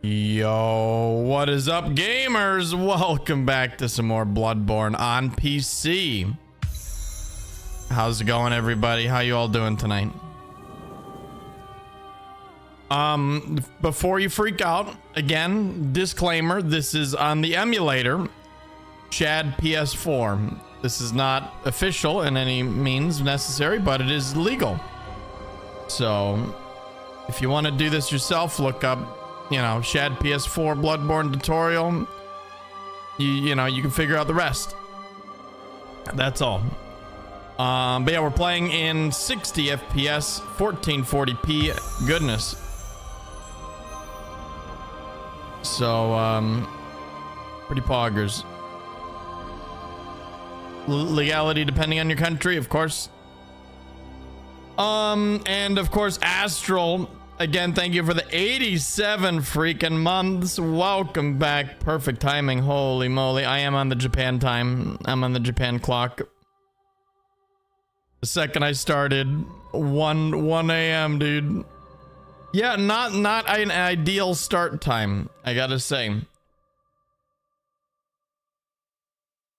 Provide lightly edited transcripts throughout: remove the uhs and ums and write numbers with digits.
Yo, what is up, gamers? Welcome back to some more Bloodborne on PC. How's it going, everybody? How you all doing tonight? Before you freak out, again, disclaimer, this is on the emulator, Chad PS4. This is not official in any means necessary, but it is legal. So, if you want to do this yourself, look up, you know, Shad PS4 Bloodborne tutorial. You know, you can figure out the rest. That's all. But yeah, we're playing in 60 FPS, 1440p. Goodness. So, pretty poggers. Legality depending on your country, of course. And of course, Astral. Again, thank you for the 87 freaking months. Welcome back. Perfect timing. Holy moly. I am on the Japan time. I'm on the Japan clock. The second I started, 1 a.m., dude. Yeah, not an ideal start time, I gotta say.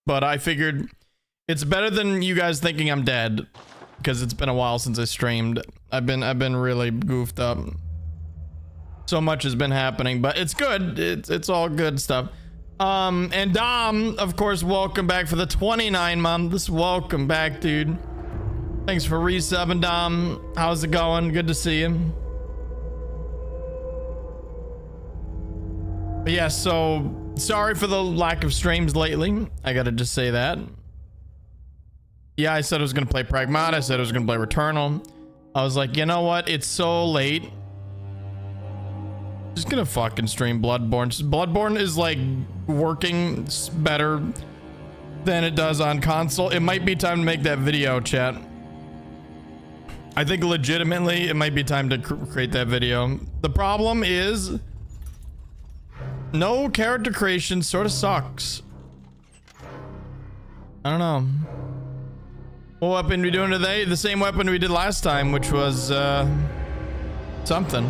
But I figured it's better than you guys thinking I'm dead. Because it's been a while since I streamed. I've been really goofed up. So much has been happening, but it's good. It's all good stuff. And Dom, of course, welcome back for the 29 months. Welcome back, dude. Thanks for resubbing, Dom. How's it going? Good to see you. But yeah, so sorry for the lack of streams lately. I gotta just say that. Yeah, I said I was going to play Pragmata. I said I was going to play Returnal. I was like, you know what? It's so late. Just going to fucking stream Bloodborne. Bloodborne is like working better than it does on console. It might be time to make that video, chat. I think legitimately it might be time to create that video. The problem is no character creation sort of sucks. I don't know. What weapon are we doing today? The same weapon we did last time, which was, something.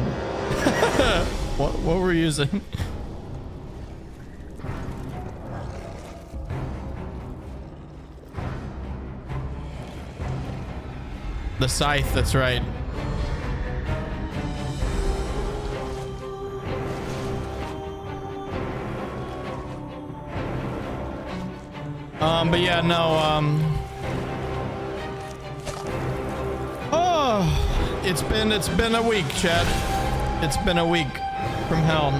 What were we using? The scythe, that's right. But yeah, no, oh, it's been a week, chat. It's been a week from hell.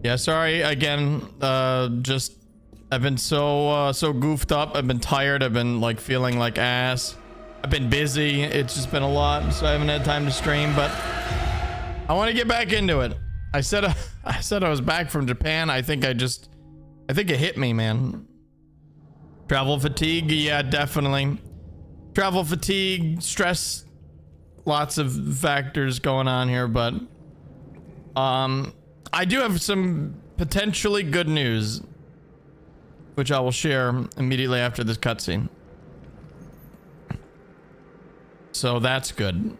Yeah, sorry again. Just I've been so goofed up. I've been tired. I've been like feeling like ass. I've been busy. It's just been a lot, so I haven't had time to stream. But I want to get back into it. I said I was back from Japan. I think it hit me, man. Travel fatigue, yeah, definitely. Travel fatigue, stress, lots of factors going on here, but I do have some potentially good news, which I will share immediately after this cutscene. So that's good.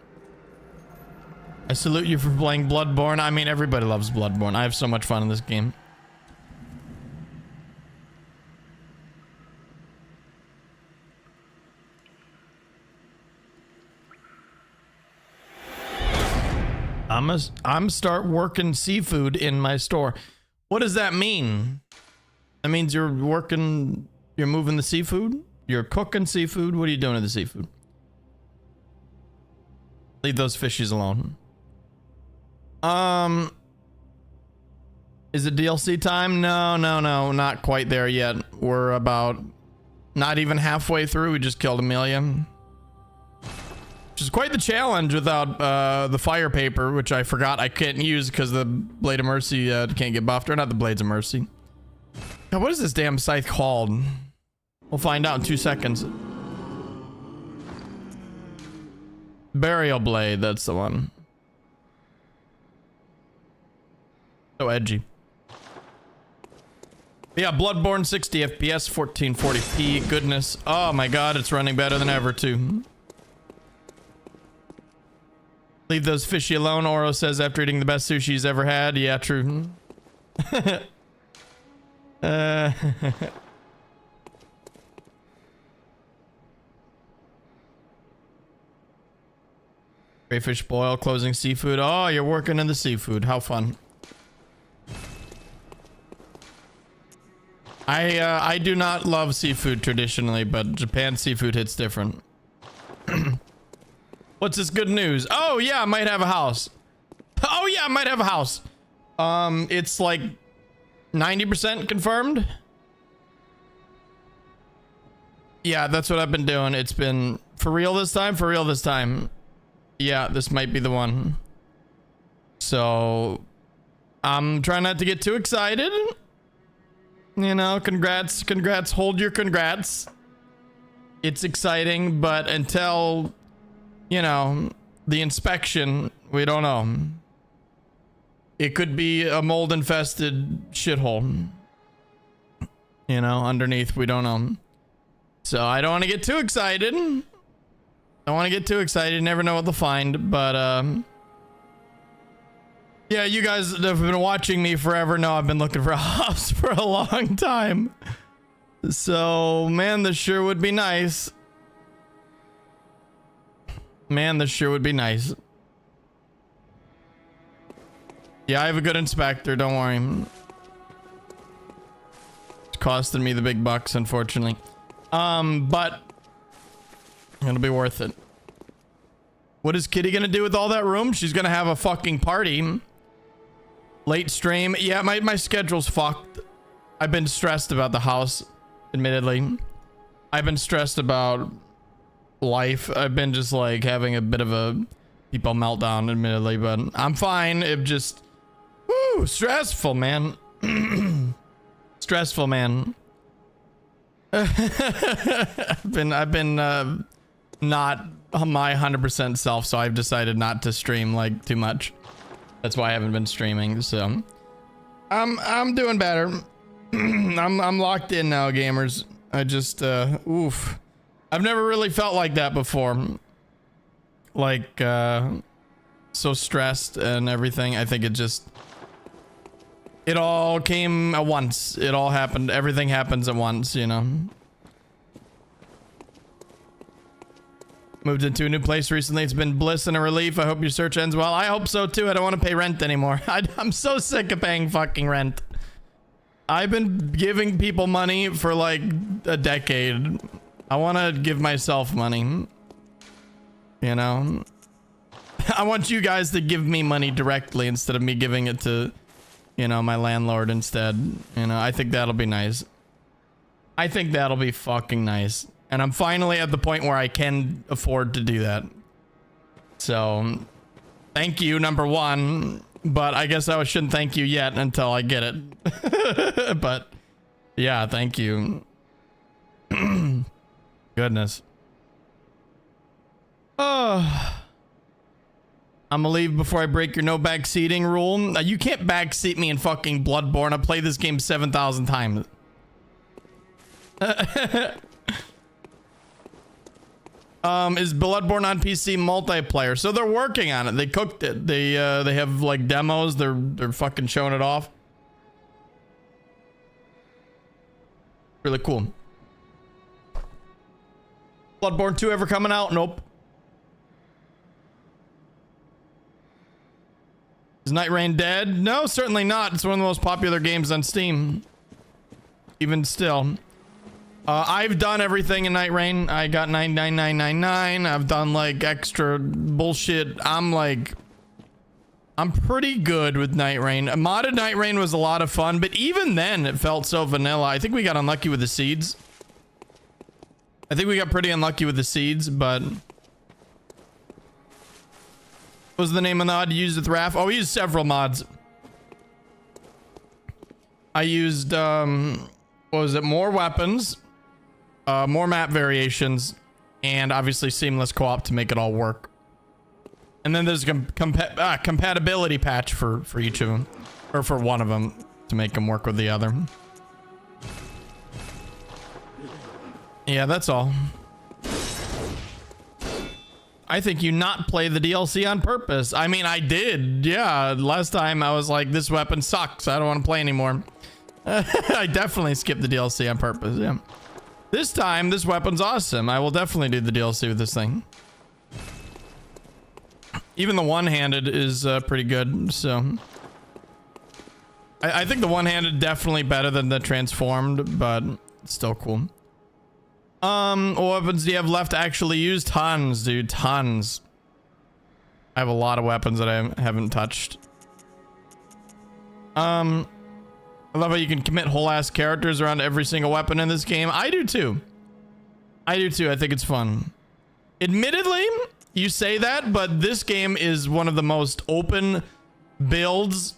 I salute you for playing Bloodborne. I mean, everybody loves Bloodborne. I have so much fun in this game. I'm start working seafood in my store. What does that mean? That means you're moving the seafood? You're cooking seafood? What are you doing to the seafood? Leave those fishies alone. Is it DLC time? No, not quite there yet. We're about not even halfway through. We just killed Amelia. Which is quite the challenge without the fire paper, which I forgot I can't use because the Blade of Mercy can't get buffed. Or not the Blades of Mercy. God, what is this damn scythe called? We'll find out in 2 seconds. Burial Blade, that's the one. So edgy. But yeah, Bloodborne 60 FPS, 1440p. Goodness. Oh my god, it's running better than ever too. Leave those fishy alone, Oro says after eating the best sushi he's ever had. Yeah, true. Crayfish boil, closing seafood. Oh, you're working in the seafood. How fun. I do not love seafood traditionally, but Japan seafood hits different. What's this good news? Oh yeah, I might have a house. Oh yeah, I might have a house. It's like 90% confirmed. Yeah, that's what I've been doing. It's been for real this time, for real this time. Yeah, this might be the one. So I'm trying not to get too excited. You know, congrats, hold your congrats. It's exciting, but until, you know, the inspection, we don't know. It could be a mold infested shithole. You know, underneath, we don't know. So I don't want to get too excited. Don't want to get too excited. Never know what they'll find, but yeah, you guys that have been watching me forever know I've been looking for a house for a long time. So, man, this sure would be nice. Man, this sure would be nice. Yeah, I have a good inspector, don't worry. It's costing me the big bucks, unfortunately. But it'll be worth it. What is Kitty gonna do with all that room? She's gonna have a fucking party. Late stream. Yeah, my schedule's fucked. I've been stressed about the house, admittedly. I've been stressed about life. I've been just like having a bit of a people meltdown, admittedly, but I'm fine. It just, woo, stressful, man. Stressful, man. I've been not my 100% self, so I've decided not to stream like too much. That's why I haven't been streaming. So I'm doing better. I'm locked in now, gamers. I just oof. I've never really felt like that before. Like so stressed and everything. I think it all came at once. It all happened. Everything happens at once, you know. Moved into a new place recently. It's been bliss and a relief. I hope your search ends well. I hope so too. I don't want to pay rent anymore. I'm so sick of paying fucking rent. I've been giving people money for like a decade. I want to give myself money. You know? I want you guys to give me money directly instead of me giving it to, you know, my landlord instead. You know, I think that'll be nice. I think that'll be fucking nice. And I'm finally at the point where I can afford to do that. So, thank you, number one. But I guess I shouldn't thank you yet until I get it. But, yeah, thank you. Goodness. Oh. I'm gonna leave before I break your no backseating rule. You can't backseat me in fucking Bloodborne. I played this game 7,000 times. Is Bloodborne on PC multiplayer? So they're working on it. They cooked it. They have like demos. They're fucking showing it off. Really cool. Bloodborne 2 ever coming out? Nope. Is Night Rain dead? No, certainly not. It's one of the most popular games on Steam. Even still. I've done everything in Night Rain. I got 99999. I've done like extra bullshit. I'm pretty good with Night Rain. A modded Night Rain was a lot of fun, but even then it felt so vanilla. I think we got unlucky with the seeds. I think we got pretty unlucky with the seeds, but what was the name of the mod you used with Raph? Oh, we used several mods. I used what was it? More weapons. More map variations, and obviously seamless co-op to make it all work. And then there's a compatibility patch for each of them, or for one of them to make them work with the other. Yeah, that's all. I think you not play the DLC on purpose. I mean, I did. Yeah, last time I was like, this weapon sucks. I don't want to play anymore. I definitely skipped the DLC on purpose. Yeah. This time, this weapon's awesome. I will definitely do the DLC with this thing. Even the one-handed is pretty good, so... I think the one-handed definitely better than the transformed, but it's still cool. What weapons do you have left to actually use? Tons, dude. Tons. I have a lot of weapons that I haven't touched. I love how you can commit whole ass characters around every single weapon in this game. I do too. I do too. I think it's fun. Admittedly, you say that, but this game is one of the most open builds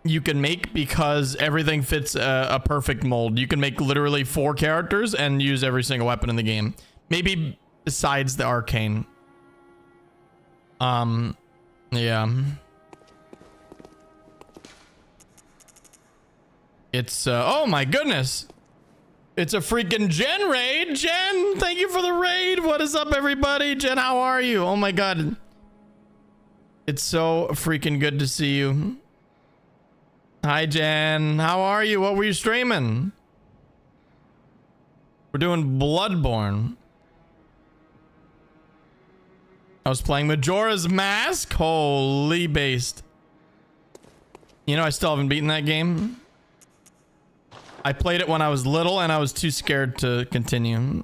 you can make because everything fits a perfect mold. You can make literally 4 characters and use every single weapon in the game. Maybe besides the arcane. Yeah. It's, oh my goodness. It's a freaking Jen raid. Jen, thank you for the raid. What is up, everybody? Jen, how are you? Oh my God. It's so freaking good to see you. Hi, Jen. How are you? What were you streaming? We're doing Bloodborne. I was playing Majora's Mask. Holy based. You know, I still haven't beaten that game. I played it when I was little and I was too scared to continue.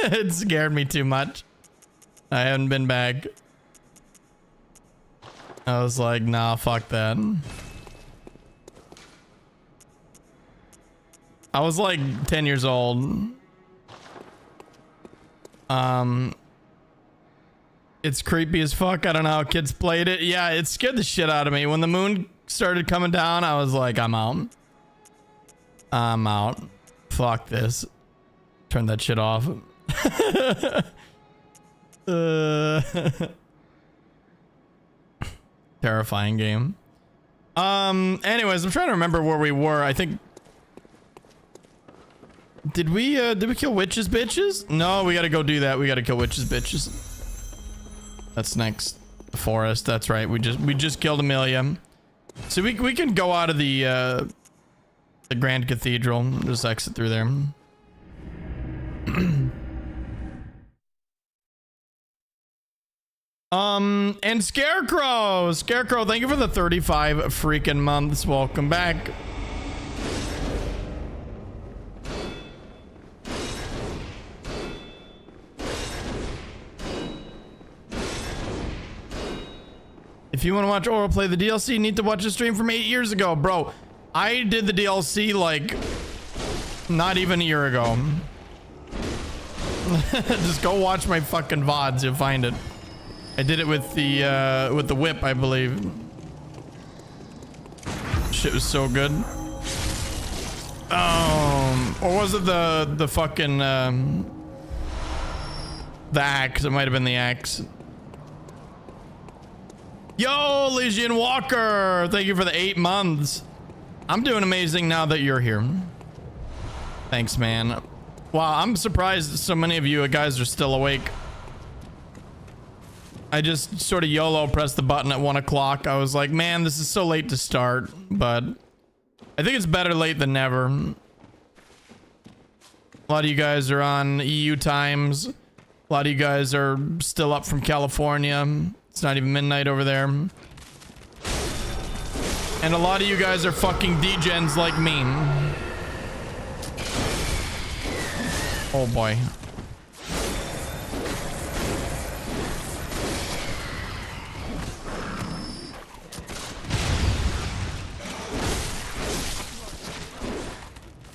It scared me too much. I haven't been back. I was like, nah, fuck that. I was like 10 years old. It's creepy as fuck. I don't know how kids played it. Yeah, it scared the shit out of me. When the moon started coming down, I was like, I'm out. I'm out. Fuck this. Turn that shit off. Terrifying game. Anyways, I'm trying to remember where we were. I think... Did we kill witches bitches? No, we gotta go do that. We gotta kill witches bitches. That's next. The forest. That's right. We just killed Amelia. So we can go out of the Grand Cathedral. Just exit through there. And Scarecrow, thank you for the 35 freaking months. Welcome back. If you want to watch Oro play the DLC, you need to watch a stream from 8 years ago. Bro, I did the DLC like not even a year ago. Just go watch my fucking VODs, you'll find it. I did it with the whip, I believe. Shit was so good. Or was it the fucking the axe? It might have been the axe. Yo, Legion Walker, thank you for the 8 months. I'm doing amazing now that you're here. Thanks, man. Wow, I'm surprised so many of you guys are still awake. I just sort of YOLO pressed the button at 1 o'clock. I was like, man, this is so late to start, but I think it's better late than never. A lot of you guys are on EU times. A lot of you guys are still up from California. It's not even midnight over there. And a lot of you guys are fucking degens like me. Oh boy.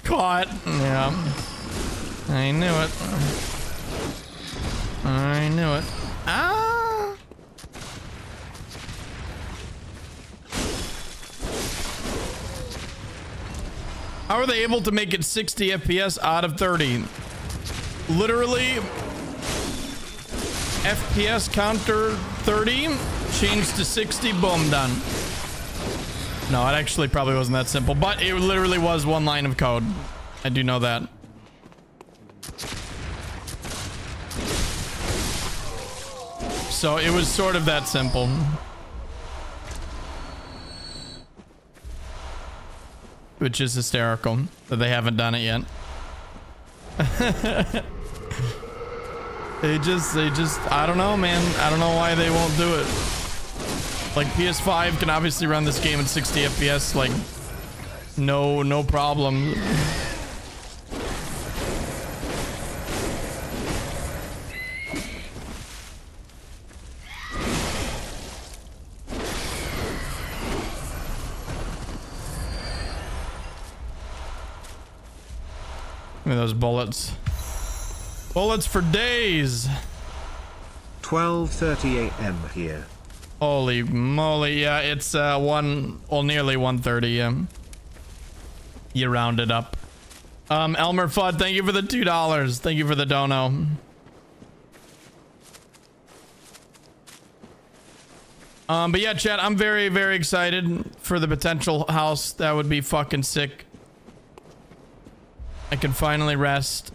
Caught. Yeah. I knew it. I knew it. Ah! How are they able to make it 60 FPS out of 30? Literally, FPS counter 30, changed to 60, boom, done. No, it actually probably wasn't that simple, but it literally was 1 line of code. I do know that. So it was sort of that simple. Which is hysterical that they haven't done it yet. They just, I don't know, man. I don't know why they won't do it. Like PS5 can obviously run this game at 60 FPS, like no problem. Look at those bullets. Bullets for days. 12:30 a.m. here. Holy moly, yeah, it's nearly 1:30. Yeah. You round it up. Elmer Fudd, thank you for the $2. Thank you for the dono. But yeah, chat, I'm very, very excited for the potential house. That would be fucking sick. I can finally rest.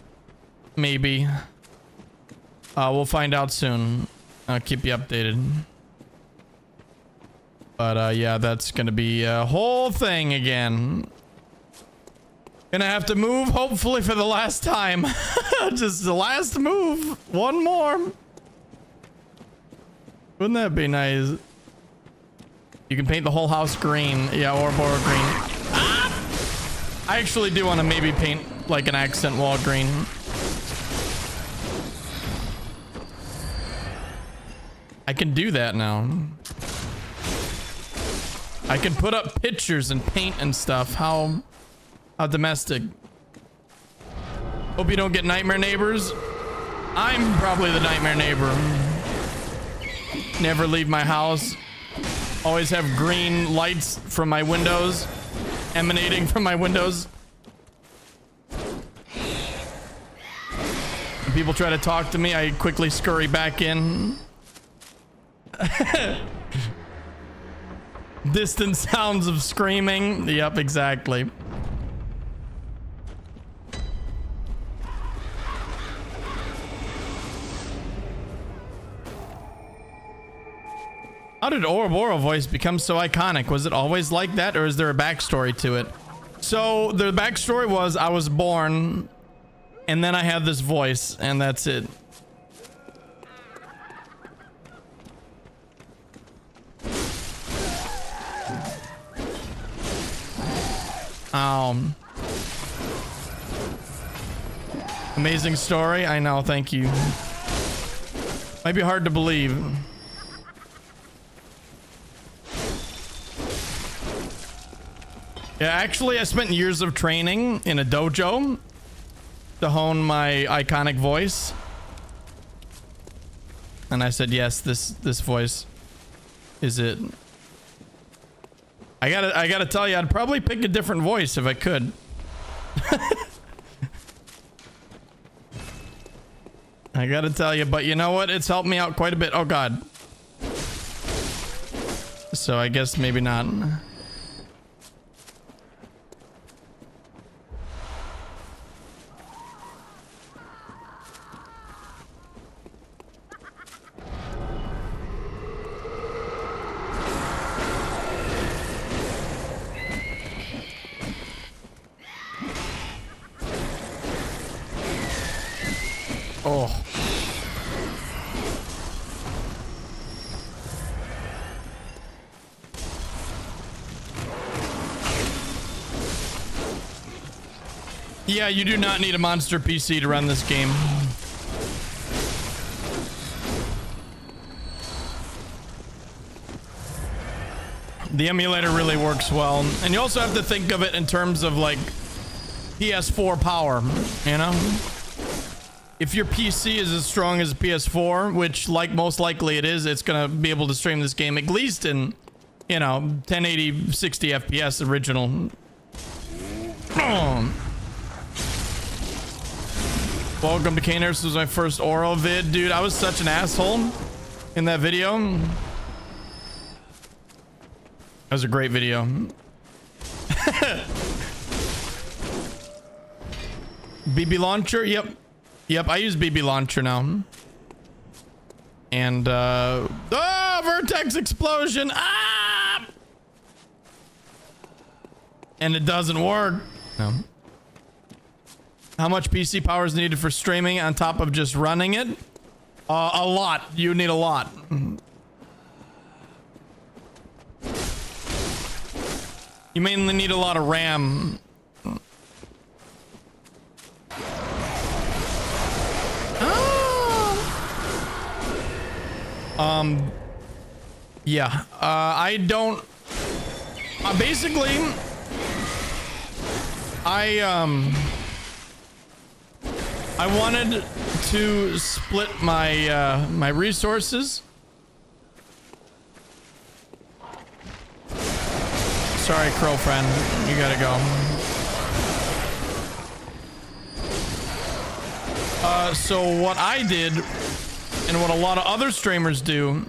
Maybe. We'll find out soon. I'll keep you updated. But yeah, that's gonna be a whole thing again. Gonna have to move, hopefully for the last time. Just the last move. One more. Wouldn't that be nice? You can paint the whole house green. Yeah, Oroboro green. Ah! I actually do want to maybe paint like an accent wall green. I can do that now. I can put up pictures and paint and stuff. How domestic. Hope you don't get nightmare neighbors. I'm probably the nightmare neighbor. Never leave my house. Always have green lights from my windows emanating from my windows. When people try to talk to me, I quickly scurry back in. Distant sounds of screaming. Yep, exactly. How did Oroboro voice become so iconic? Was it always like that, or is there a backstory to it? So the backstory was I was born and then I had this voice and that's it. Amazing story. I know. Thank you. Might be hard to believe. Yeah, actually, I spent years of training in a dojo to hone my iconic voice. And I said, yes, this voice is it. I gotta tell you, I'd probably pick a different voice if I could. I gotta tell you, but you know what? It's helped me out quite a bit. Oh, God. So I guess maybe not. Oh. Yeah, you do not need a monster PC to run this game. The emulator really works well. And you also have to think of it in terms of like PS4 power, you know? If your PC is as strong as PS4, which like most likely it is, it's gonna be able to stream this game at least in, you know, 1080 60 FPS original. Welcome to Caners. This was my first Oro vid. Dude, I was such an asshole in that video. That was a great video. BB launcher? Yep. Yep, I use BB launcher now. And oh, vertex explosion. Ah! And it doesn't work. No. How much PC power is needed for streaming on top of just running it? A lot. You need a lot. You mainly need a lot of RAM. Yeah. I don't. Basically, I wanted to split my my resources. Sorry, Crow friend, you gotta go. So what I did, and what a lot of other streamers do,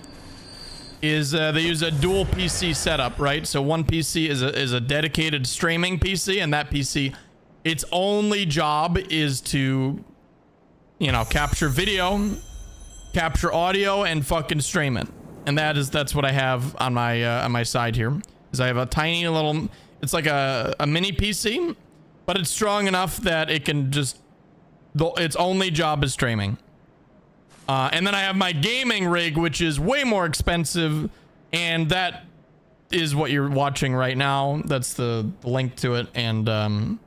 is they use a dual PC setup, right? So one PC is a dedicated streaming PC, and that PC, its only job is to, you know, capture video, capture audio, and fucking stream it. And that's what I have on my side here. Is I have a tiny little, it's like a mini PC, but it's strong enough that it can just, its only job is streaming. And then I have my gaming rig, which is way more expensive, and that is what you're watching right now. That's the link to it. And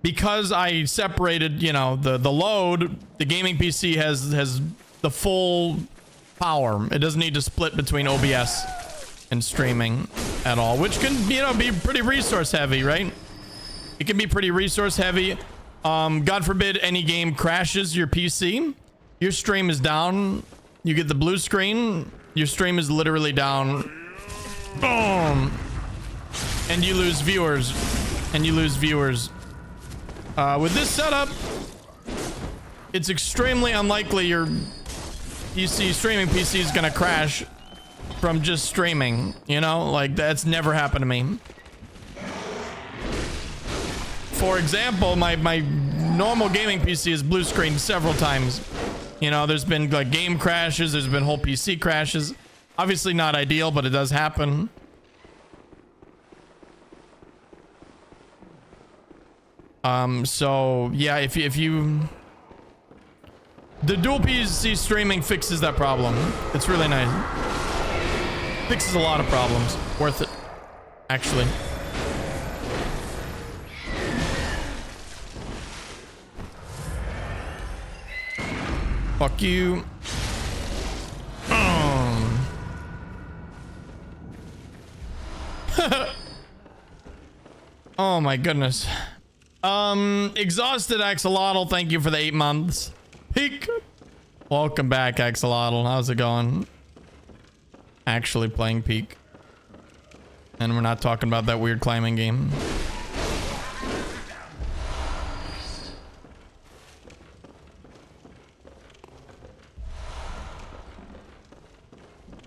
because I separated, you know, the load, the gaming PC has the full power. It doesn't need to split between OBS and streaming at all, which can, you know, be pretty resource heavy, right? It can be pretty resource heavy. God forbid any game crashes your PC, your stream is down, you get the blue screen, your stream is literally down, boom, and you lose viewers, with this setup, it's extremely unlikely your streaming PC is gonna crash from just streaming, you know, like that's never happened to me. For example, my normal gaming PC is blue screened several times. You know, there's been like game crashes, there's been whole PC crashes. Obviously not ideal, but it does happen. So yeah, if you the dual PC streaming fixes that problem. It's really nice. Fixes a lot of problems. Worth it, actually. Fuck you. Oh my goodness. Exhausted Axolotl, thank you for the 8 months. Peak. Welcome back, Axolotl. How's it going? Actually playing Peak. And we're not talking about that weird climbing game.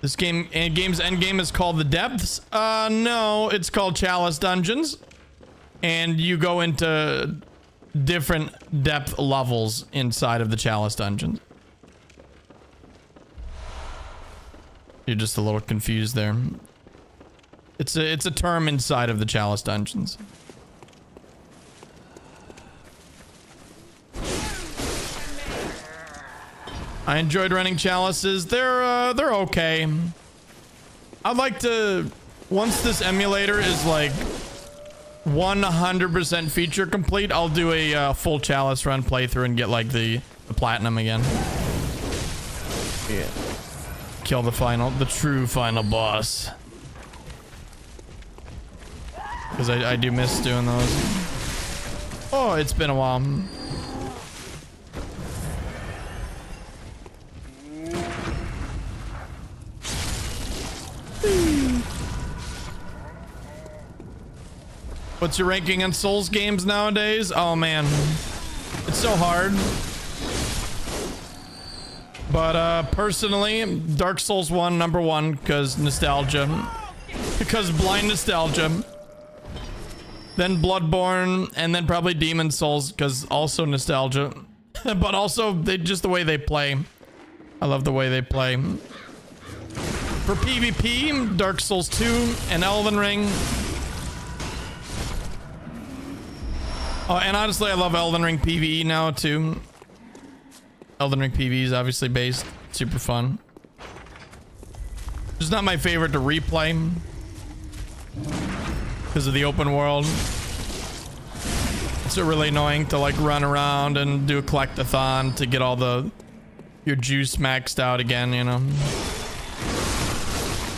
This game's endgame is called The Depths? No, it's called Chalice Dungeons. And you go into different depth levels inside of the Chalice Dungeons. You're just a little confused there. It's a term inside of the Chalice Dungeons. I enjoyed running Chalices. They're okay. I'd like to, once this emulator is like 100% feature complete, I'll do a full Chalice run playthrough and get like the platinum again. Yeah. Kill the true final boss. Because I do miss doing those. Oh, it's been a while. What's your ranking on Souls games nowadays? Oh man, it's so hard. But personally, Dark Souls 1 #1 because nostalgia, because blind nostalgia. Then Bloodborne, and then probably Demon Souls because also nostalgia, but also just the way they play. I love the way they play. For PvP, Dark Souls 2 and Elden Ring. Oh, and honestly, I love Elden Ring PvE now too. Elden Ring PvE is obviously based. Super fun. It's not my favorite to replay because of the open world. It's really annoying to like run around and do a collectathon to get all your juice maxed out again, you know.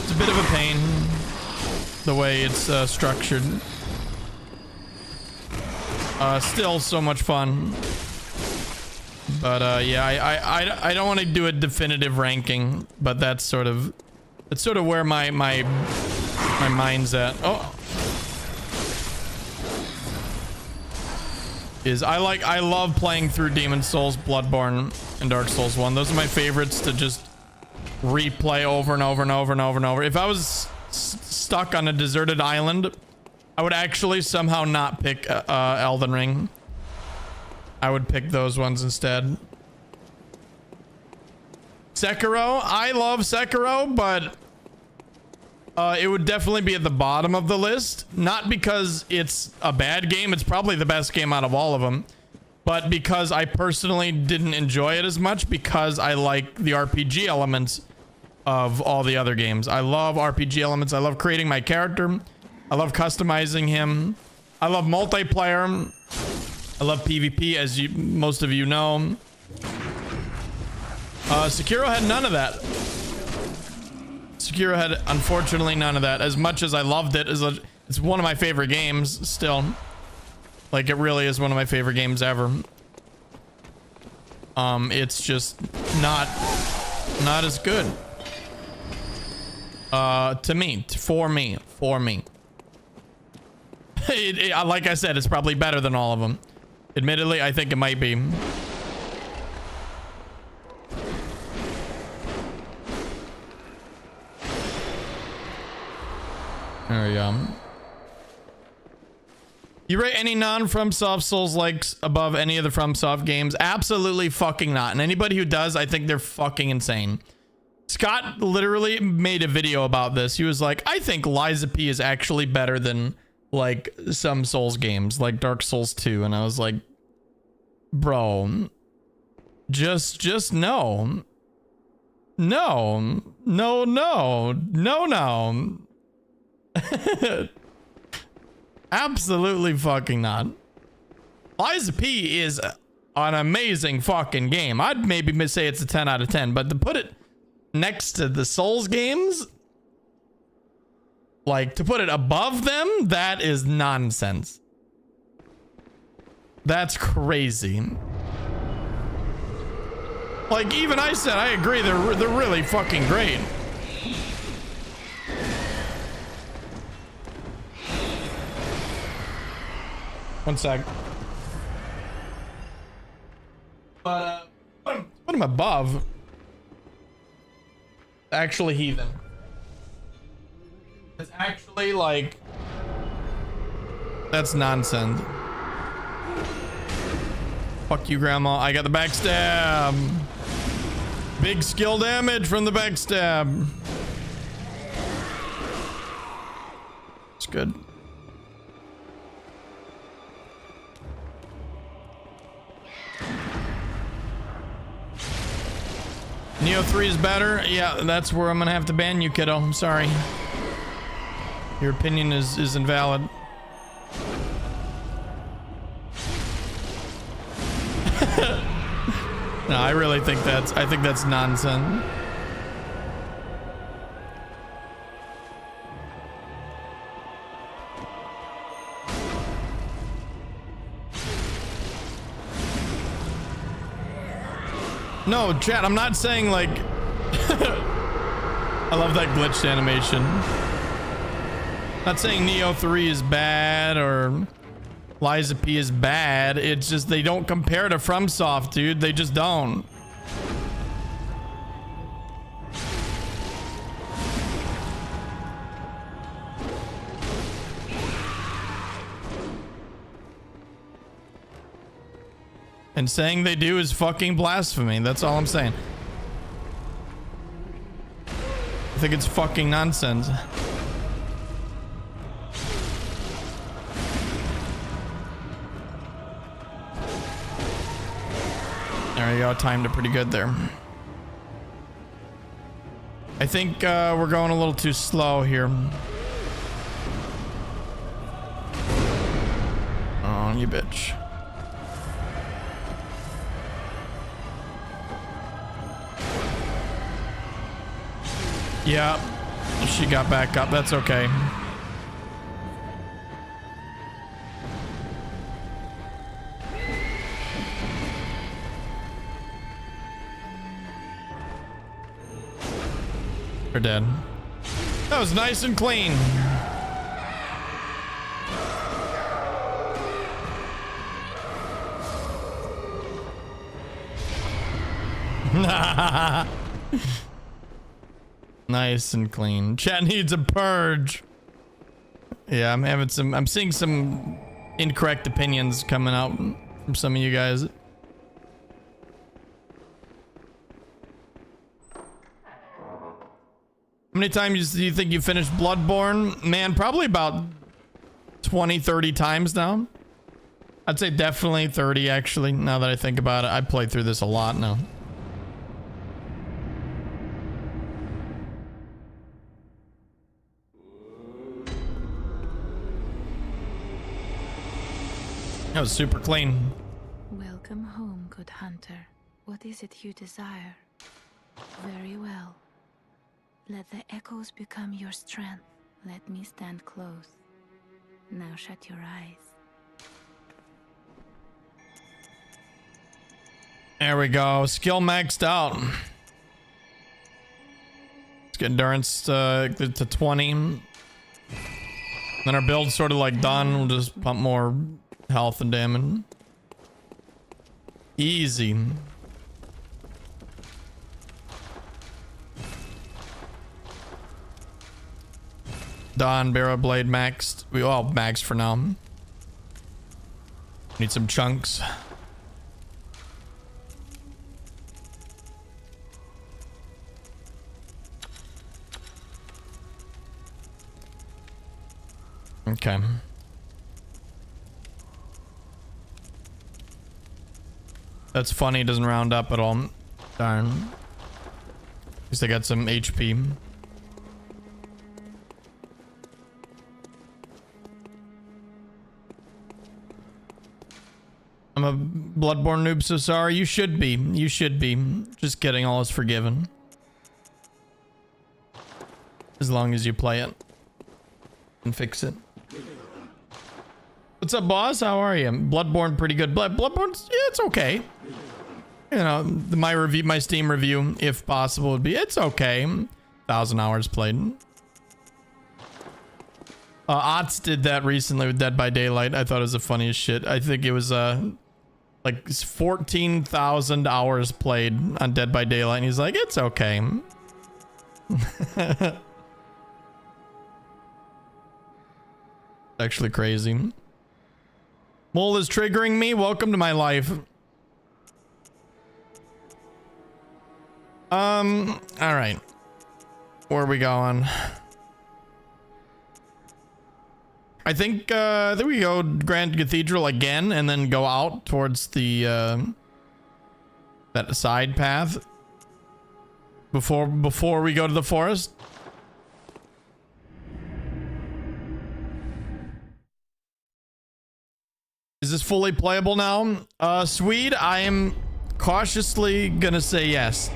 It's a bit of a pain the way it's structured. Still so much fun. But yeah, I don't want to do a definitive ranking, but that's sort of where my mind's at. Oh, I love playing through Demon Souls, Bloodborne, and Dark Souls 1. Those are my favorites to just replay over and over and over and over and over. If I was stuck on a deserted island, I would actually somehow not pick Elden Ring. I would pick those ones instead. Sekiro, I love Sekiro, but it would definitely be at the bottom of the list. Not because it's a bad game. It's probably the best game out of all of them. But because I personally didn't enjoy it as much because I like the RPG elements of all the other games. I love RPG elements. I love creating my character. I love customizing him. I love multiplayer. I love PvP, as most of you know. Sekiro had none of that. Sekiro had, unfortunately, none of that. As much as I loved it, it's one of my favorite games still. Like, it really is one of my favorite games ever. It's just not as good. To me, for me. Like I said, it's probably better than all of them. Admittedly, I think it might be. There we go. You rate any non-FromSoft Souls likes above any of the FromSoft games? Absolutely fucking not. And anybody who does, I think they're fucking insane. Scott literally made a video about this. He was like, I think Lies of P is actually better than like some Souls games, like Dark Souls 2. And I was like, bro, just no. Absolutely fucking not. Lies of P is an amazing fucking game. I'd maybe say it's a 10 out of 10, but to put it next to the Souls games, like to put it above them, that is nonsense. That's crazy. Like even I said, I agree, they're really fucking great. One sec. But put him above. Actually, heathen. It's actually like that's nonsense. Fuck you, grandma. I got the backstab. Big skill damage from the backstab. It's good. Neo 3 is better. Yeah, that's where I'm gonna have to ban you, kiddo. I'm sorry. Your opinion is invalid. No, I really think that's nonsense. No, chat, I'm not saying like I love that glitched animation. Not saying Neo 3 is bad or Lies of P is bad. It's just they don't compare to FromSoft, dude. They just don't. And saying they do is fucking blasphemy. That's all I'm saying. I think it's fucking nonsense. There you go. Timed it pretty good there. I think we're going a little too slow here. Oh, you bitch. Yeah, she got back up. That's okay. We're dead. That was nice and clean. Nice and clean. Chat needs a purge. Yeah, I'm seeing some incorrect opinions coming out from some of you guys. How many times do you think you finished Bloodborne? Man, probably about 20, 30 times now. I'd say definitely 30 actually, now that I think about it. I played through this a lot now. That was super clean. Welcome home, good hunter. What is it you desire? Very well. Let the echoes become your strength. Let me stand close. Now shut your eyes. There we go. Skill maxed out. Let's get endurance to 20. Then our build's sort of like done. We'll just pump more health and damage. Easy. Dawn, Barrow Blade maxed. We all maxed for now. Need some chunks. Okay. That's funny, it doesn't round up at all. Darn. At least I got some HP. I'm a Bloodborne noob, so sorry. You should be. You should be. Just kidding, all is forgiven. As long as you play it. And fix it. What's up, boss? How are you? Bloodborne pretty good. Bloodborne's, yeah, it's okay. You know, my Steam review, if possible, would be it's okay. 1,000 hours played. Ots did that recently with Dead by Daylight. I thought it was the funniest shit. I think it was like 14,000 hours played on Dead by Daylight, and he's like, it's okay. Actually crazy. Mole is triggering me. Welcome to my life. All right. Where are we going? I think we go Grand Cathedral again and then go out towards the that side path before we go to the forest. Is this fully playable now? Swede, I am cautiously gonna say yes.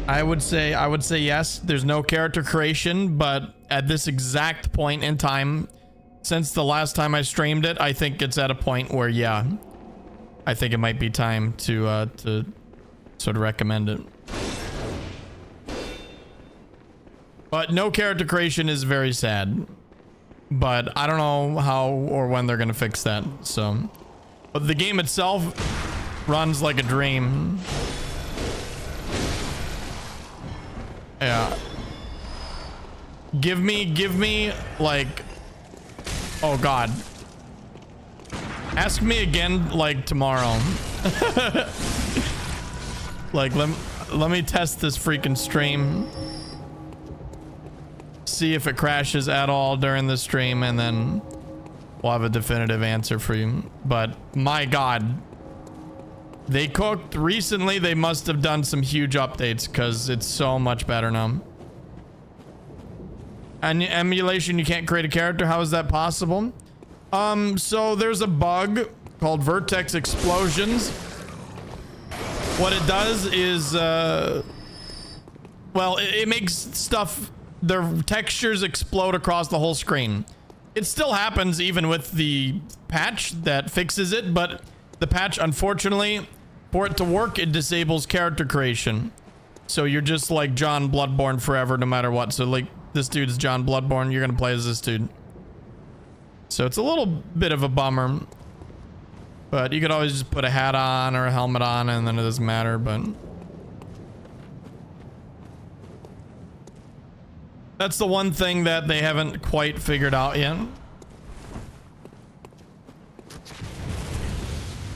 I would say yes. There's no character creation, but at this exact point in time, since the last time I streamed it, I think it's at a point where, yeah, I think it might be time to sort of recommend it. But no character creation is very sad. But I don't know how or when they're gonna fix that. So, but the game itself runs like a dream. Yeah. Give me like, oh god. Ask me again like tomorrow. Like let me test this freaking stream. see if it crashes at all during the stream, and then we'll have a definitive answer for you. But my God, they cooked recently. They must have done some huge updates because it's so much better now. And emulation, you can't create a character. How is that possible? So there's a bug called vertex explosions. What it does is, well, it makes stuff, their textures explode across the whole screen. It still happens even with the patch that fixes it, but the patch, unfortunately, for it to work, it disables character creation. So you're just like John Bloodborne forever, no matter what. So like, this dude's John Bloodborne, you're gonna play as this dude. So it's a little bit of a bummer, but you could always just put a hat on or a helmet on and then it doesn't matter. But that's the one thing that they haven't quite figured out yet.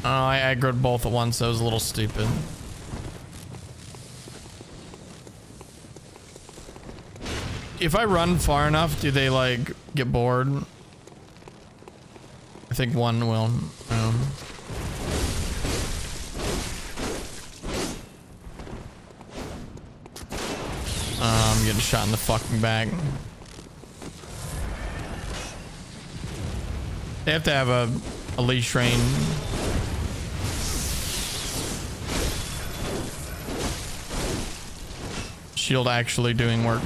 Oh, I aggroed both at once. That was a little stupid. If I run far enough, do they like get bored? I think one will. I'm getting shot in the fucking back. They have to have a leash train. Shield actually doing work.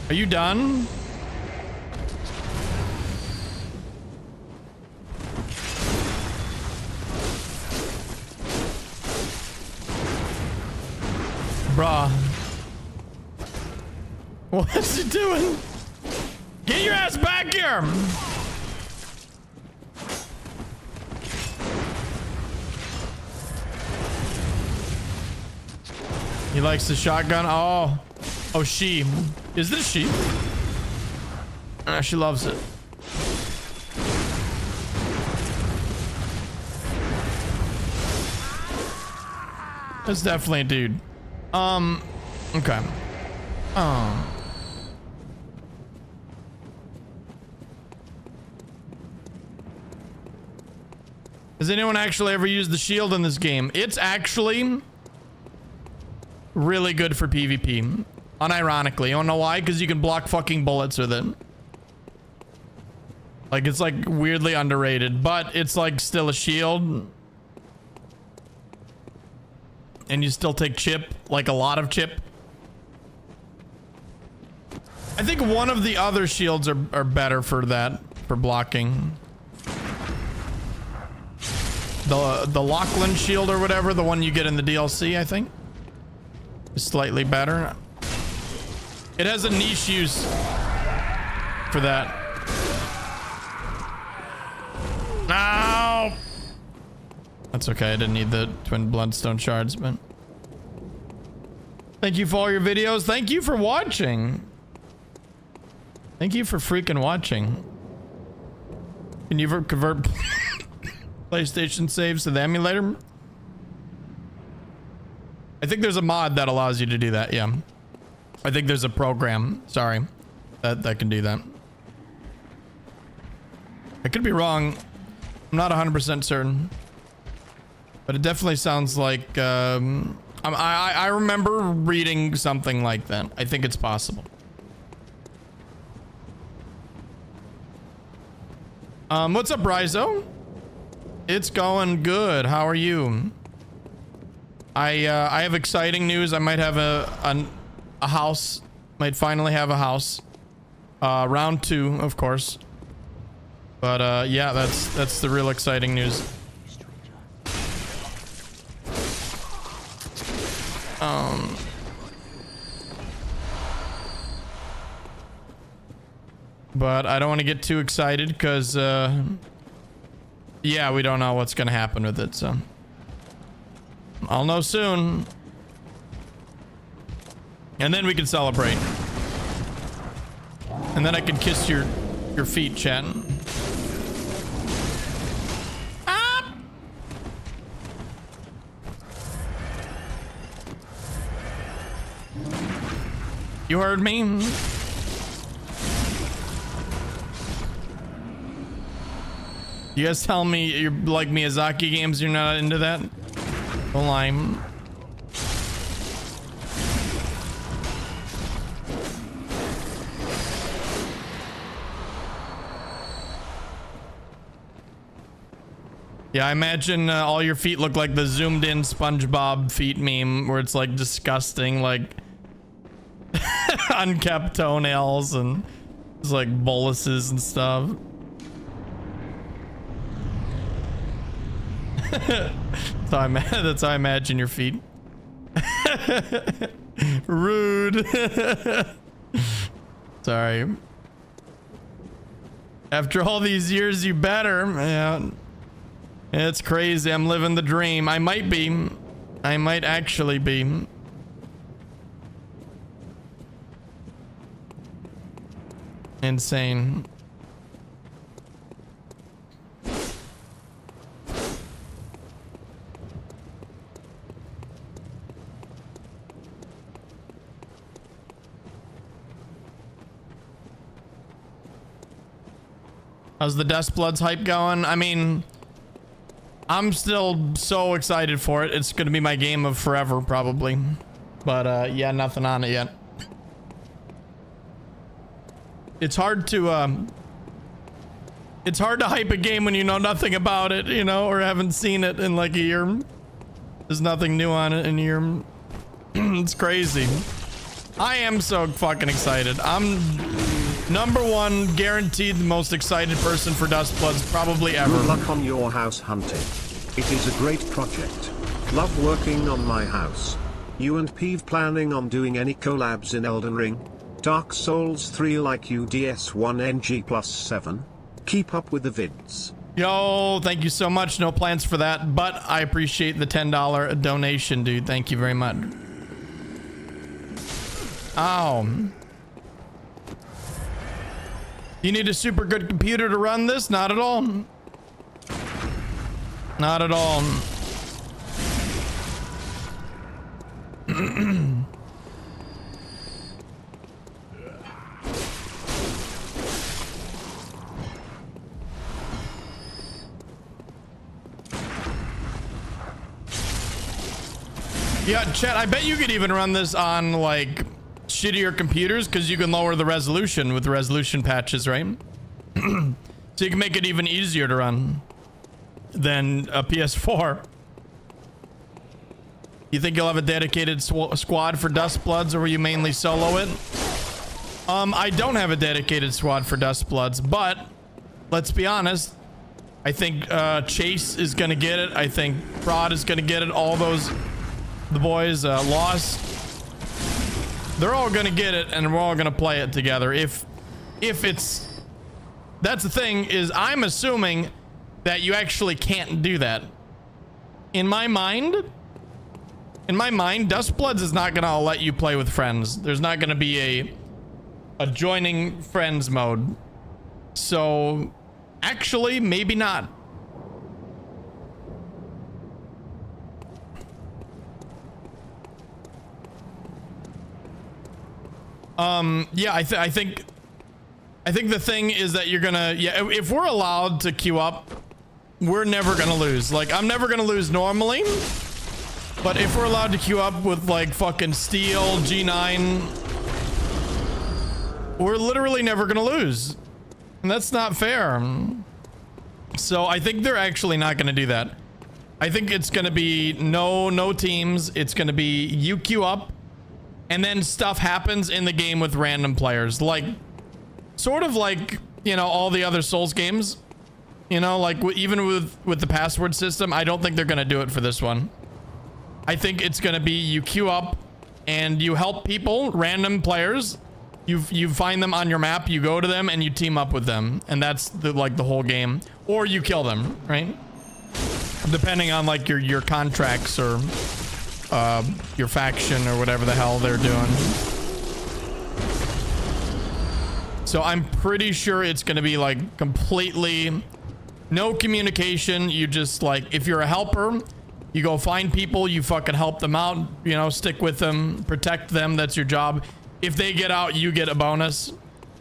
Are you done? Bruh. What's he doing? Get your ass back here! He likes the shotgun. Oh. Oh, she. Is this she? She loves it. That's definitely a dude. Okay. Has anyone actually ever used the shield in this game? It's actually really good for PvP. Unironically. You don't know why? Because you can block fucking bullets with it. Like, it's like weirdly underrated, but it's like still a shield. And you still take chip, like a lot of chip. I think one of the other shields are better for that, for blocking. The Lachlan shield or whatever, the one you get in the DLC, I think, is slightly better. It has a niche use for that. No! That's okay. I didn't need the twin bloodstone shards, but thank you for all your videos. Thank you for watching. Thank you for freaking watching. Can you convert PlayStation saves to the emulator? I think there's a mod that allows you to do that. Yeah. I think there's a program, sorry, that can do that. I could be wrong. I'm not 100% certain. But it definitely sounds like, I remember reading something like that. I think it's possible. What's up, Rizo? It's going good. How are you? I have exciting news. I might have a house. Might finally have a house. Round 2, of course. But yeah, that's the real exciting news. But I don't want to get too excited because yeah, we don't know what's gonna happen with it, so I'll know soon. And then we can celebrate. And then I can kiss your feet, chat. Ah! You heard me? You guys tell me you're like Miyazaki games, you're not into that? Don't lie. Yeah, I imagine all your feet look like the zoomed in SpongeBob feet meme where it's like disgusting, like unkept toenails and just like boluses and stuff. That's how I imagine your feet. Rude. Sorry. After all these years, you better. Yeah. It's crazy. I'm living the dream. I might be. I might actually be. Insane. How's the Dust Bloods hype going? I mean, I'm still so excited for it. It's going to be my game of forever, probably. But, yeah, nothing on it yet. It's hard to hype a game when you know nothing about it, you know, or haven't seen it in like a year. There's nothing new on it in a year. It's crazy. I am so fucking excited. I'm #1 guaranteed the most excited person for Dust Bloods probably ever. Good luck on your house hunting. It is a great project. Love working on my house. You and Peeve planning on doing any collabs in Elden Ring? Dark Souls 3 like UDS1 NG+7? Keep up with the vids. Yo, thank you so much. No plans for that, but I appreciate the $10 donation, dude. Thank you very much. Oh. You need a super good computer to run this? Not at all. Not at all. Yeah, chat, I bet you could even run this on like shittier computers because you can lower the resolution with the resolution patches, right? So you can make it even easier to run than a PS4. You think you'll have a dedicated squad for Dust Bloods, or will you mainly solo it? I don't have a dedicated squad for Dust Bloods, but let's be honest. I think Chase is gonna get it. I think Prod is gonna get it. All those, the boys, Lost, they're all gonna get it, and we're all gonna play it together. If it's, that's the thing, is I'm assuming that you actually can't do that. In my mind, Dust Bloods is not gonna let you play with friends. There's not gonna be a joining friends mode. So actually, maybe not. Yeah, I think the thing is that you're gonna, yeah, if we're allowed to queue up, we're never gonna lose. Like, I'm never gonna lose normally, but if we're allowed to queue up with like fucking Steel, G9, we're literally never gonna lose. And that's not fair. So I think they're actually not gonna do that. I think it's gonna be no teams. It's gonna be you queue up, and then stuff happens in the game with random players, like sort of like, you know, all the other Souls games, you know, like even with the password system. I don't think they're gonna do it for this one. I think it's gonna be you queue up and you help people, random players. You find them on your map, you go to them and you team up with them, and that's the whole game, or you kill them, right? Depending on like your contracts or your faction or whatever the hell they're doing. So I'm pretty sure it's gonna be like completely no communication. You just, like, if you're a helper, you go find people, you fucking help them out, you know, stick with them, protect them. That's your job. if they get out, you get a bonus.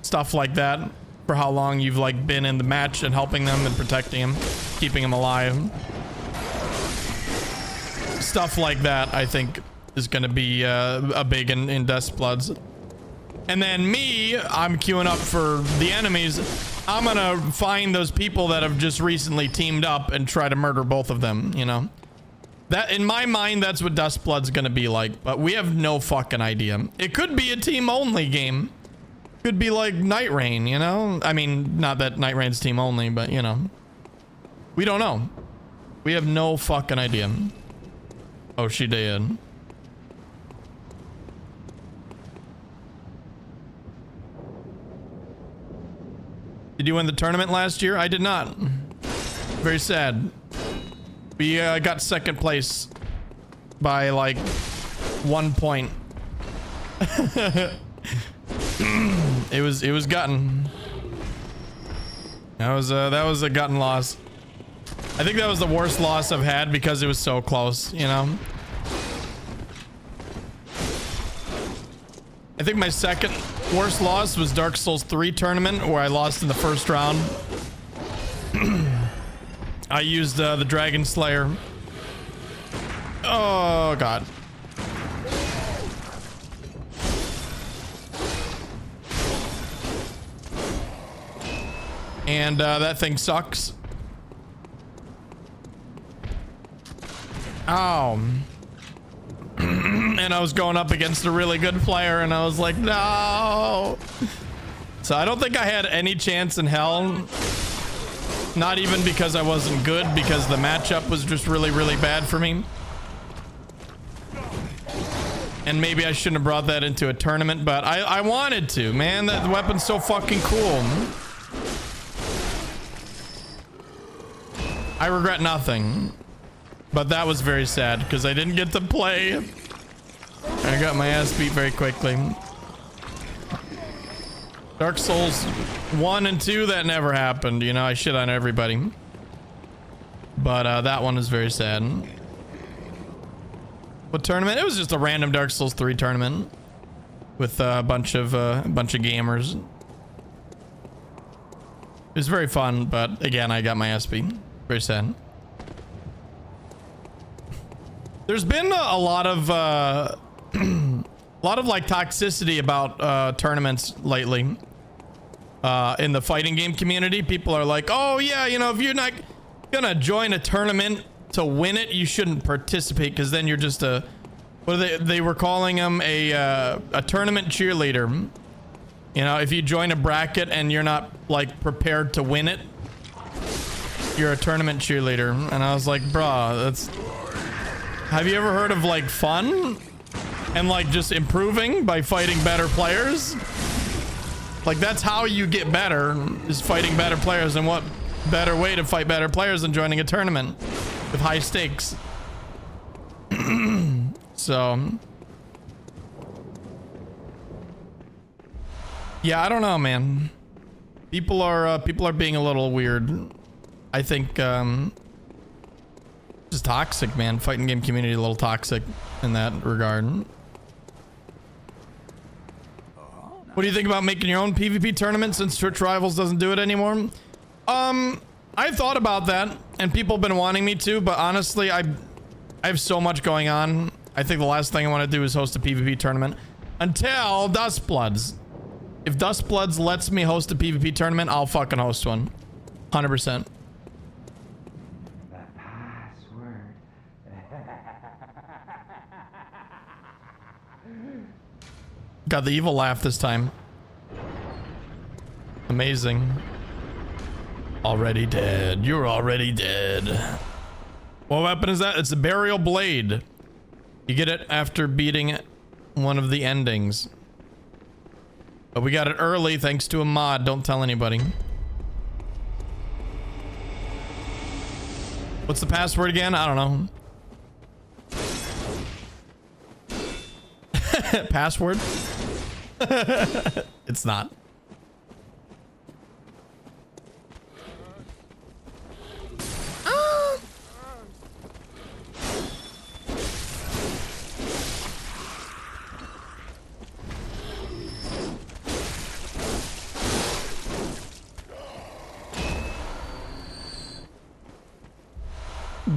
Stuff like that. For how long you've like been in the match and helping them and protecting them, keeping them alive. Stuff like that, I think, is going to be a big in Dustbloods. And then me, I'm queuing up for the enemies. I'm going to find those people that have just recently teamed up and try to murder both of them, you know? That, in my mind, that's what Dustblood's going to be like, but we have no fucking idea. It could be a team-only game. Could be like Night Rain, you know? I mean, not that Night Rain's team only, but, you know. We don't know. We have no fucking idea. Oh, she did. Did you win the tournament last year? I did not. Very sad. We got second place by like 1 point. It was gotten. That was a gotten loss. I think that was the worst loss I've had because it was so close, you know. I think my second worst loss was Dark Souls 3 tournament where I lost in the first round. I used the Dragon Slayer. Oh god. And that thing sucks. Oh. And I was going up against a really good player and I was like, no. So I don't think I had any chance in hell. Not even because I wasn't good, because the matchup was just really, really bad for me. And maybe I shouldn't have brought that into a tournament, but I wanted to, man. That weapon's so fucking cool. I regret nothing. But that was very sad because I didn't get to play. I got my ass beat very quickly. Dark Souls 1 and 2, that never happened. You know, I shit on everybody. But that one is very sad. What tournament? It was just a random Dark Souls 3 tournament with a bunch of gamers. It was very fun, but again, I got my ass beat. Very sad. There's been a lot of like toxicity about tournaments lately. In the fighting game community, people are like, "Oh yeah, you know, if you're not gonna join a tournament to win it, you shouldn't participate because then you're just a what are they were calling them a tournament cheerleader. You know, if you join a bracket and you're not like prepared to win it, you're a tournament cheerleader." And I was like, "Bruh, that's." Have you ever heard of like fun and like just improving by fighting better players? Like that's how you get better, is fighting better players. And what better way to fight better players than joining a tournament with high stakes? So yeah, I don't know, man. People are being a little weird. I think just toxic, man. Fighting game community a little toxic in that regard. What do you think about making your own PvP tournament since Twitch Rivals doesn't do it anymore? I thought about that and people have been wanting me to, but honestly, I have so much going on. I think the last thing I want to do is host a PvP tournament until Dustbloods. If Dustbloods lets me host a PvP tournament, I'll fucking host one. 100%. Got the evil laugh this time. Amazing. Already dead. You're already dead. What weapon is that? It's a burial blade. You get it after beating one of the endings. But we got it early thanks to a mod. Don't tell anybody. What's the password again? I don't know. Password? It's not.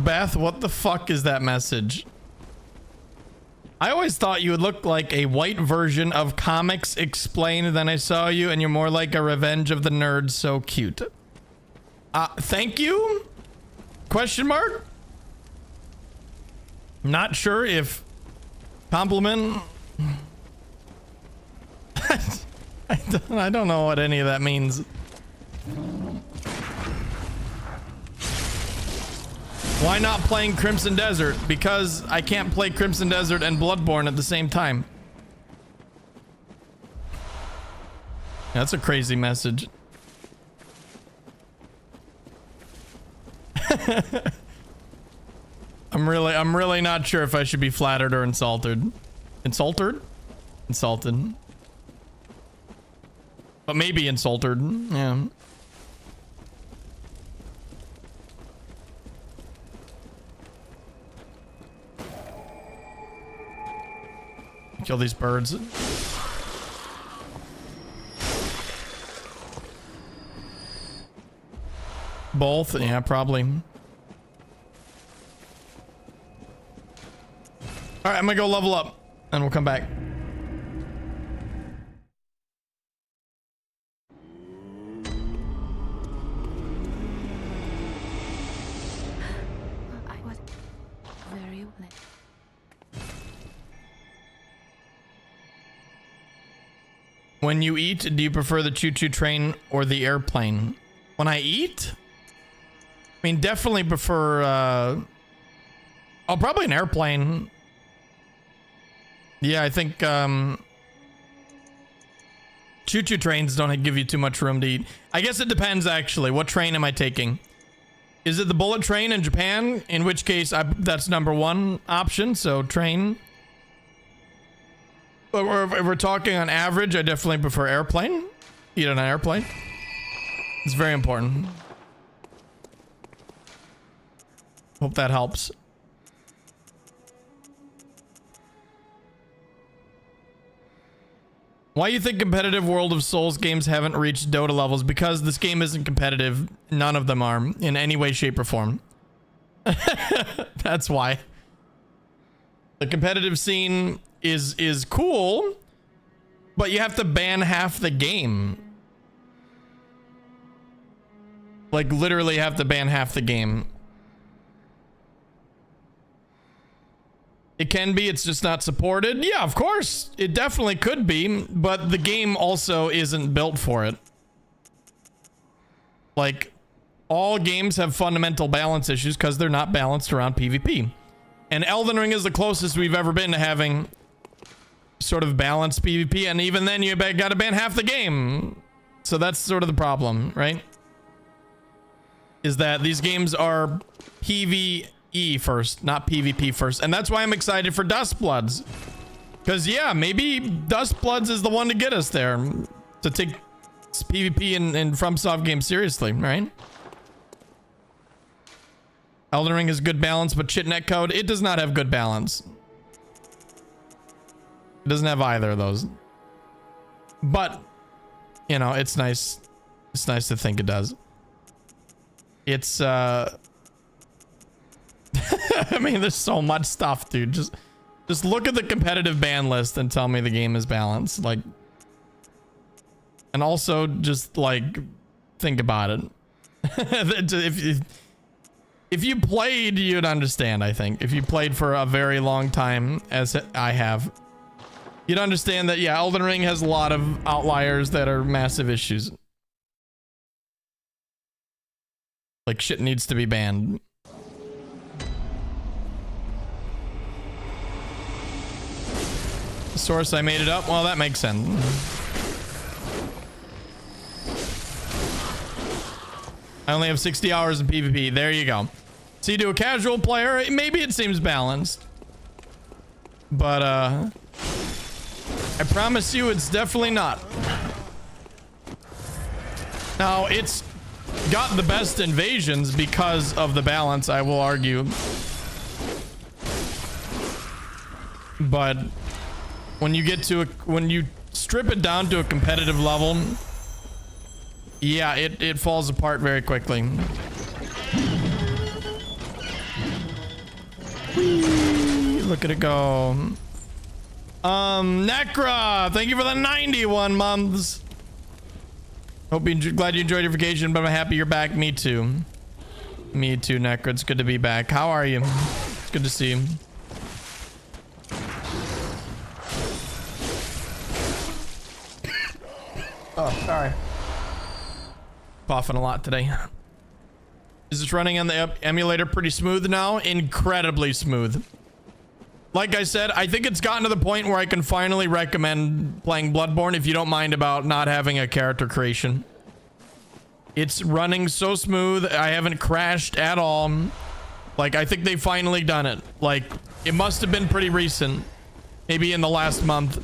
Beth, what the fuck is that message? I always thought you would look like a white version of Comics Explained. Then I saw you and you're more like a Revenge of the Nerds. So cute. Thank you? Question mark? Not sure if compliment. I don't know what any of that means. Why not playing Crimson Desert? Because I can't play Crimson Desert and Bloodborne at the same time. That's a crazy message. I'm really not sure if I should be flattered or insulted. Insulted? Insulted. But maybe insulted. Yeah. Kill these birds. Both? Yeah, probably. All right, I'm gonna go level up and we'll come back. I was very late. When you eat, do you prefer the choo-choo train or the airplane? When I eat? I mean, definitely prefer, oh, probably an airplane. Yeah, I think, choo-choo trains don't give you too much room to eat. I guess it depends, actually. What train am I taking? Is it the bullet train in Japan? In which case, that's number one option, so train. But if we're talking on average, I definitely prefer airplane. Eat on an airplane. It's very important. Hope that helps. Why do you think competitive World of Souls games haven't reached Dota levels? Because this game isn't competitive. None of them are in any way, shape, or form. That's why. The competitive scene is cool, but you have to ban half the game. Like literally have to ban half the game. It can be, it's just not supported. Yeah, of course. It definitely could be, but the game also isn't built for it. Like, all games have fundamental balance issues because they're not balanced around PvP. And Elden Ring is the closest we've ever been to having sort of balanced PvP, and even then you gotta ban half the game. So that's sort of the problem, right? Is that these games are PvE first, not PvP first. And that's why I'm excited for Dustbloods. Because, yeah, maybe Dustbloods is the one to get us there. To take PvP and FromSoft games seriously, right? Elden Ring has good balance, but shit netcode, it does not have good balance. It doesn't have either of those. But, you know, it's nice. It's nice to think it does. It's, I mean, there's so much stuff, dude. Just look at the competitive ban list and tell me the game is balanced. Like, and also just, like, think about it. If you played, you'd understand, I think. If you played for a very long time, as I have, you'd understand that, yeah, Elden Ring has a lot of outliers that are massive issues. Like, shit needs to be banned. Source, I made it up. Well, that makes sense. I only have 60 hours in PvP. There you go. See, to a casual player, maybe it seems balanced. But, I promise you it's definitely not. Now, it's got the best invasions because of the balance, I will argue. But when you get to when you strip it down to a competitive level, yeah, it falls apart very quickly. Look at it go. Necra, thank you for the 91 months. Hope you glad you enjoyed your vacation, but I'm happy you're back. Me too. Me too, Necra. It's good to be back. How are you? It's good to see you. Oh, sorry. Coughing a lot today. Is this running on the emulator pretty smooth now? Incredibly smooth. Like I said, I think it's gotten to the point where I can finally recommend playing Bloodborne if you don't mind about not having a character creation. It's running so smooth. I haven't crashed at all. Like, I think they've finally done it. Like, it must have been pretty recent. Maybe in the last month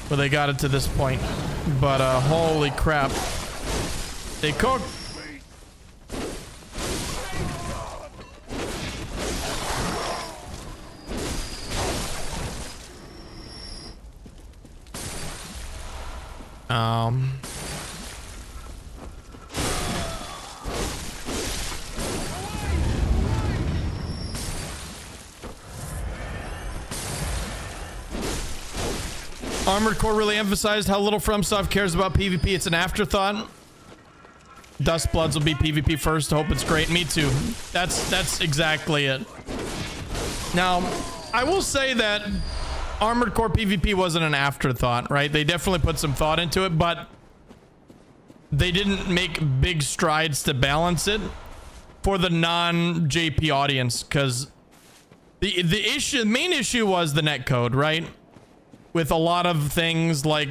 where they got it to this point. But, holy crap. They cook. Armored Core really emphasized how little FromSoft cares about PvP. It's an afterthought. Dustbloods will be PvP first. Hope it's great. Me too. That's exactly it. Now, I will say that Armored Core PvP wasn't an afterthought, right? They definitely put some thought into it, but they didn't make big strides to balance it for the non-JP audience, because the main issue was the netcode, right? With a lot of things like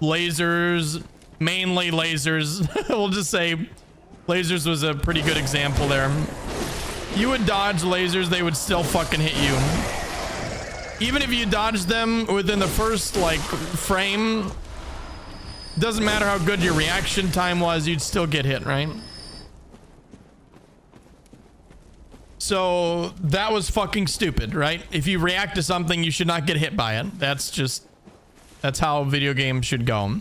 lasers, mainly lasers. We'll just say lasers was a pretty good example there. You would dodge lasers, they would still fucking hit you. Even if you dodged them within the first like frame, doesn't matter how good your reaction time was, you'd still get hit, right? So that was fucking stupid, right? If you react to something, you should not get hit by it. That's how video games should go.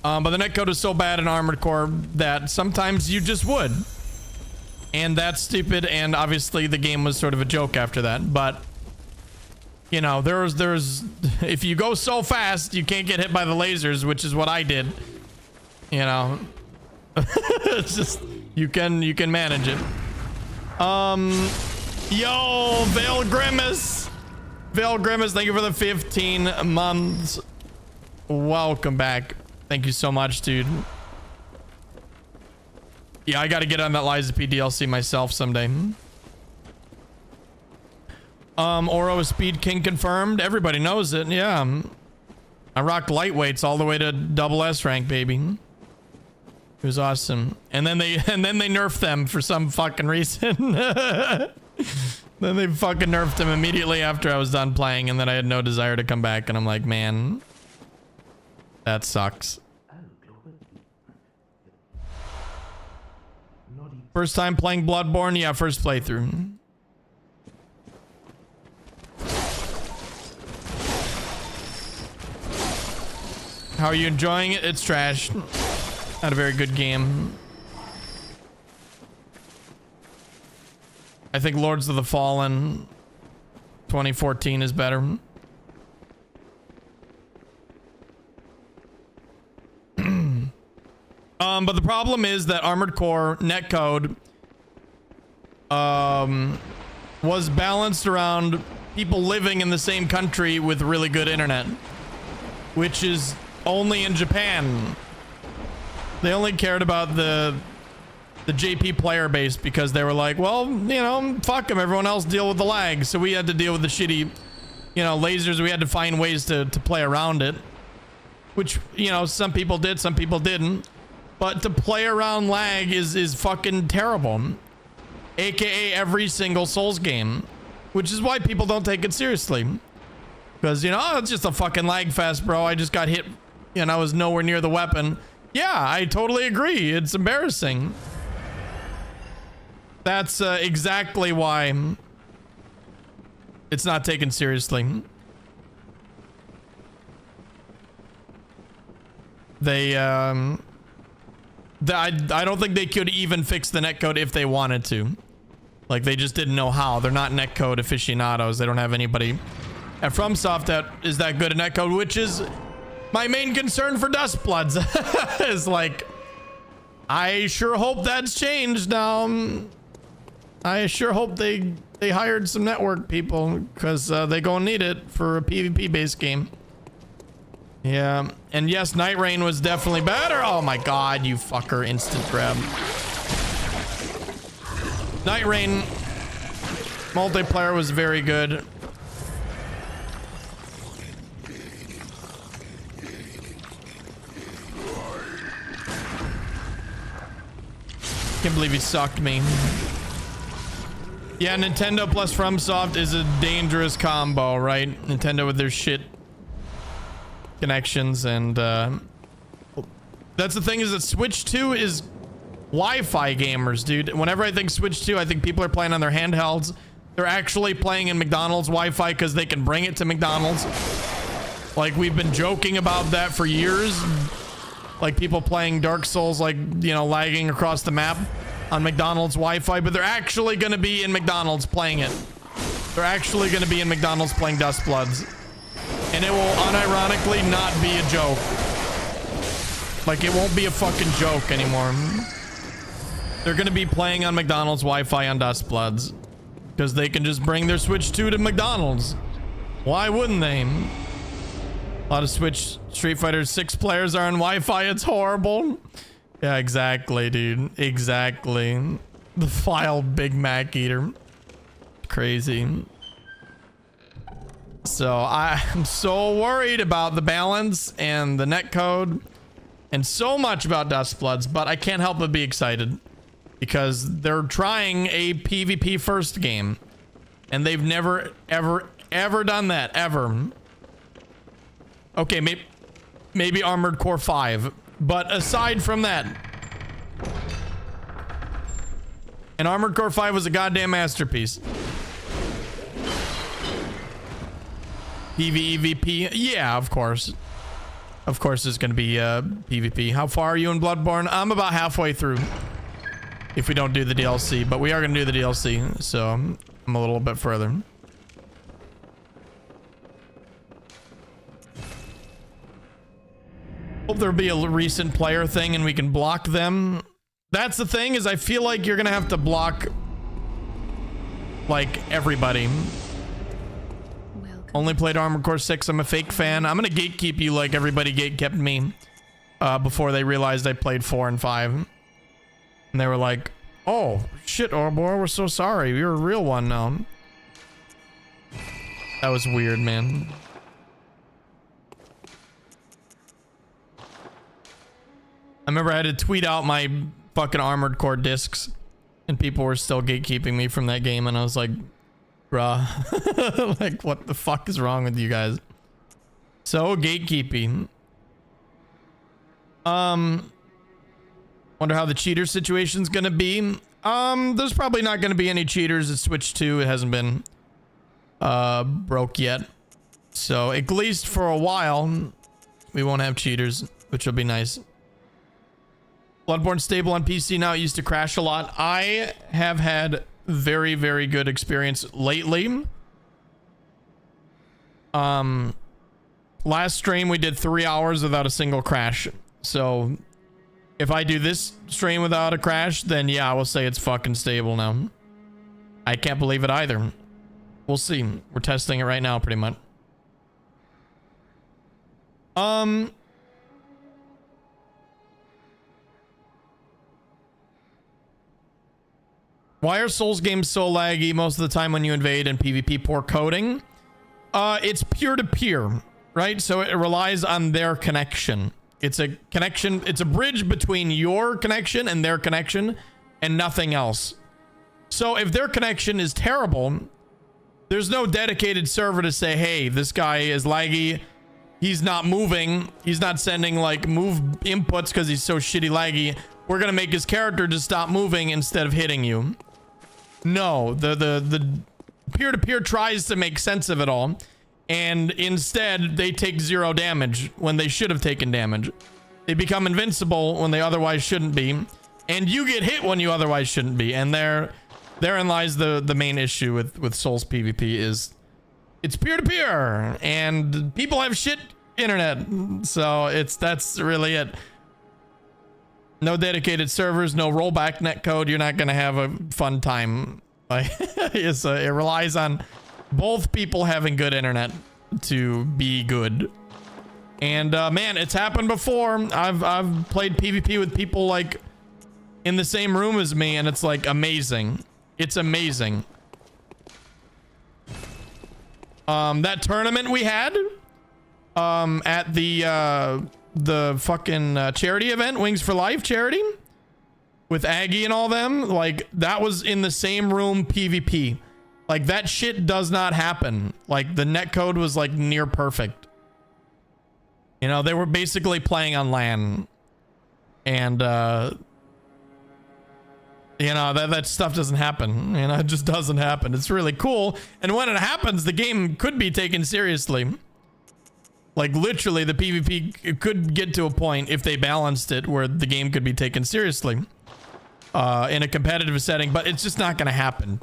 But the netcode is so bad in Armored Core that sometimes you just would. And that's stupid, and obviously the game was sort of a joke after that. But, you know, there's if you go so fast, you can't get hit by the lasers, which is what I did. You know, it's just, you can manage it. Yo, Veil Grimace, thank you for the 15 months. Welcome back. Thank you so much, dude. Yeah, I gotta get on that Liza P DLC myself someday. Oro is Speed King confirmed. Everybody knows it. Yeah. I rocked lightweights all the way to double S rank, baby. It was awesome. And then they nerfed them for some fucking reason. Then they fucking nerfed them immediately after I was done playing, and then I had no desire to come back, and I'm like, man, that sucks. First time playing Bloodborne? Yeah, first playthrough. How are you enjoying it? It's trash. Not a very good game. I think Lords of the Fallen 2014 is better. But the problem is that Armored Core netcode was balanced around people living in the same country with really good internet, which is only in Japan. They only cared about the JP player base because they were like, well, you know, fuck them, everyone else deal with the lag, so we had to deal with the shitty, you know, lasers. We had to find ways to play around it, which, you know, some people did, some people didn't. But to play around lag is fucking terrible. AKA every single Souls game. Which is why people don't take it seriously. Because, you know, oh, it's just a fucking lag fest, bro. I just got hit and I was nowhere near the weapon. Yeah, I totally agree. It's embarrassing. That's exactly why it's not taken seriously. They, I don't think they could even fix the netcode if they wanted to. Like, they just didn't know how. They're not netcode aficionados. They don't have anybody at FromSoft that is that good at netcode, which is my main concern for Dustbloods. Is like, I sure hope that's changed now. I sure hope they hired some network people, because they gonna need it for a PvP based game. Yeah, and yes, Night Rain was definitely better. Oh my god, you fucker. Instant grab. Night Rain multiplayer was very good. Can't believe he sucked me. Yeah, Nintendo plus FromSoft is a dangerous combo, right? Nintendo with their shit connections, and that's the thing, is that Switch 2 is Wi-Fi gamers, dude. Whenever I think Switch 2, I think people are playing on their handhelds. They're actually playing in McDonald's Wi-Fi because they can bring it to McDonald's. Like, we've been joking about that for years. Like, people playing Dark Souls, like, you know, lagging across the map on McDonald's Wi-Fi, but they're actually going to be in McDonald's playing it. They're actually going to be in McDonald's playing Dustbloods. And it will unironically not be a joke. Like, it won't be a fucking joke anymore. They're going to be playing on McDonald's Wi-Fi on Dustbloods. Because they can just bring their Switch 2 to McDonald's. Why wouldn't they? A lot of Switch Street Fighter 6 players are on Wi-Fi. It's horrible. Yeah, exactly, dude. Exactly. The file Big Mac eater. Crazy. So I'm so worried about the balance and the netcode and so much about Dustbloods, but I can't help but be excited because they're trying a PvP first game and they've never, ever done that, ever. Okay, maybe Armored Core 5, but aside from that, and Armored Core 5 was a goddamn masterpiece. PvEVP, yeah, of course. Of course there's gonna be PvP. How far are you in Bloodborne? I'm about halfway through. If we don't do the DLC, but we are gonna do the DLC, so I'm a little bit further. Hope there'll be a recent player thing and we can block them. That's the thing, is I feel like you're gonna have to block like everybody. Only played Armored Core 6. I'm a fake fan. I'm gonna gatekeep you like everybody gatekept me before they realized I played 4 and 5. And they were like, oh, shit, Oroboro, we're so sorry. You're a real one now. That was weird, man. I remember I had to tweet out my fucking Armored Core discs, and people were still gatekeeping me from that game, and I was like, bruh. Like, what the fuck is wrong with you guys? So gatekeeping. Wonder how the cheater situation's gonna be. There's probably not gonna be any cheaters at Switch 2. It hasn't been broke yet. So at least for a while, we won't have cheaters, which will be nice. Bloodborne stable on PC now. It used to crash a lot. I have had very, very good experience lately. Last stream we did 3 hours without a single crash. So if I do this stream without a crash, then yeah, I will say it's fucking stable now. I can't believe it either. We'll see. We're testing it right now pretty much. Why are Souls games so laggy most of the time when you invade and PvP? Poor coding. It's peer-to-peer, right? So it relies on their connection. It's a connection. It's a bridge between your connection and their connection and nothing else. So if their connection is terrible, there's no dedicated server to say, hey, this guy is laggy. He's not moving. He's not sending like move inputs because he's so shitty laggy. We're going to make his character just stop moving instead of hitting you. No, the peer-to-peer tries to make sense of it all, and instead they take 0 damage when they should have taken damage. They become invincible when they otherwise shouldn't be, and you get hit when you otherwise shouldn't be, and their therein lies the main issue with Souls PvP is it's peer-to-peer and people have shit internet. So that's really it. No dedicated servers, no rollback netcode. You're not gonna have a fun time. Like it relies on both people having good internet to be good. And man, it's happened before. I've played PvP with people like in the same room as me, and it's like amazing. It's amazing. That tournament we had at the fucking charity event, Wings for Life charity, with Aggie and all them, like that was in the same room PvP. Like that shit does not happen. Like the netcode was like near perfect. You know, they were basically playing on LAN, and you know, that stuff doesn't happen. You know, it just doesn't happen. It's really cool. And when it happens, the game could be taken seriously. Like literally the PvP could get to a point if they balanced it where the game could be taken seriously in a competitive setting, but it's just not going to happen.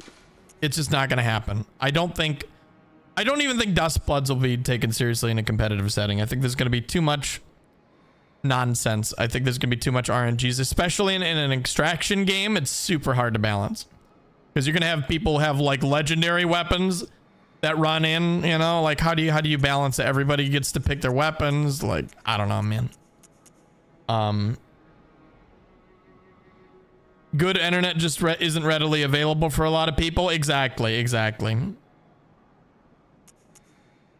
It's just not going to happen. I don't even think Dustbloods will be taken seriously in a competitive setting. I think there's going to be too much nonsense. I think there's going to be too much RNGs, especially in an extraction game. It's super hard to balance because you're going to have people have like legendary weapons that run in, you know, like how do you balance it? Everybody gets to pick their weapons. Like, I don't know, man. Good internet just isn't readily available for a lot of people. Exactly.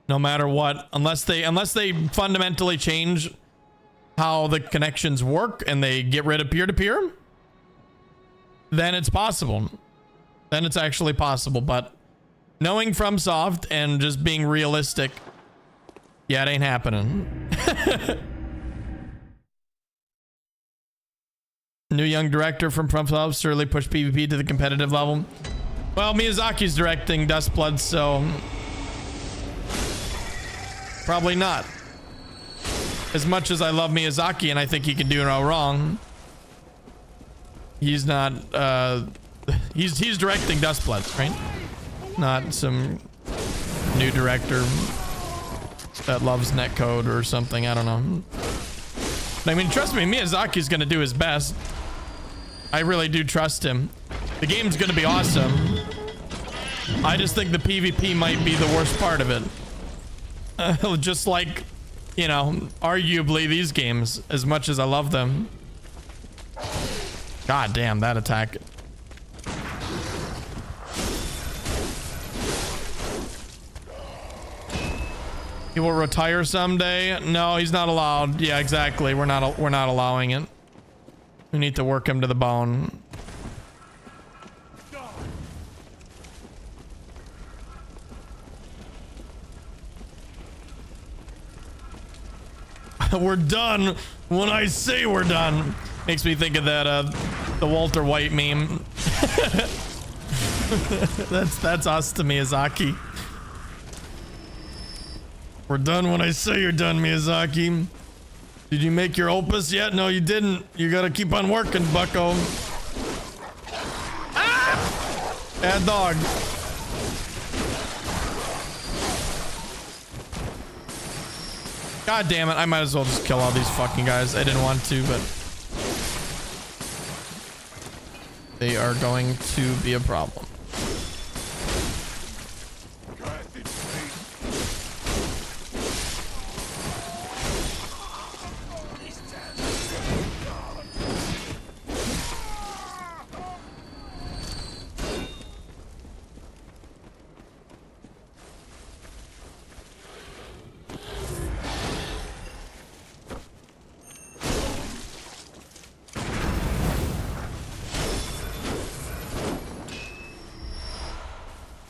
No matter what, unless they fundamentally change how the connections work and they get rid of peer-to-peer, then it's possible. Then it's actually possible, but knowing FromSoft and just being realistic, yeah, it ain't happening. New young director from FromSoft surely pushed PvP to the competitive level. Well, Miyazaki's directing Dustblood, so probably not. As much as I love Miyazaki and I think he can do no wrong, he's not. He's directing Dustblood, right? Not some new director that loves netcode or something. I don't know. I mean, trust me, Miyazaki's gonna do his best. I really do trust him. The game's gonna be awesome. I just think the PvP might be the worst part of it. Just like, you know, arguably these games, as much as I love them. God damn, that attack. He will retire someday. No, he's not allowed. Yeah, exactly. We're not allowing it. We need to work him to the bone. We're done when I say we're done. Makes me think of that the Walter White meme. that's us to Miyazaki. We're done when I say you're done, Miyazaki. Did you make your opus yet? No, you didn't. You gotta keep on working, bucko. Ah! Bad dog. God damn it. I might as well just kill all these fucking guys. I didn't want to, but they are going to be a problem.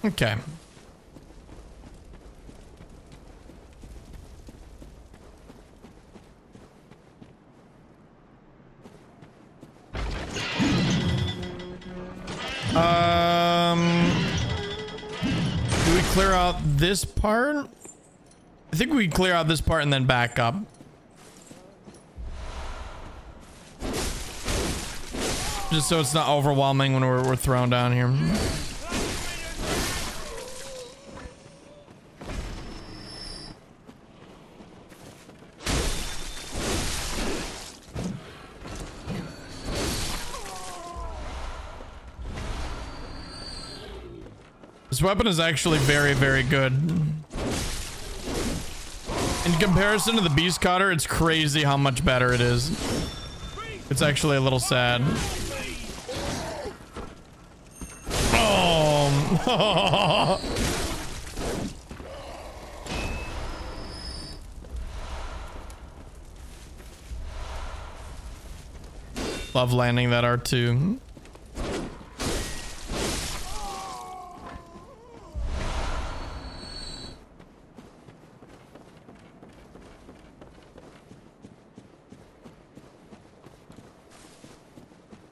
Okay. Do we clear out this part? I think we clear out this part and then back up. Just so it's not overwhelming when we're thrown down here. This weapon is actually very, very good. In comparison to the Beast Cutter, it's crazy how much better it is. It's actually a little sad. Oh. Love landing that R2.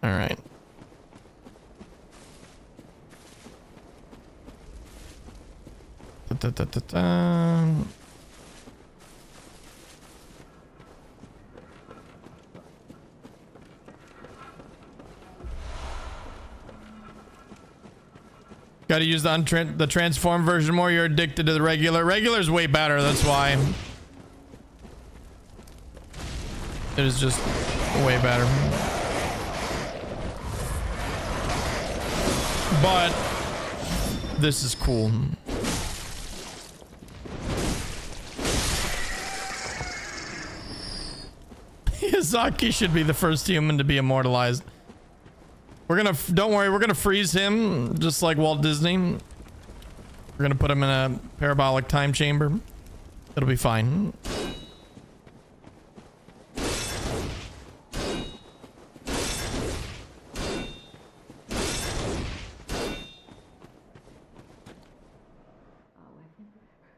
All right. Da, da, da, da. Gotta use the transform version more. You're addicted to the regular. Regular's way better. That's why. It is just way better. But this is cool. Miyazaki should be the first human to be immortalized. We're gonna, don't worry, we're gonna freeze him just like Walt Disney. We're gonna put him in a parabolic time chamber. It'll be fine.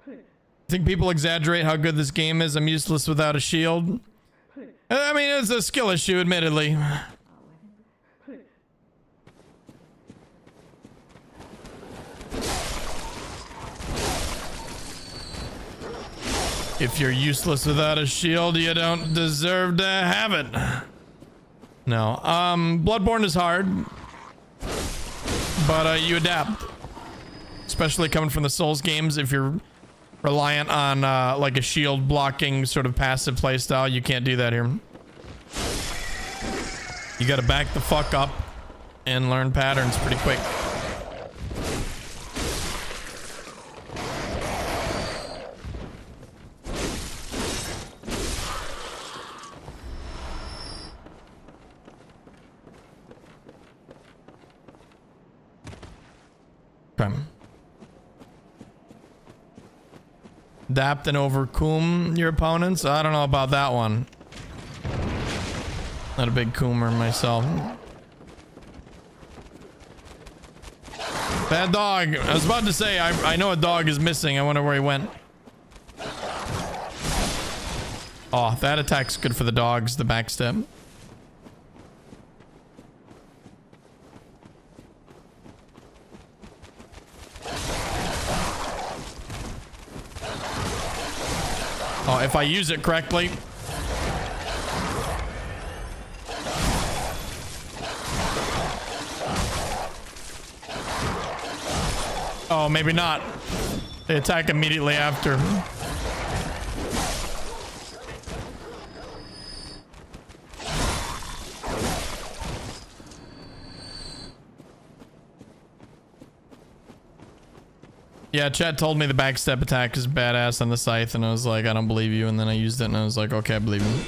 I think people exaggerate how good this game is. I'm useless without a shield. I mean, it's a skill issue, admittedly. If you're useless without a shield, you don't deserve to have it. No. Bloodborne is hard. But you adapt. Especially coming from the Souls games, if you're reliant on like a shield blocking sort of passive playstyle, you can't do that here. You gotta back the fuck up and learn patterns pretty quick. Okay. Adapt and overcome your opponents. I don't know about that one. Not a big coomer myself. Bad dog. I was about to say, I know a dog is missing. I wonder where he went. Oh, that attack's good for the dogs, the backstep. Oh, if I use it correctly. Oh, maybe not. They attack immediately after. Yeah, chat told me the backstep attack is badass on the scythe, and I was like, I don't believe you. And then I used it, and I was like, okay, I believe you.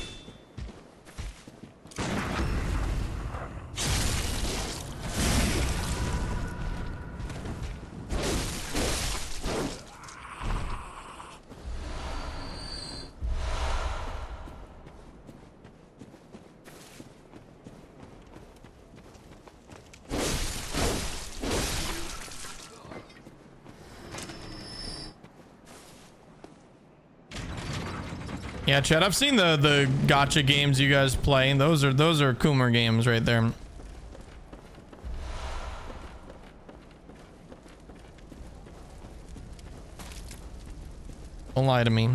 Yeah, Chad, I've seen the gacha games you guys play, and those are Coomer games right there. Don't lie to me.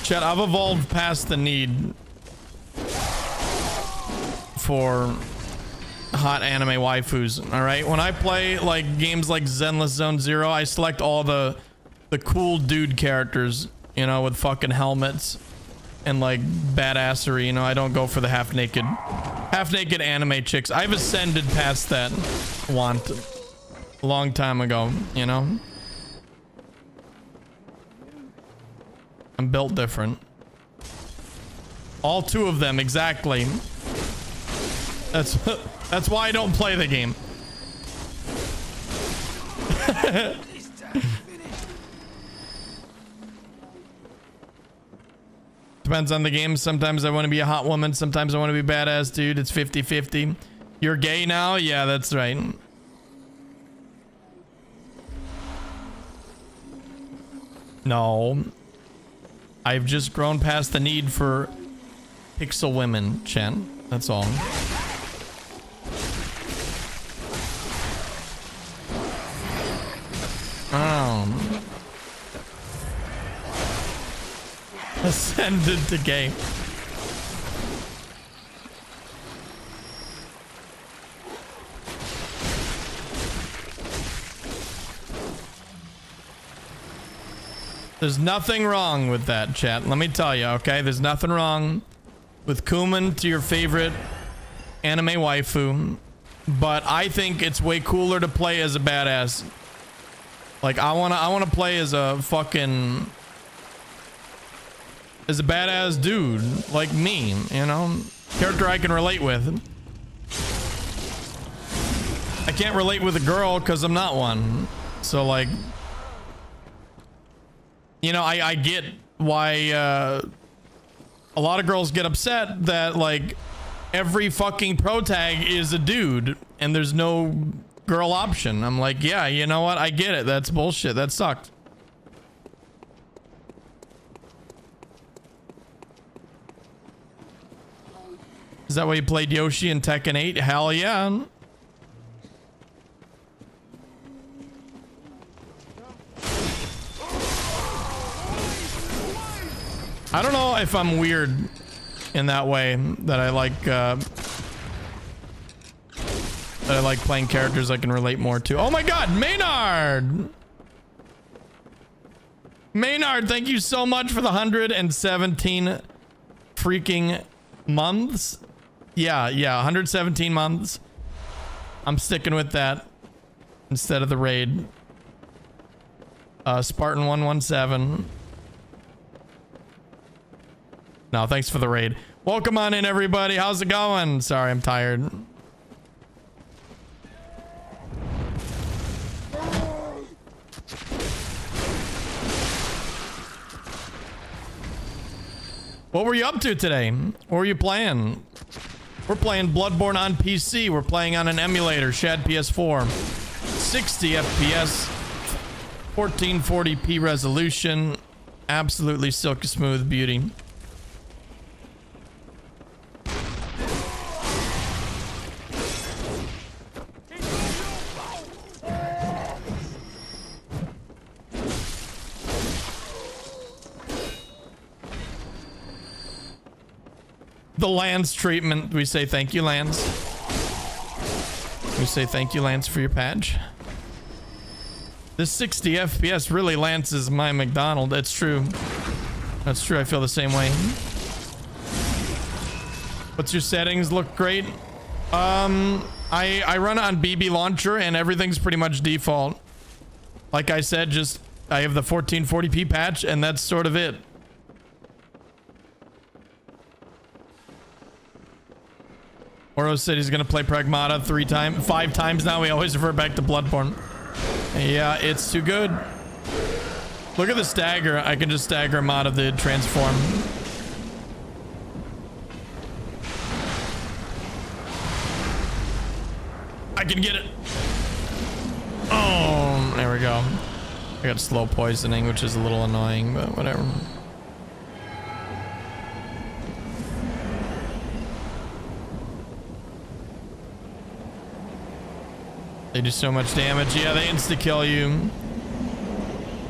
Chat, I've evolved past the need for hot anime waifus. All right, when I play like games like Zenless Zone Zero, I select all the cool dude characters, you know, with fucking helmets and like badassery. You know, I don't go for the half naked anime chicks. I've ascended past that want a long time ago, you know. I'm built different. All two of them, exactly. That's why I don't play the game. Depends on the game. Sometimes I want to be a hot woman. Sometimes I want to be badass, dude. It's 50-50. You're gay now? Yeah, that's right. No. I've just grown past the need for pixel women, Chen. That's all. Ascended to gay. There's nothing wrong with that, chat. Let me tell you, okay? There's nothing wrong with Kuman to your favorite anime waifu, but I think it's way cooler to play as a badass. Like I wanna play as a fucking badass dude like me, you know, character I can relate with. I can't relate with a girl because I'm not one. So like, you know, I get why a lot of girls get upset that like every fucking pro tag is a dude and there's no girl option. I'm like, yeah, you know what? I get it. That's bullshit. That sucked. Is that why you played Yoshi in Tekken 8? Hell yeah. I don't know if I'm weird in that way that I like playing characters I can relate more to. Oh my god, Maynard! Maynard, thank you so much for the 117 freaking months. Yeah, 117 months. I'm sticking with that instead of the raid. Spartan 117. No, thanks for the raid. Welcome on in, everybody. How's it going? Sorry, I'm tired. What were you up to today? What were you playing? We're playing Bloodborne on PC. We're playing on an emulator, Shad PS4. 60 FPS, 1440p resolution. Absolutely silky smooth beauty. The Lance treatment. We say thank you, Lance. We say thank you, Lance, for your patch. This 60 FPS really lances my McDonald. That's true. That's true. I feel the same way. What's your settings? Look great. I run on BB launcher and everything's pretty much default. Like I said, just I have the 1440p patch and that's sort of it. Oro said he's gonna play Pragmata 5 times now. We always refer back to Bloodborne. Yeah, it's too good. Look at the stagger. I can just stagger him out of the transform. I can get it. Oh, there we go. I got slow poisoning, which is a little annoying, but whatever. They do so much damage. Yeah, they insta-kill you.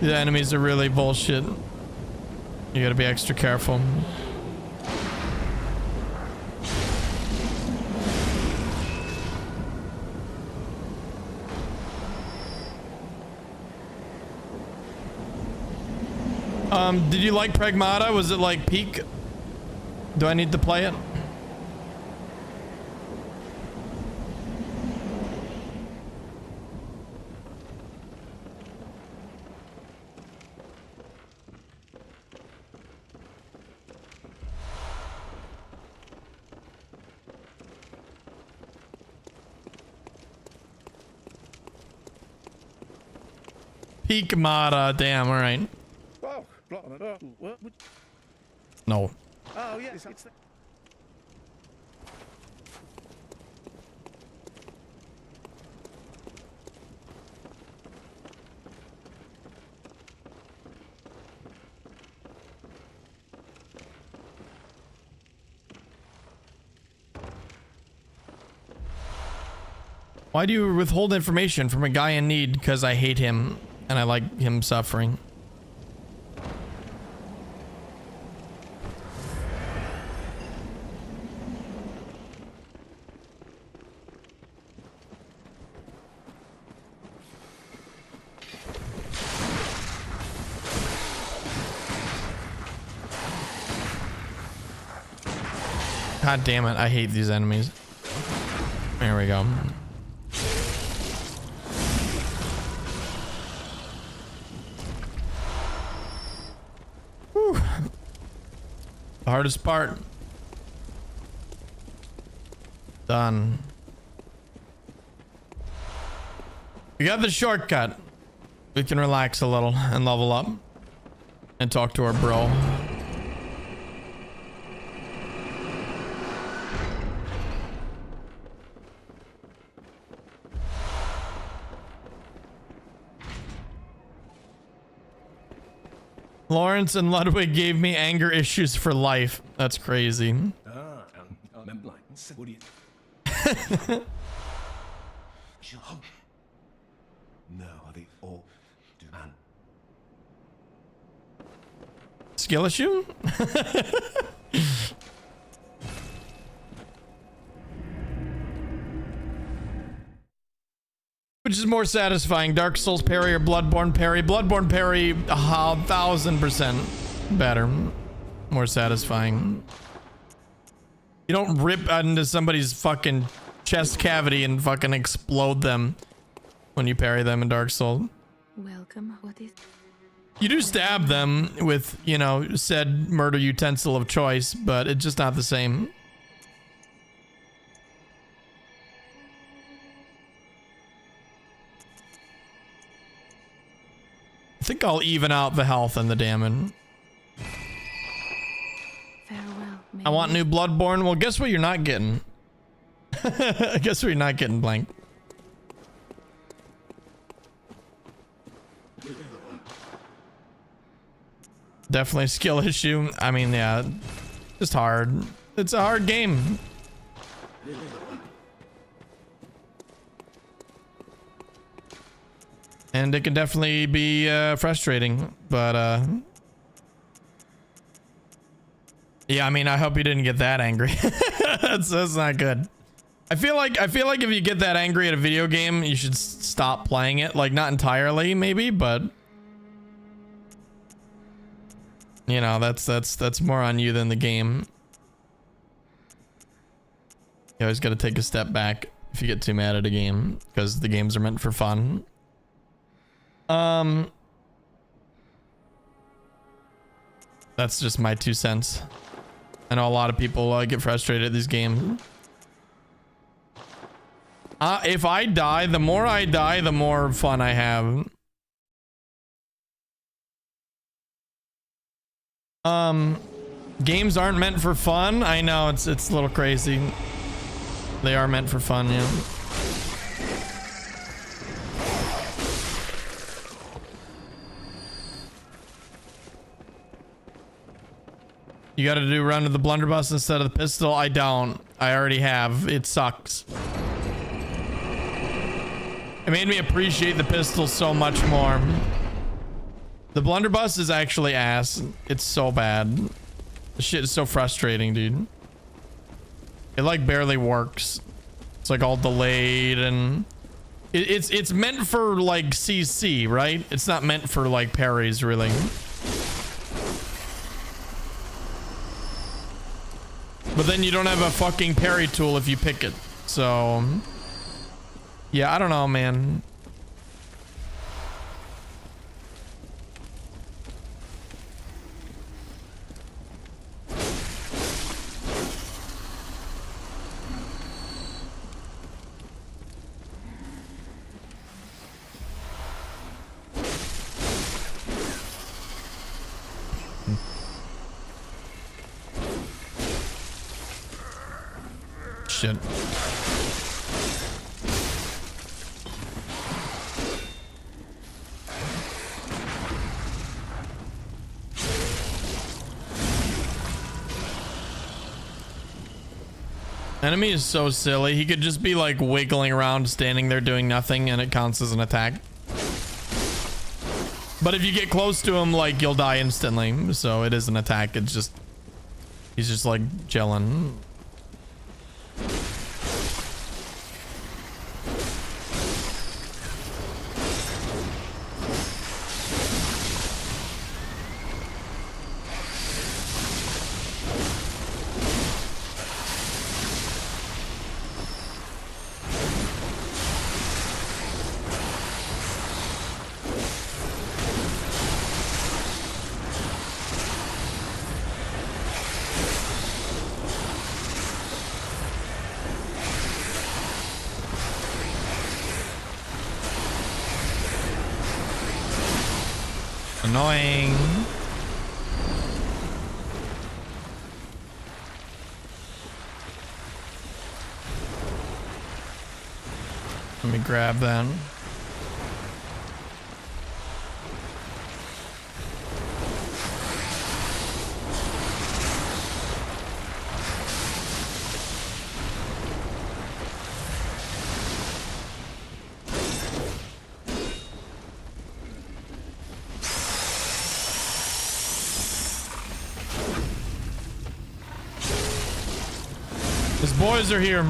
The enemies are really bullshit. You gotta be extra careful. Did you like Pragmata? Was it like peak? Do I need to play it? Peak Mata, damn, alright. Oh, what? No. Oh, yeah, it's the... Why do you withhold information from a guy in need? Because I hate him and I like him suffering. God damn it, I hate these enemies. There we go. Whew. The hardest part. Done. We got the shortcut. We can relax a little and level up and talk to our bro. Lawrence and Ludwig gave me anger issues for life. That's crazy. No, are they all man? Skill issue? Which is more satisfying, Dark Souls parry or Bloodborne parry? Bloodborne parry, 1000% better. More satisfying. You don't rip into somebody's fucking chest cavity and fucking explode them when you parry them in Dark Souls. Welcome. What is... You do stab them with, you know, said murder utensil of choice, but it's just not the same. I think I'll even out the health and the damage. Farewell. I want new Bloodborne. Well, guess what you're not getting? I guess what you're not getting, Blank. Definitely a skill issue. I mean, yeah, just hard. It's a hard game. And it can definitely be frustrating, but yeah, I mean, I hope you didn't get that angry. that's not good. I feel like if you get that angry at a video game, you should stop playing it. Like, not entirely, maybe, but you know, that's more on you than the game. You always got to take a step back if you get too mad at a game, because the games are meant for fun. That's just my 2 cents. I know a lot of people get frustrated at these games. If I die, the more I die, the more fun I have. Games aren't meant for fun. I know it's a little crazy. They are meant for fun, yeah. You gotta do run to the blunderbuss instead of the pistol. I don't. I already have. It sucks. It made me appreciate the pistol so much more. The blunderbuss is actually ass. It's so bad. This shit is so frustrating, dude. It like barely works. It's like all delayed and it's meant for like CC, right? It's not meant for like parries, really. But then you don't have a fucking parry tool if you pick it. So yeah, I don't know, man. Shit. Enemy is so silly. He could just be like wiggling around, standing there doing nothing, and it counts as an attack. But if you get close to him, like, you'll die instantly. So it is an attack. It's just... he's just like gelling. Annoying. Let me grab that. His boys are here.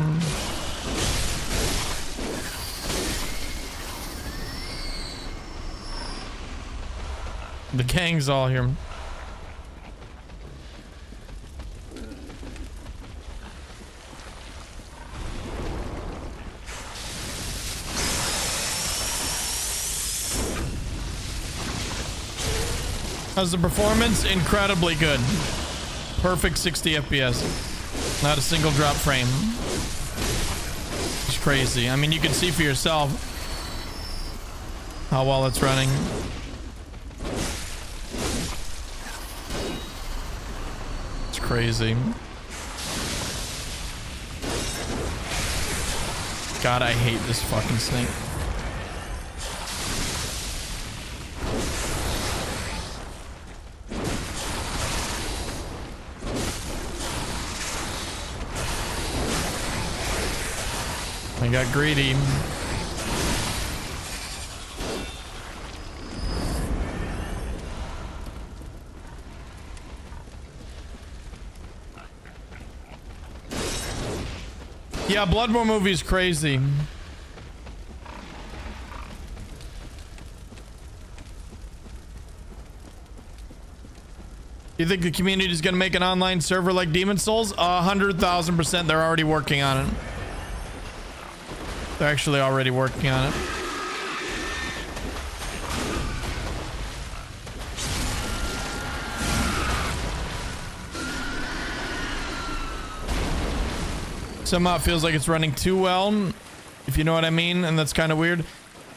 The gang's all here. How's the performance? Incredibly good. Perfect 60 FPS. Not a single drop frame. It's crazy. I mean, you can see for yourself how well it's running. It's crazy. God, I hate this fucking snake. I got greedy. Yeah, Bloodborne movie is crazy. You think the community is going to make an online server like Demon Souls? 100,000%. They're already working on it. They're actually already working on it. Somehow it feels like it's running too well, if you know what I mean, and that's kind of weird.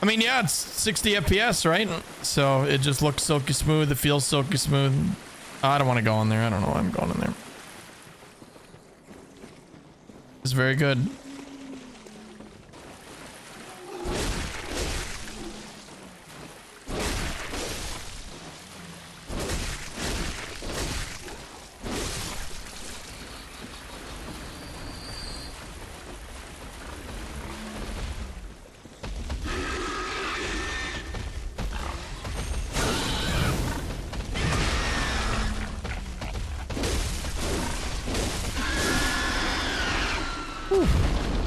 I mean, yeah, it's 60 FPS, right? So it just looks silky smooth. It feels silky smooth. I don't want to go in there. I don't know why I'm going in there. It's very good.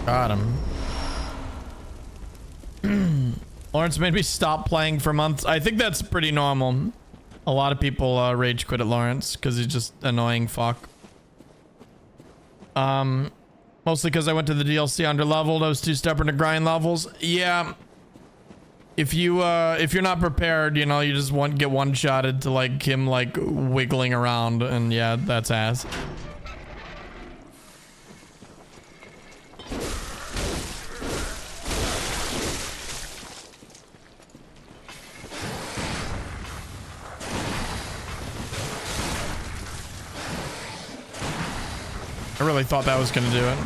Got him. Lawrence made me stop playing for months. I think that's pretty normal. A lot of people rage quit at Lawrence because he's just annoying fuck. Mostly because I went to the DLC under leveled. I was too stubborn to grind levels. Yeah. If you're not prepared, you know, you just get one-shotted to like him like wiggling around, and yeah, that's ass. I really thought that was gonna do it.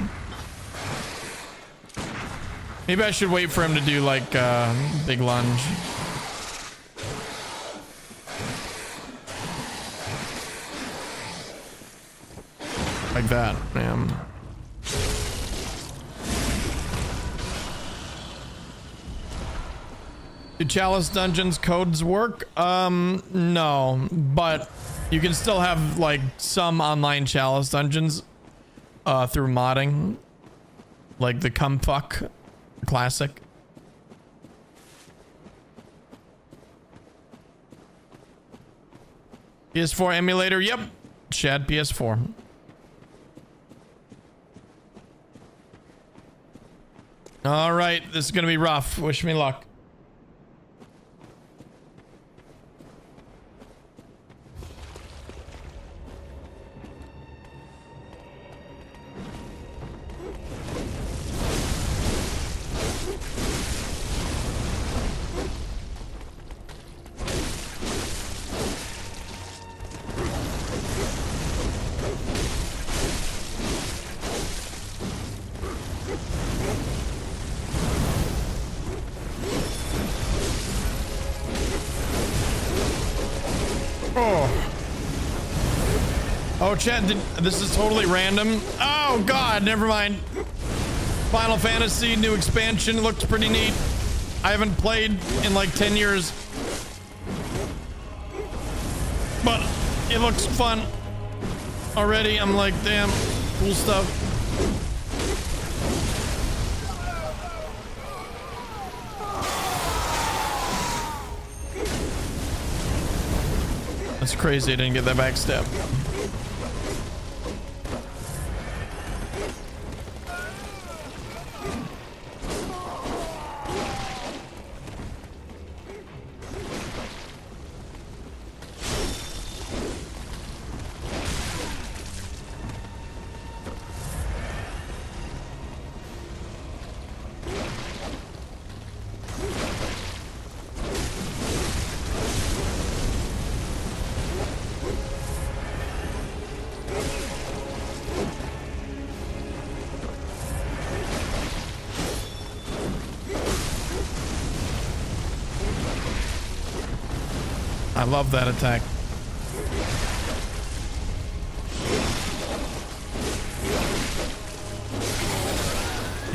Maybe I should wait for him to do like big lunge. Like that, man. Do Chalice Dungeons codes work? No, but you can still have like some online Chalice Dungeons through modding, like the Cumfuck Classic. PS4 emulator, yep. Shad PS4. All right, this is gonna be rough. Wish me luck. Oh, chat, this is totally random. Oh, God, never mind. Final Fantasy, new expansion, looks pretty neat. I haven't played in like 10 years. But it looks fun. Already, I'm like, damn, cool stuff. That's crazy, I didn't get that backstep. I love that attack.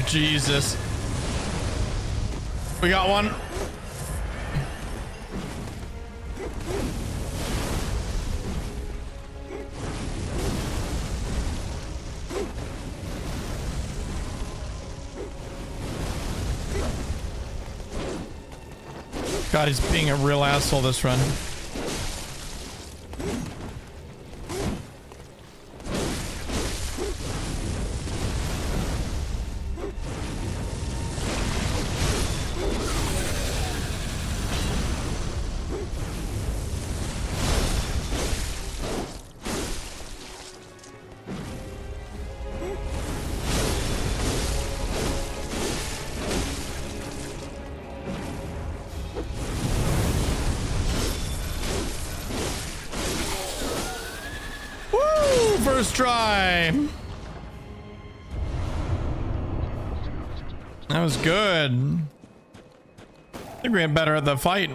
Jesus. We got one. God, he's being a real asshole this run. First try. That was good. I think we got better at the fight.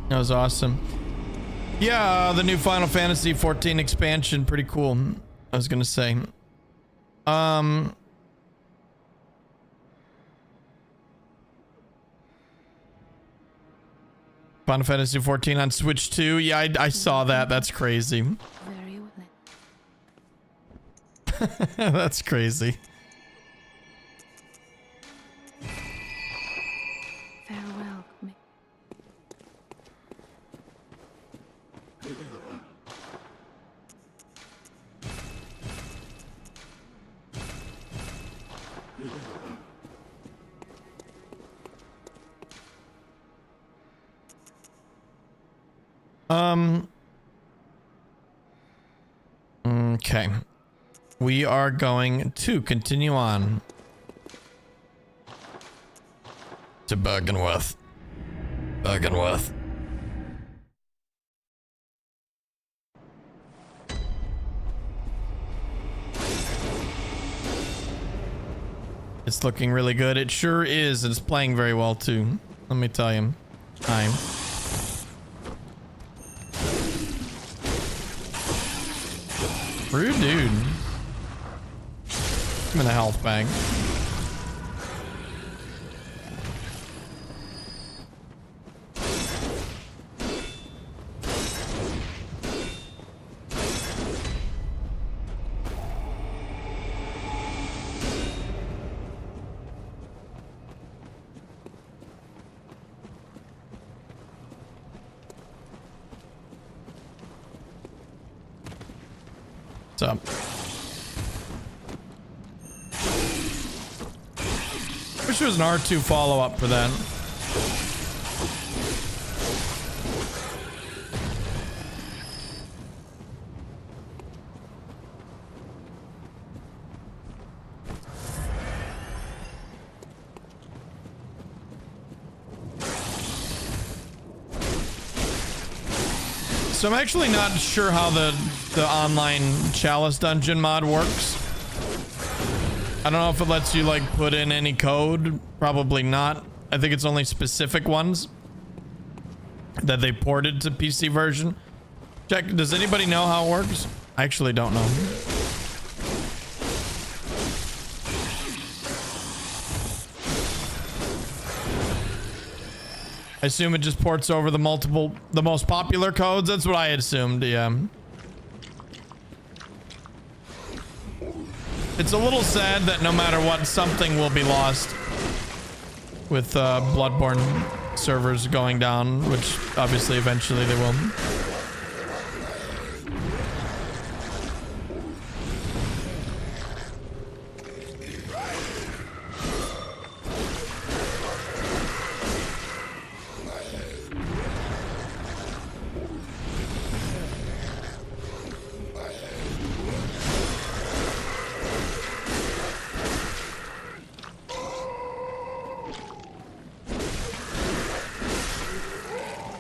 That was awesome. Yeah, the new Final Fantasy 14 expansion, pretty cool. I was gonna say. Final Fantasy 14 on Switch 2. Yeah, I saw that. That's crazy. Very well. That's crazy. Farewell. Okay. We are going to continue on to Bergenworth. Bergenworth. It's looking really good. It sure is. It's playing very well too. Let me tell you. Time. Rude dude. I'm in a health bag. What's up? Wish there was an R2 follow-up for that. So I'm actually not sure how the online Chalice dungeon mod works. I don't know if it lets you like put in any code. Probably not. I think it's only specific ones that they ported to PC version. Check. Does anybody know how it works? I actually don't know. I assume it just ports over the most popular codes. That's what I assumed. Yeah. It's a little sad that no matter what, something will be lost with Bloodborne servers going down, which obviously eventually they will.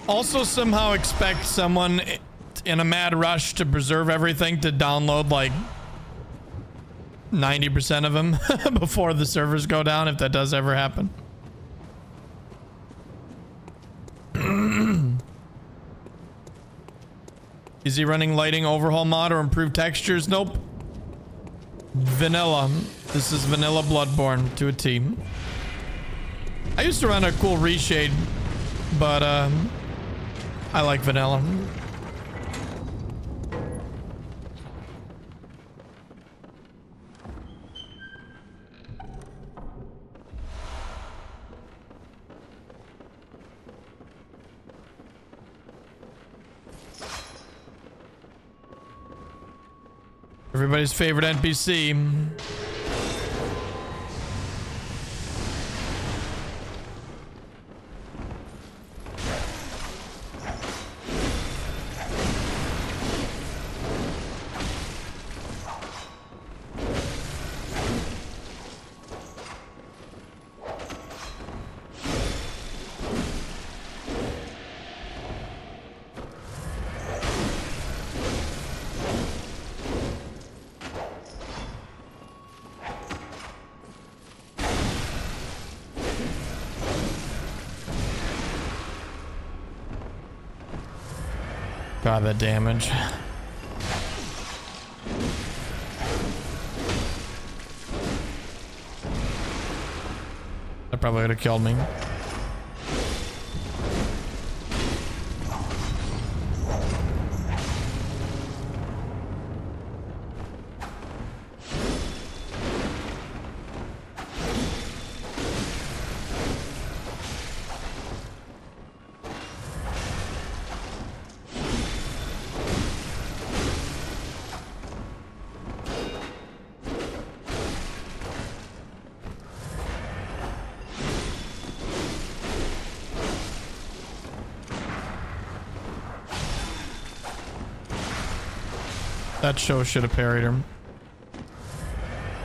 Also somehow expect someone in a mad rush to preserve everything to download like 90% of them before the servers go down, if that does ever happen. Is he running lighting overhaul mod or improved textures? Nope. Vanilla. This is vanilla Bloodborne to a T. I used to run a cool reshade, but I like vanilla. Everybody's favorite NPC. God, the damage. That probably would have killed me. That show should have parried him.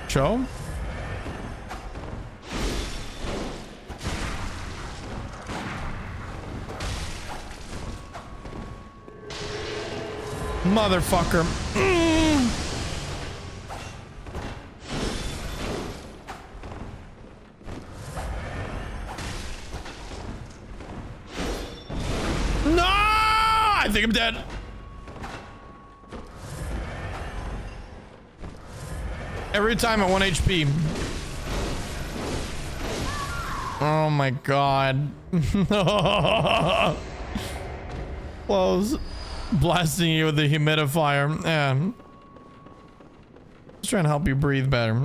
Show? Motherfucker. No! I think I'm dead. Every time at 1 HP. Oh my god. Close. Blasting you with the humidifier. Yeah. Just trying to help you breathe better.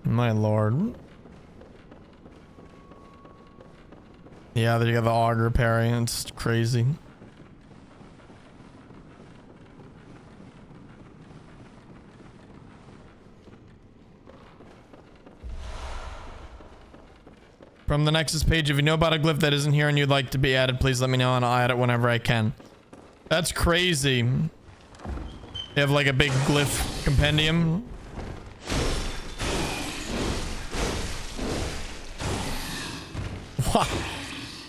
My lord. Yeah, then you got the auger parry. It's crazy. From the Nexus page, if you know about a glyph that isn't here and you'd like to be added, please let me know and I'll add it whenever I can. That's crazy. You have like a big glyph compendium. What?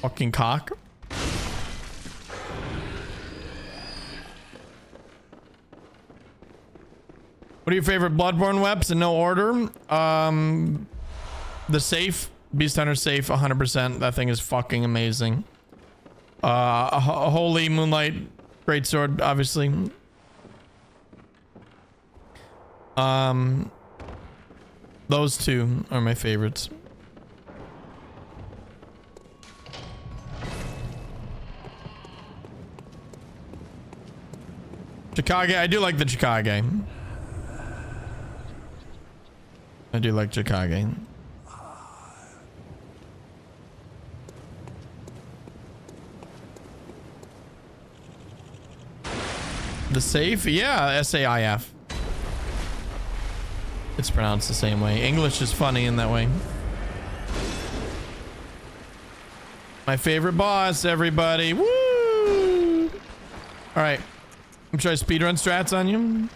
Fucking cock. What are your favorite Bloodborne weapons in no order? The safe. Beast Hunter safe, 100%. That thing is fucking amazing. Holy Moonlight Greatsword, obviously. Those two are my favorites. Chicago, I do like the Chicago. I do like Chicago. The safe? Yeah, SAIF. It's pronounced the same way. English is funny in that way. My favorite boss, everybody. Woo! Alright. I'm trying speedrun strats on you.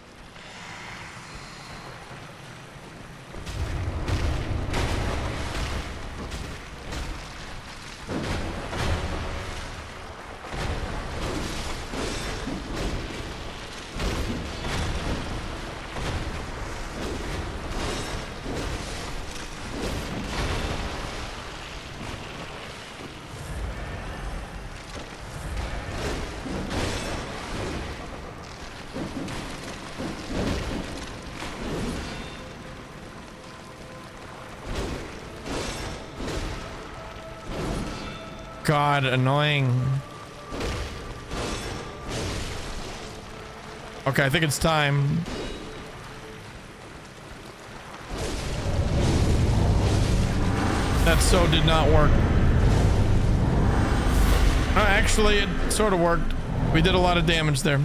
God, annoying. Okay, I think it's time. That so did not work. Actually, it sort of worked. We did a lot of damage there.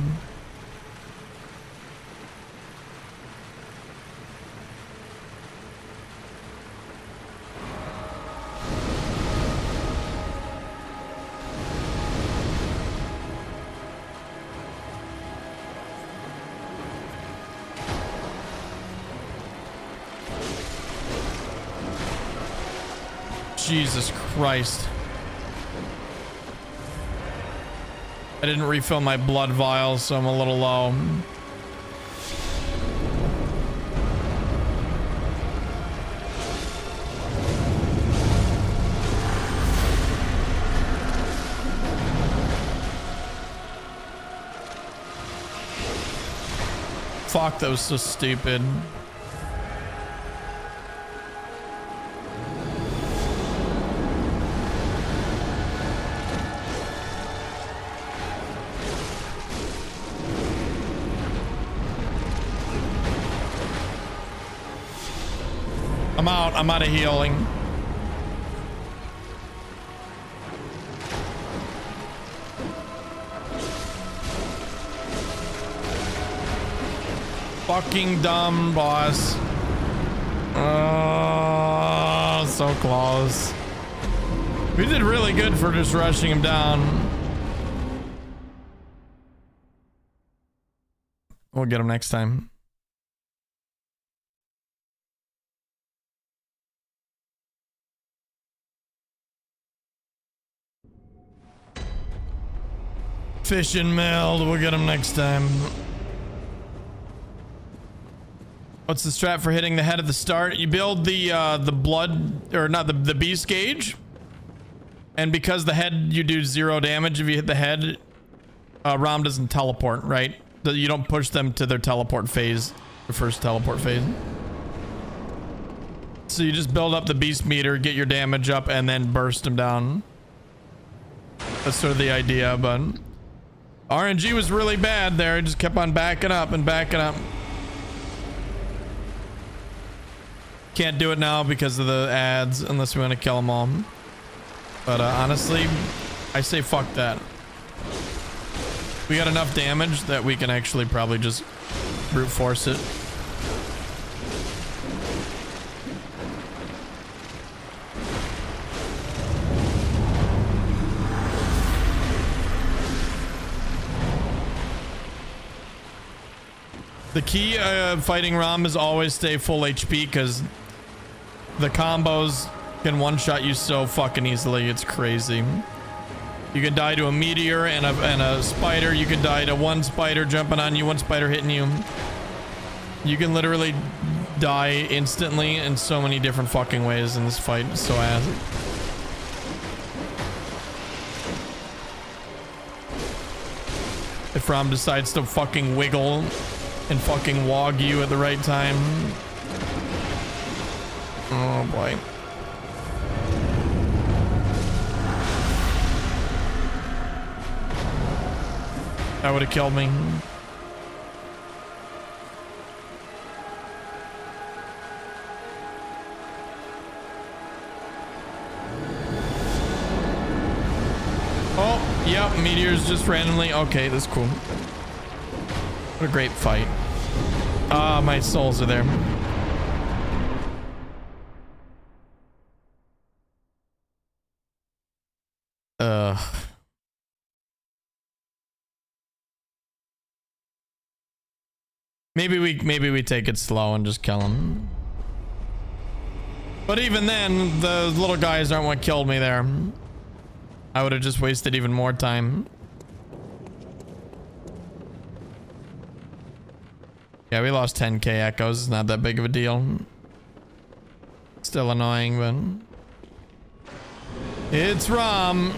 Jesus Christ. I didn't refill my blood vials, so I'm a little low. Fuck, that was so stupid. I'm out of healing. Fucking dumb, boss. Oh, so close. We did really good for just rushing him down. We'll get him next time. Fish and meld. We'll get him next time. What's the strat for hitting the head at the start? You build the blood, or not, the beast gauge. And because the head, you do 0 damage if you hit the head. Rom doesn't teleport, right? You don't push them to their teleport phase, the first teleport phase. So you just build up the beast meter, get your damage up, and then burst them down. That's sort of the idea, but RNG was really bad there. It just kept on backing up and backing up. Can't do it now because of the ads unless we want to kill them all. But honestly, I say fuck that. We got enough damage that we can actually probably just brute force it. The key fighting Rom is always stay full HP because the combos can one-shot you so fucking easily. It's crazy. You can die to a meteor and a spider. You can die to one spider jumping on you, one spider hitting you. You can literally die instantly in so many different fucking ways in this fight. It's so ass. If Rom decides to fucking wiggle and fucking wog you at the right time. Oh boy. That would have killed me. Oh, yep, meteors just randomly. Okay, that's cool. What a great fight. Ah, my souls are there. Maybe we take it slow and just kill him. But even then, the little guys aren't what killed me there. I would have just wasted even more time. Yeah, we lost 10k echoes. It's not that big of a deal. Still annoying, but it's Rom.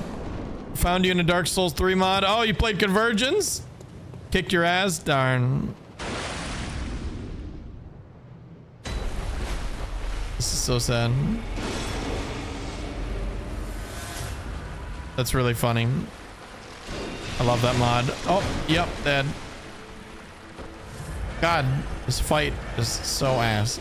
Found you in a Dark Souls 3 mod. Oh, you played Convergence? Kicked your ass? Darn. This is so sad. That's really funny. I love that mod. Oh, yep, dead. God, this fight is so ass.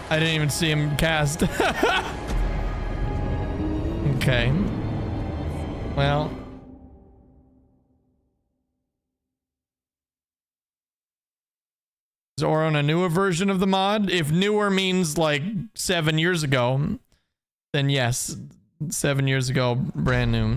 I didn't even see him cast. Okay. Well. Is Oron a newer version of the mod? If newer means like 7 years ago, then yes. 7 years ago, brand new.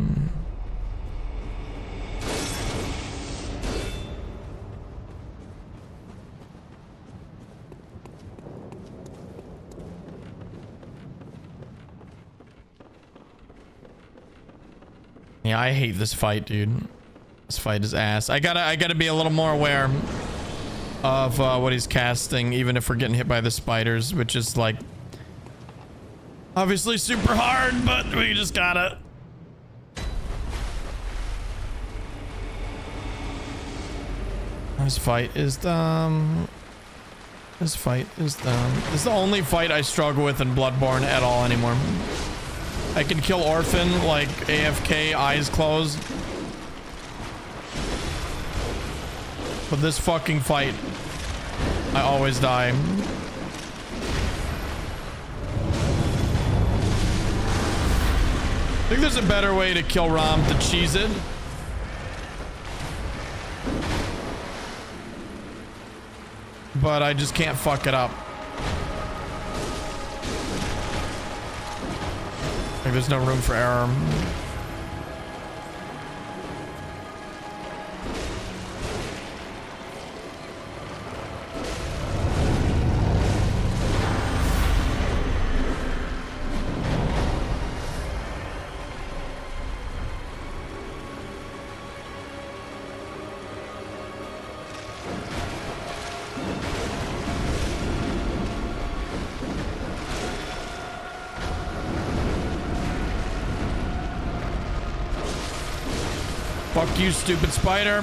Yeah, I hate this fight, dude. This fight is ass. I gotta be a little more aware of what he's casting, even if we're getting hit by the spiders, which is like Obviously super hard, but we just gotta. This fight is dumb. This fight is dumb. This is the only fight I struggle with in Bloodborne at all anymore. I can kill Orphan like AFK, eyes closed. But this fucking fight, I always die. I think there's a better way to kill Rom to cheese it. But I just can't fuck it up. Like there's no room for error. Fuck you, stupid spider.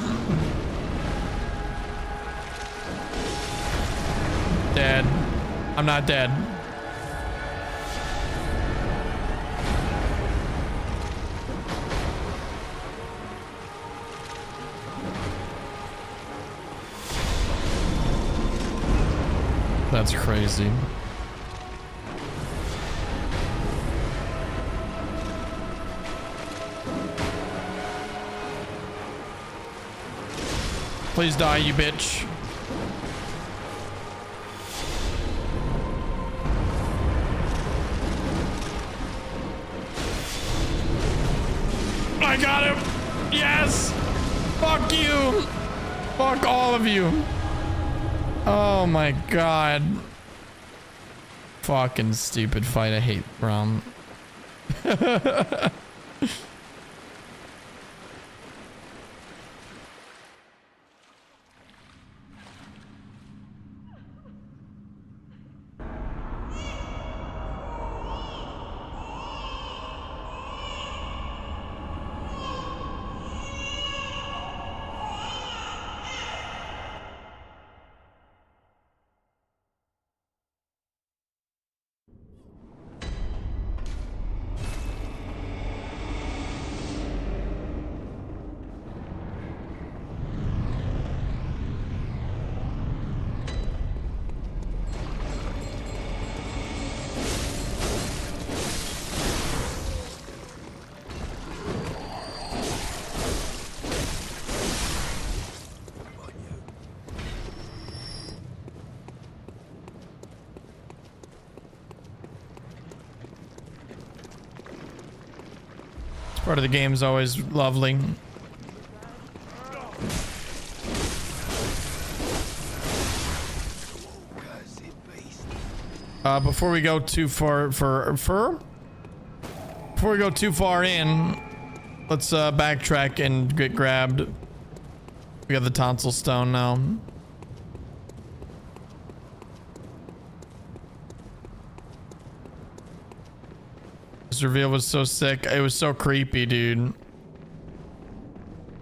Dead. I'm not dead. That's crazy. Please die, you bitch. I got him. Yes. Fuck you. Fuck all of you. Oh my god. Fucking stupid fight. I hate Rom. Part of the game is always lovely. Before we go too far before we go too far in, let's backtrack and get grabbed. We got the tonsil stone now. This reveal was so sick. It was so creepy, dude.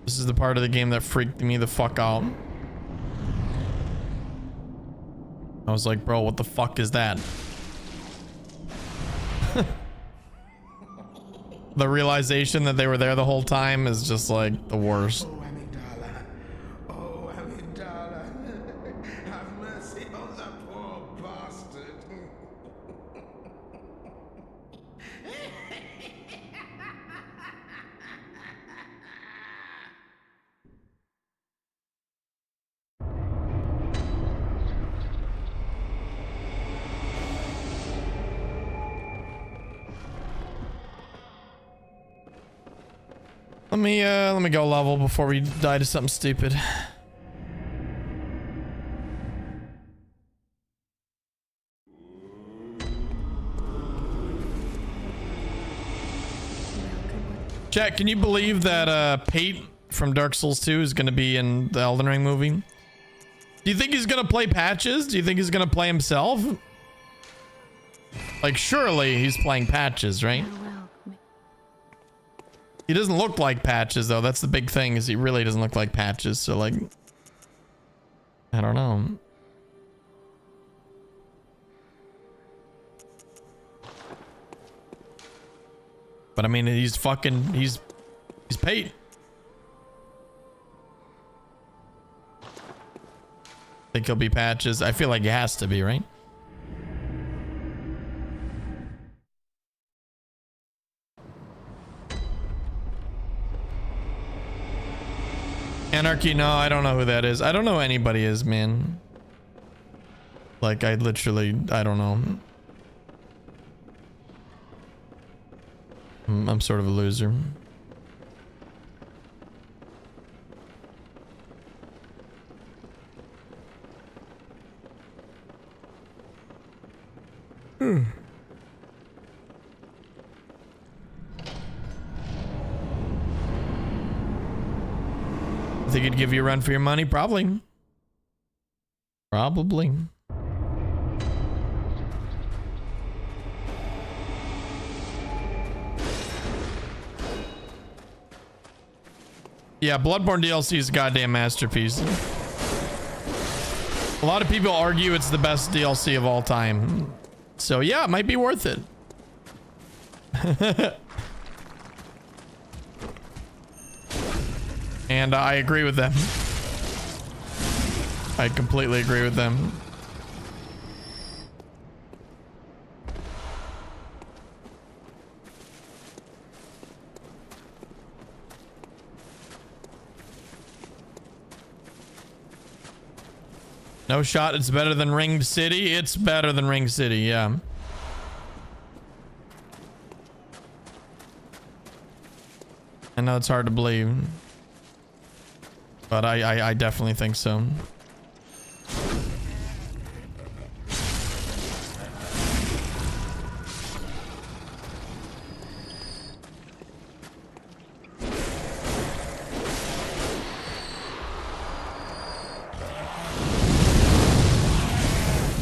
This is the part of the game that freaked me the fuck out. I was like, bro, what the fuck is that? The realization that they were there the whole time is just like the worst. Have mercy on the poor bastard. Let me go level before we die to something stupid. Chat, can you believe that Pate from Dark Souls 2 is going to be in the Elden Ring movie? Do you think he's going to play Patches? Do you think he's going to play himself? Like, surely he's playing Patches, right? Farewell. He doesn't look like Patches, though. That's the big thing, is he really doesn't look like Patches. So, like, I don't know. But I mean, he's paid. Think he'll be Patches? I feel like he has to be, right? Anarchy? No, I don't know who that is. I don't know who anybody is, man. Like, I don't know. I'm sort of a loser. Think he'd give you a run for your money? Probably. Probably. Yeah, Bloodborne DLC is a goddamn masterpiece. A lot of people argue it's the best DLC of all time. So yeah, it might be worth it. And I agree with them. I completely agree with them. No shot. It's better than Ringed City. It's better than Ringed City. Yeah. I know it's hard to believe, but I definitely think so.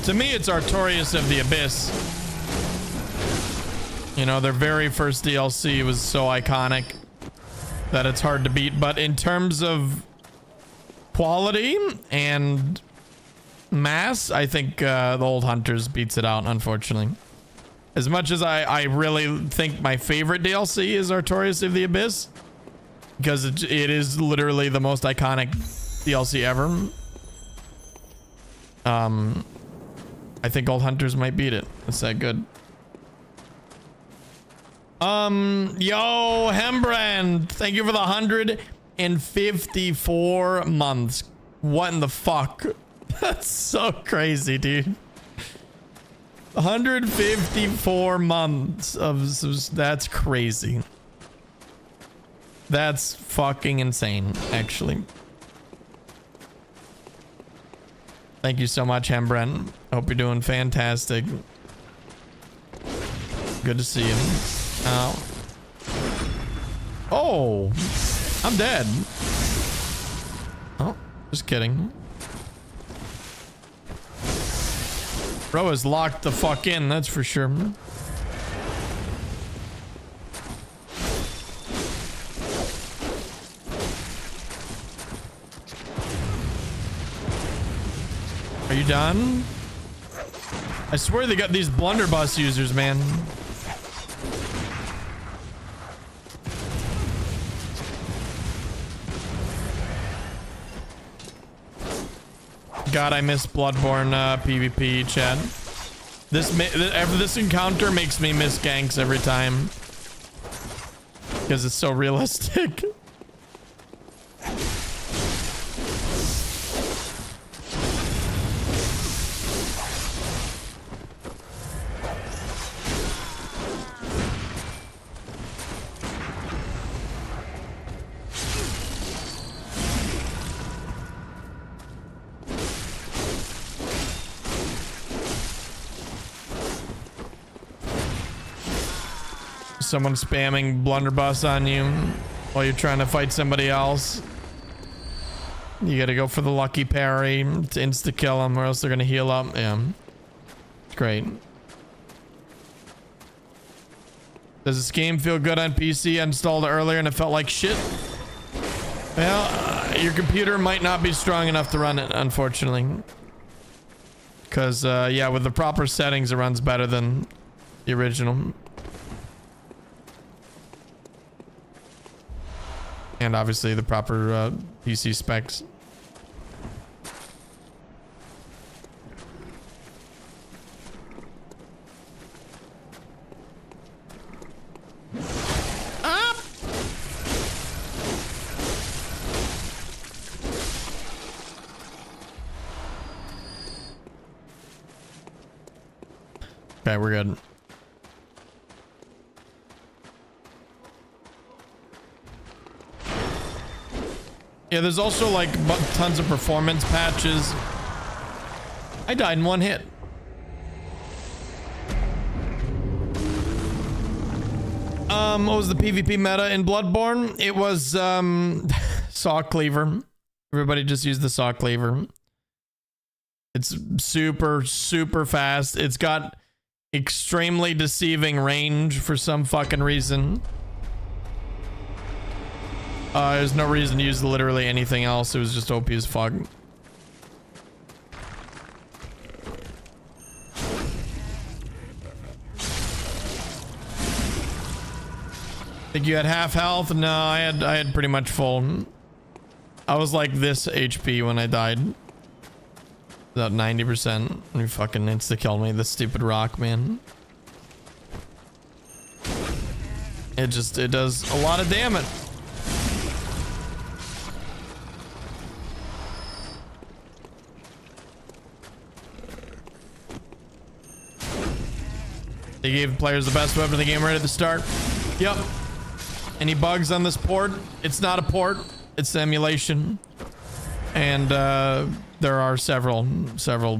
To me, it's Artorias of the Abyss. You know, their very first DLC was so iconic that it's hard to beat. But in terms of quality and mass, I think the Old Hunters beats it out, unfortunately. As much as I really think my favorite DLC is Artorias of the Abyss, because it is literally the most iconic DLC ever. I think Old Hunters might beat it. It's that good. Yo, Hembrand, thank you for the 154 months. What in the fuck? That's so crazy, dude. 154 months of... That's crazy. That's fucking insane, actually. Thank you so much, Hembrand. Hope you're doing fantastic. Good to see you. Oh, I'm dead. Oh, just kidding. Bro is locked the fuck in, that's for sure. Are you done? I swear they got these blunderbuss users, man. God, I miss Bloodborne PvP, chat. This encounter makes me miss ganks every time because it's so realistic. Someone spamming blunderbuss on you while you're trying to fight somebody else. You gotta go for the lucky parry to insta kill them, or else they're gonna heal up. Yeah, it's great. Does this game feel good on PC? I installed it earlier and it felt like shit. Well, your computer might not be strong enough to run it, unfortunately. Because, yeah, with the proper settings, it runs better than the original. And obviously the proper PC specs. Okay, we're good. Yeah, there's also like tons of performance patches. I died in one hit. What was the PvP meta in Bloodborne? It was saw cleaver. Everybody just used the saw cleaver. It's super, super fast. It's got extremely deceiving range for some fucking reason. There's no reason to use literally anything else. It was just OP as fuck. Think you had half health? No, I had pretty much full. I was like this HP when I died. About 90%. You fucking insta-killed me, the stupid rock, man. It does a lot of damage. They gave players the best weapon in the game right at the start. Yep. Any bugs on this port? It's not a port. It's emulation. And there are several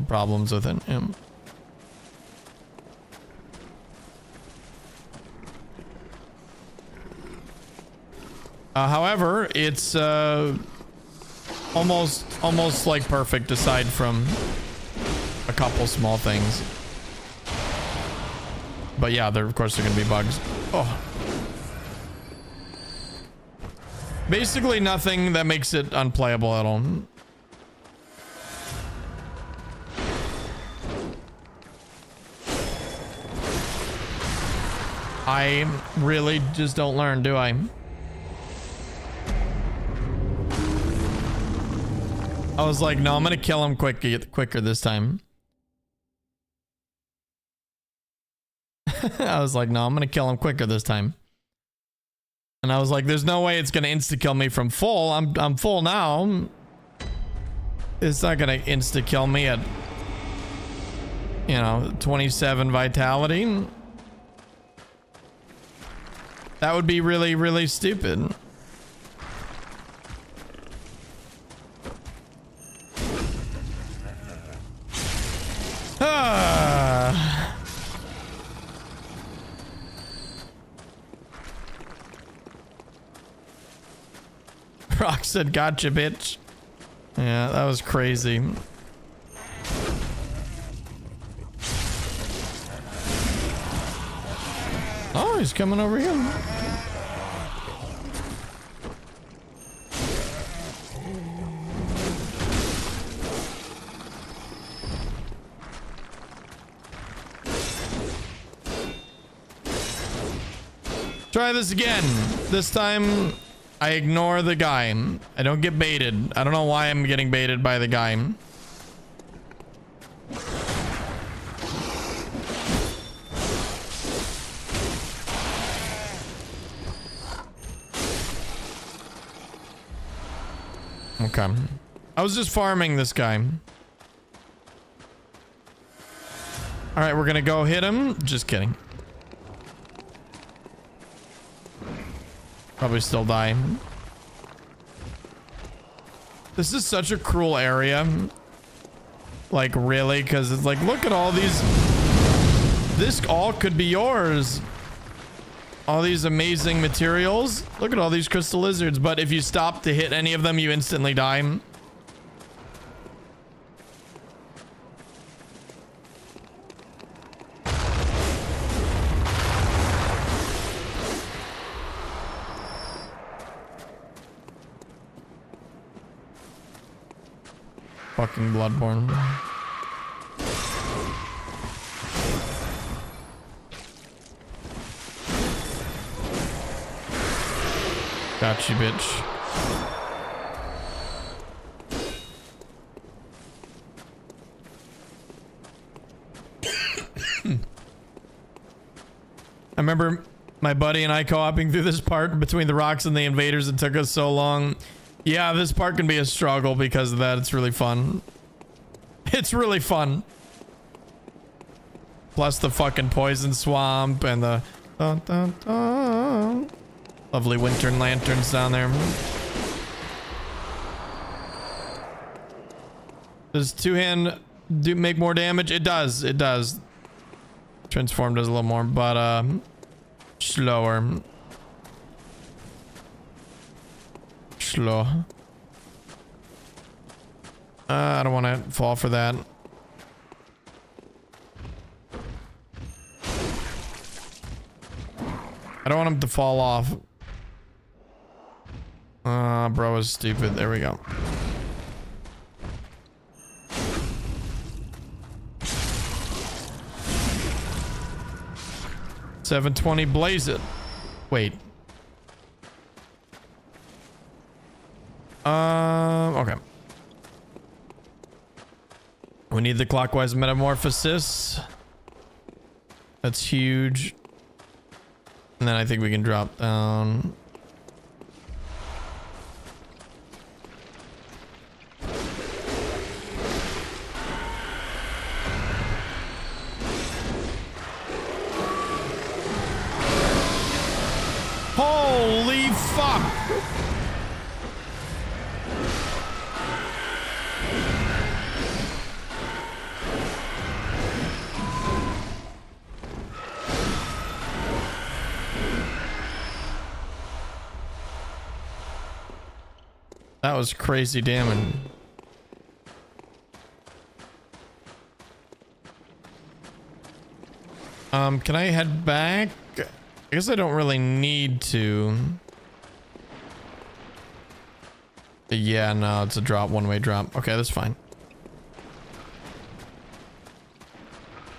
problems with it. Yeah. However, it's almost like perfect aside from a couple small things. But yeah, of course there are gonna be bugs. Oh. Basically nothing that makes it unplayable at all. I really just don't learn, do I? I was like, no, I'm gonna kill him quicker this time. I was like, no, I'm gonna kill him quicker this time. And I was like, there's no way it's gonna insta-kill me from full. I'm full now. It's not gonna insta-kill me at, you know, 27 vitality. That would be really, really stupid. Rock said, gotcha, bitch. Yeah, that was crazy. Oh, he's coming over here. Try this again. This time I ignore the guy. I don't get baited. I don't know why I'm getting baited by the guy. Okay. I was just farming this guy. All right, we're gonna go hit him. Just kidding. Probably still die. This is such a cruel area. Like, really? Because it's like, look at all these. This all could be yours. All these amazing materials. Look at all these crystal lizards. But if you stop to hit any of them, you instantly die. fucking Bloodborne. Gotcha, bitch. I remember my buddy and I co-oping through this part between the rocks and the invaders. It took us so long. Yeah, this part can be a struggle because of that. It's really fun. It's really fun. Plus the fucking poison swamp and the lovely winter lanterns down there. Does two-hand make more damage? It does. It does. Transform does a little more, but slower. Slow. I don't want to fall for that. I don't want him to fall off. Bro is stupid. There we go. $720 blaze it. Wait. Okay. We need the clockwise metamorphosis. That's huge. And then I think we can drop down. Holy fuck! That was crazy damage. Can I head back? I guess I don't really need to. Yeah, no, it's a drop, one-way drop. Okay, that's fine.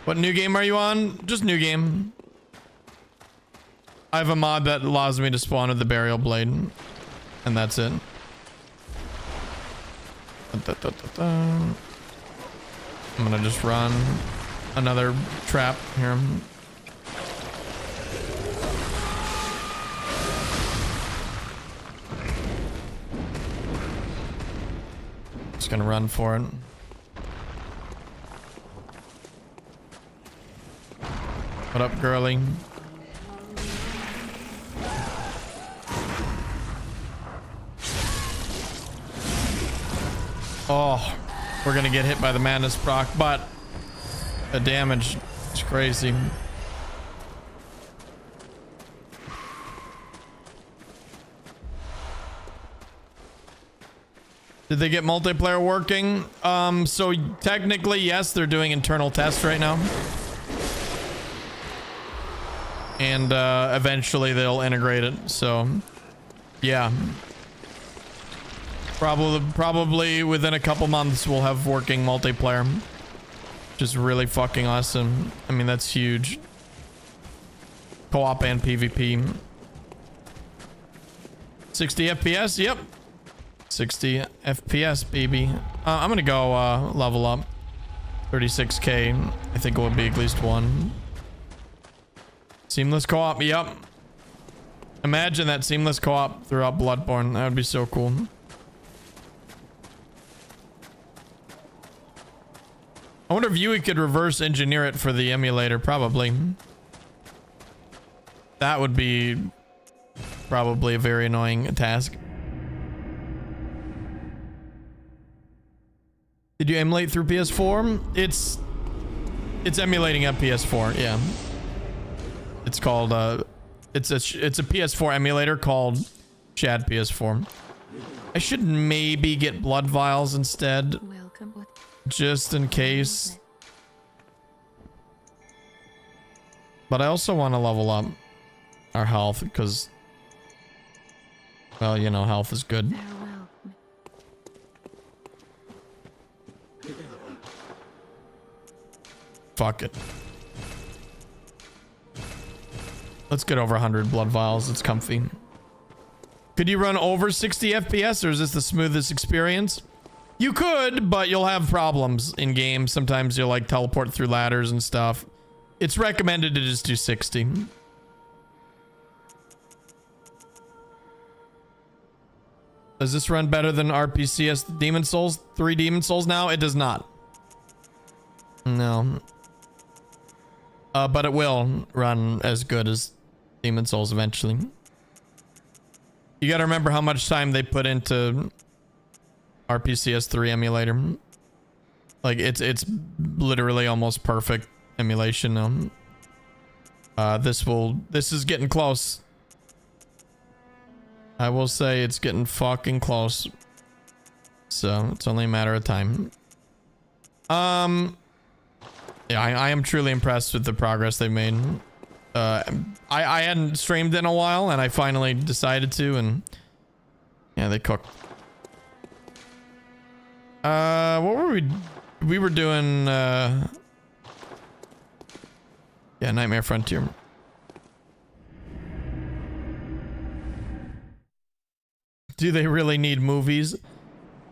What new game are you on? Just new game. I have a mod that allows me to spawn with the burial blade. And that's it. I'm gonna just run another trap here. Just gonna run for it. What up, girly? Oh, we're gonna get hit by the madness proc, but the damage is crazy. Did they get multiplayer working? So technically, yes, they're doing internal tests right now. And eventually they'll integrate it. So yeah. Probably within a couple months we'll have working multiplayer. Which is really fucking awesome. I mean, that's huge. Co-op and PvP. 60 FPS? Yep. 60 FPS, baby. I'm gonna go level up. 36k. I think it would be at least one. Seamless co-op, yep. Imagine that seamless co-op throughout Bloodborne. That would be so cool. I wonder if you could reverse engineer it for the emulator. Probably. That would be probably a very annoying task. Did you emulate through PS4? It's emulating at PS4, yeah. It's called it's a PS4 emulator called Shad PS4. I should maybe get blood vials instead. Just in case. But I also want to level up our health because, well, you know, health is good. Fuck it. Let's get over 100 blood vials. It's comfy. Could you run over 60 FPS, or is this the smoothest experience? You could, but you'll have problems in game. Sometimes you'll like teleport through ladders and stuff. It's recommended to just do 60. Does this run better than RPCS Demon Souls? 3 Demon Souls now? It does not. No. But it will run as good as Demon Souls eventually. You gotta remember how much time they put into RPCS 3 emulator. Like it's literally almost perfect emulation now. This is getting close. I will say it's getting fucking close. So it's only a matter of time. Yeah, I am truly impressed with the progress they've made. I hadn't streamed in a while, and I finally decided to, and yeah, they cooked. What were we were doing? Yeah, Nightmare Frontier. Do they really need movies?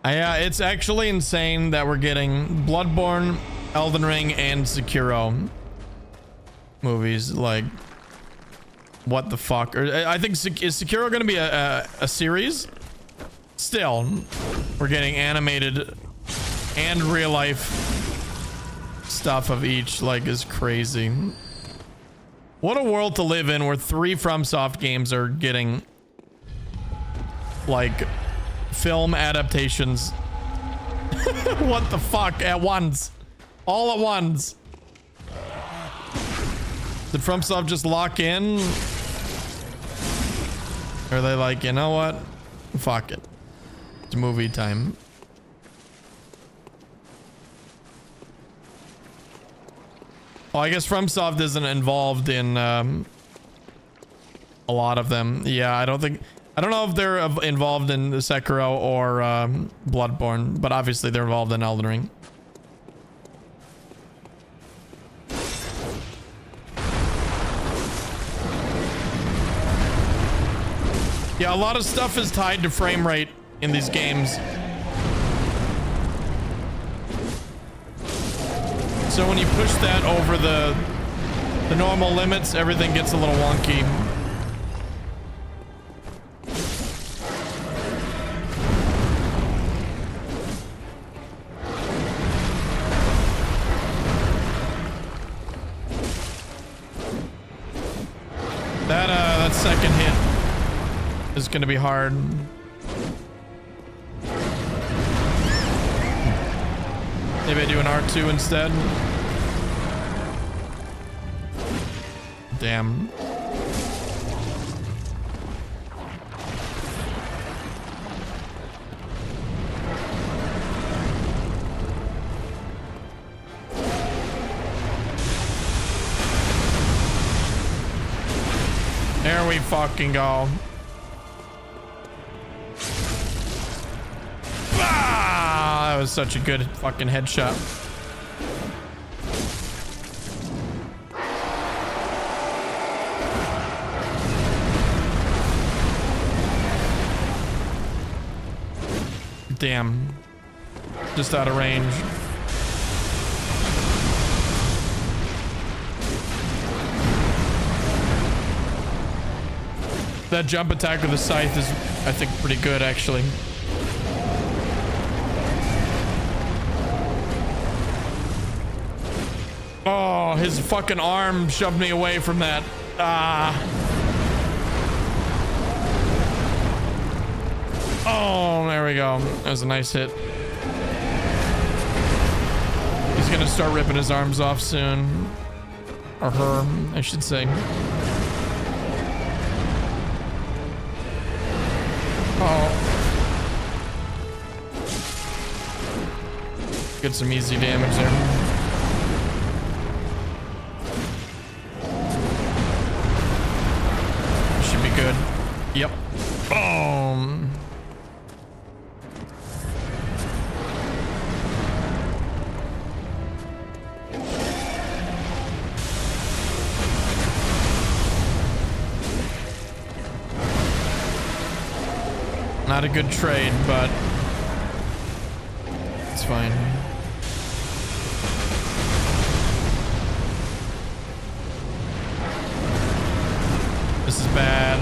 Yeah, it's actually insane that we're getting Bloodborne, Elden Ring, and Sekiro movies. Like, what the fuck? Or, I think is Sekiro going to be a series? Still, we're getting animated and real life stuff of each. Like, is crazy. What a world to live in, where 3 FromSoft games are getting like film adaptations. What the fuck? At once. All at once. Did FromSoft just lock in? Or are they like, you know what? Fuck it. It's movie time. Well, I guess FromSoft isn't involved in a lot of them. Yeah, I don't know if they're involved in Sekiro or Bloodborne, but obviously they're involved in Elden Ring. Yeah, a lot of stuff is tied to frame rate in these games. So when you push that over the normal limits, everything gets a little wonky. That second hit is going to be hard. Maybe I do an R2 instead. Damn. There we fucking go. Ah, that was such a good fucking headshot. Damn. Just out of range. That jump attack with the scythe is, I think, pretty good, actually. Oh, his fucking arm shoved me away from that. Ah. Oh, there we go. That was a nice hit. He's gonna start ripping his arms off soon. Or her, I should say. Oh. Get some easy damage there. Should be good. Yep. Boom. Not a good trade, but it's fine. This is bad.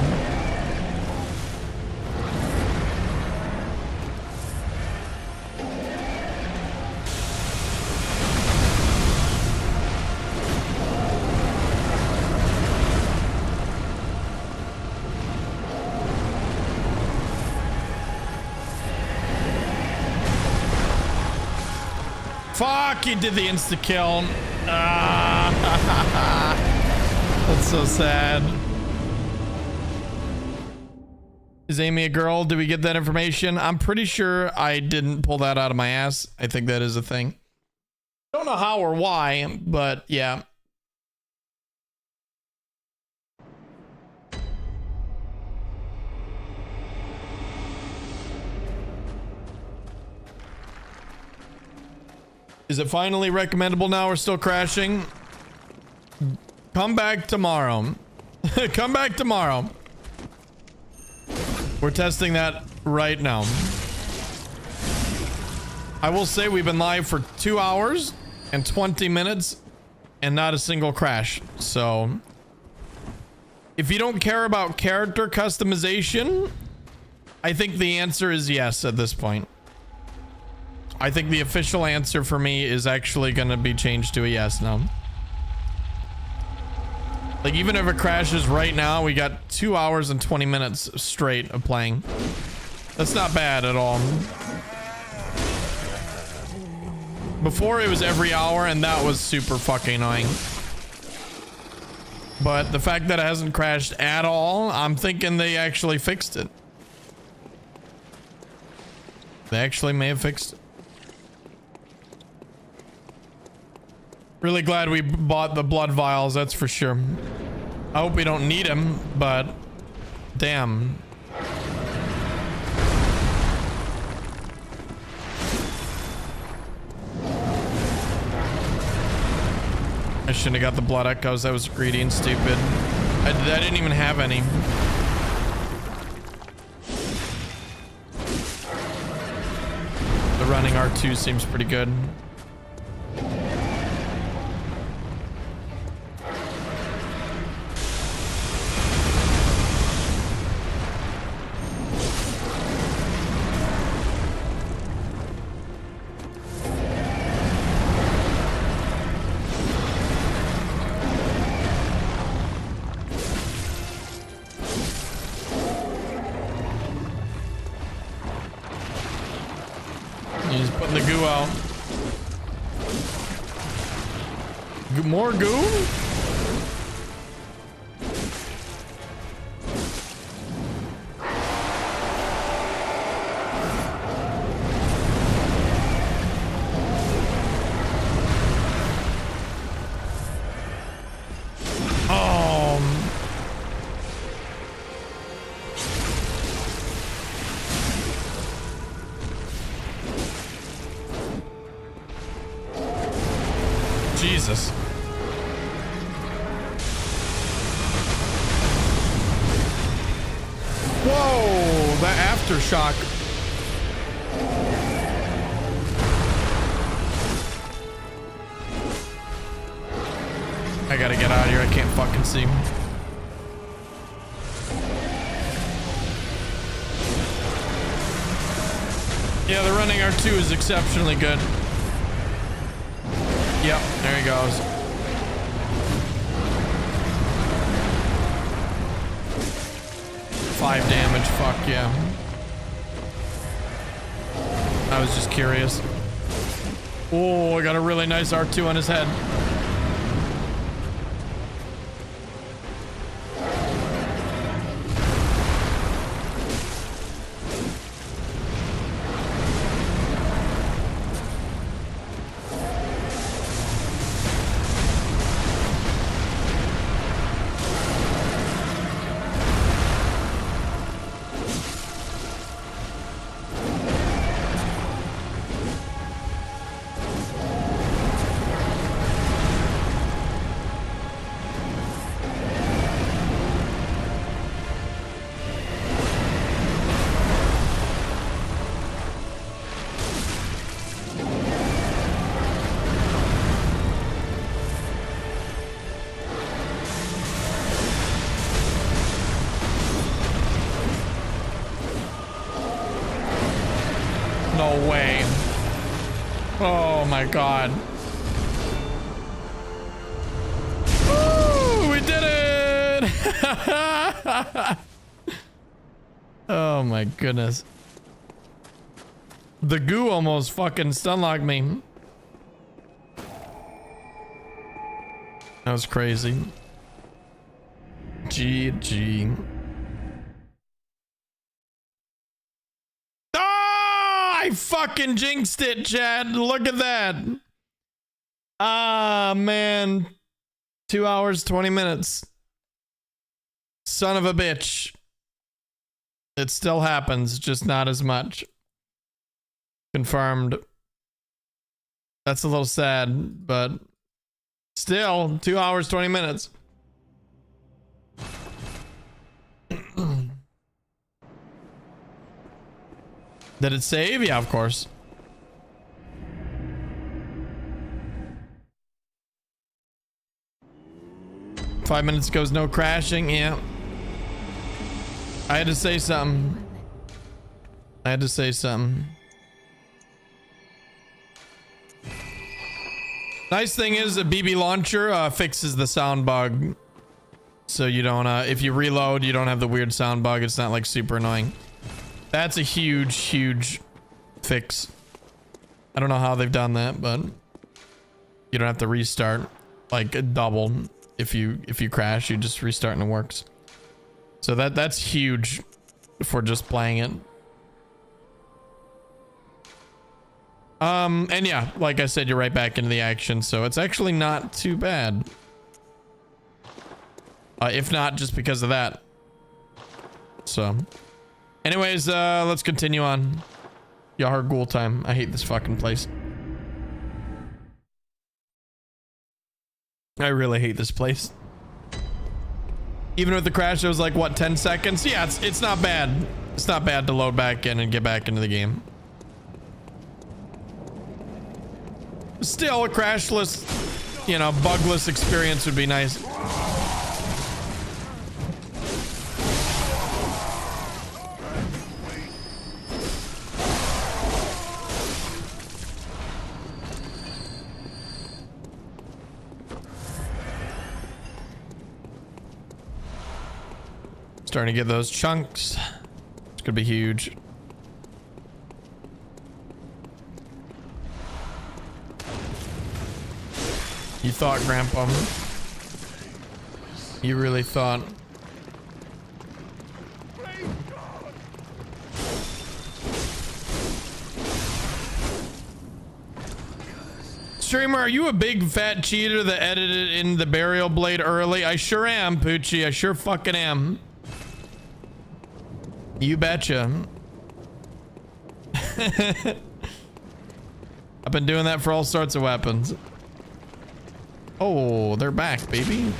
Fuck, he did the insta-kill. Ah. That's so sad. Is Amy a girl? Did we get that information? I'm pretty sure I didn't pull that out of my ass. I think that is a thing. Don't know how or why, but yeah. Is it finally recommendable now? We're still crashing. Come back tomorrow. Come back tomorrow. We're testing that right now. I will say we've been live for 2 hours and 20 minutes and not a single crash. So if you don't care about character customization, I think the answer is yes at this point. I think the official answer for me is actually going to be changed to a yes now. Like, even if it crashes right now, we got 2 hours and 20 minutes straight of playing. That's not bad at all. Before, it was every hour, and that was super fucking annoying. But the fact that it hasn't crashed at all, I'm thinking they actually fixed it. They actually may have fixed it. Really glad we bought the blood vials, that's for sure. I hope we don't need them, but damn. I shouldn't have got the blood echoes. That was greedy and stupid. I didn't even have any. The running R2 seems pretty good. He's putting the goo out. More goo? Jesus. Whoa, that aftershock. I gotta get out of here. I can't fucking see. Yeah, the running R2 is exceptionally good. Yep, there he goes. Five damage, fuck yeah. I was just curious. Oh, I got a really nice R2 on his head. No way. Oh my god. Woo, we did it! Oh my goodness. The goo almost fucking stunlocked me. That was crazy. GG. I fucking jinxed it, Chad. Look at that. Ah, man. 2 hours, 20 minutes. Son of a bitch. It still happens, just not as much. Confirmed. That's a little sad, but still 2 hours, 20 minutes. Did it save? Yeah, of course. Five minutes goes no crashing. Yeah. I had to say something. I had to say something. Nice thing is a BB launcher fixes the sound bug. So you don't, if you reload, you don't have the weird sound bug. It's not like super annoying. That's a huge, huge fix. I don't know how they've done that, but you don't have to restart like a double. If you crash, you just restart and it works. So that's huge for just playing it. And yeah, like I said, you're right back into the action, so it's actually not too bad. If not just because of that. So anyways, let's continue on. Yahar Ghoul time. I hate this fucking place. I really hate this place. Even with the crash, it was like, what, 10 seconds? Yeah, it's not bad. It's not bad to load back in and get back into the game. Still, a crashless, you know, bugless experience would be nice. Starting to get those chunks. It's gonna be huge. You thought, Grandpa. You really thought. Streamer, are you a big fat cheater that edited in the burial blade early? I sure am, Poochie. I sure fucking am. You betcha. I've been doing that for all sorts of weapons. Oh, they're back, baby.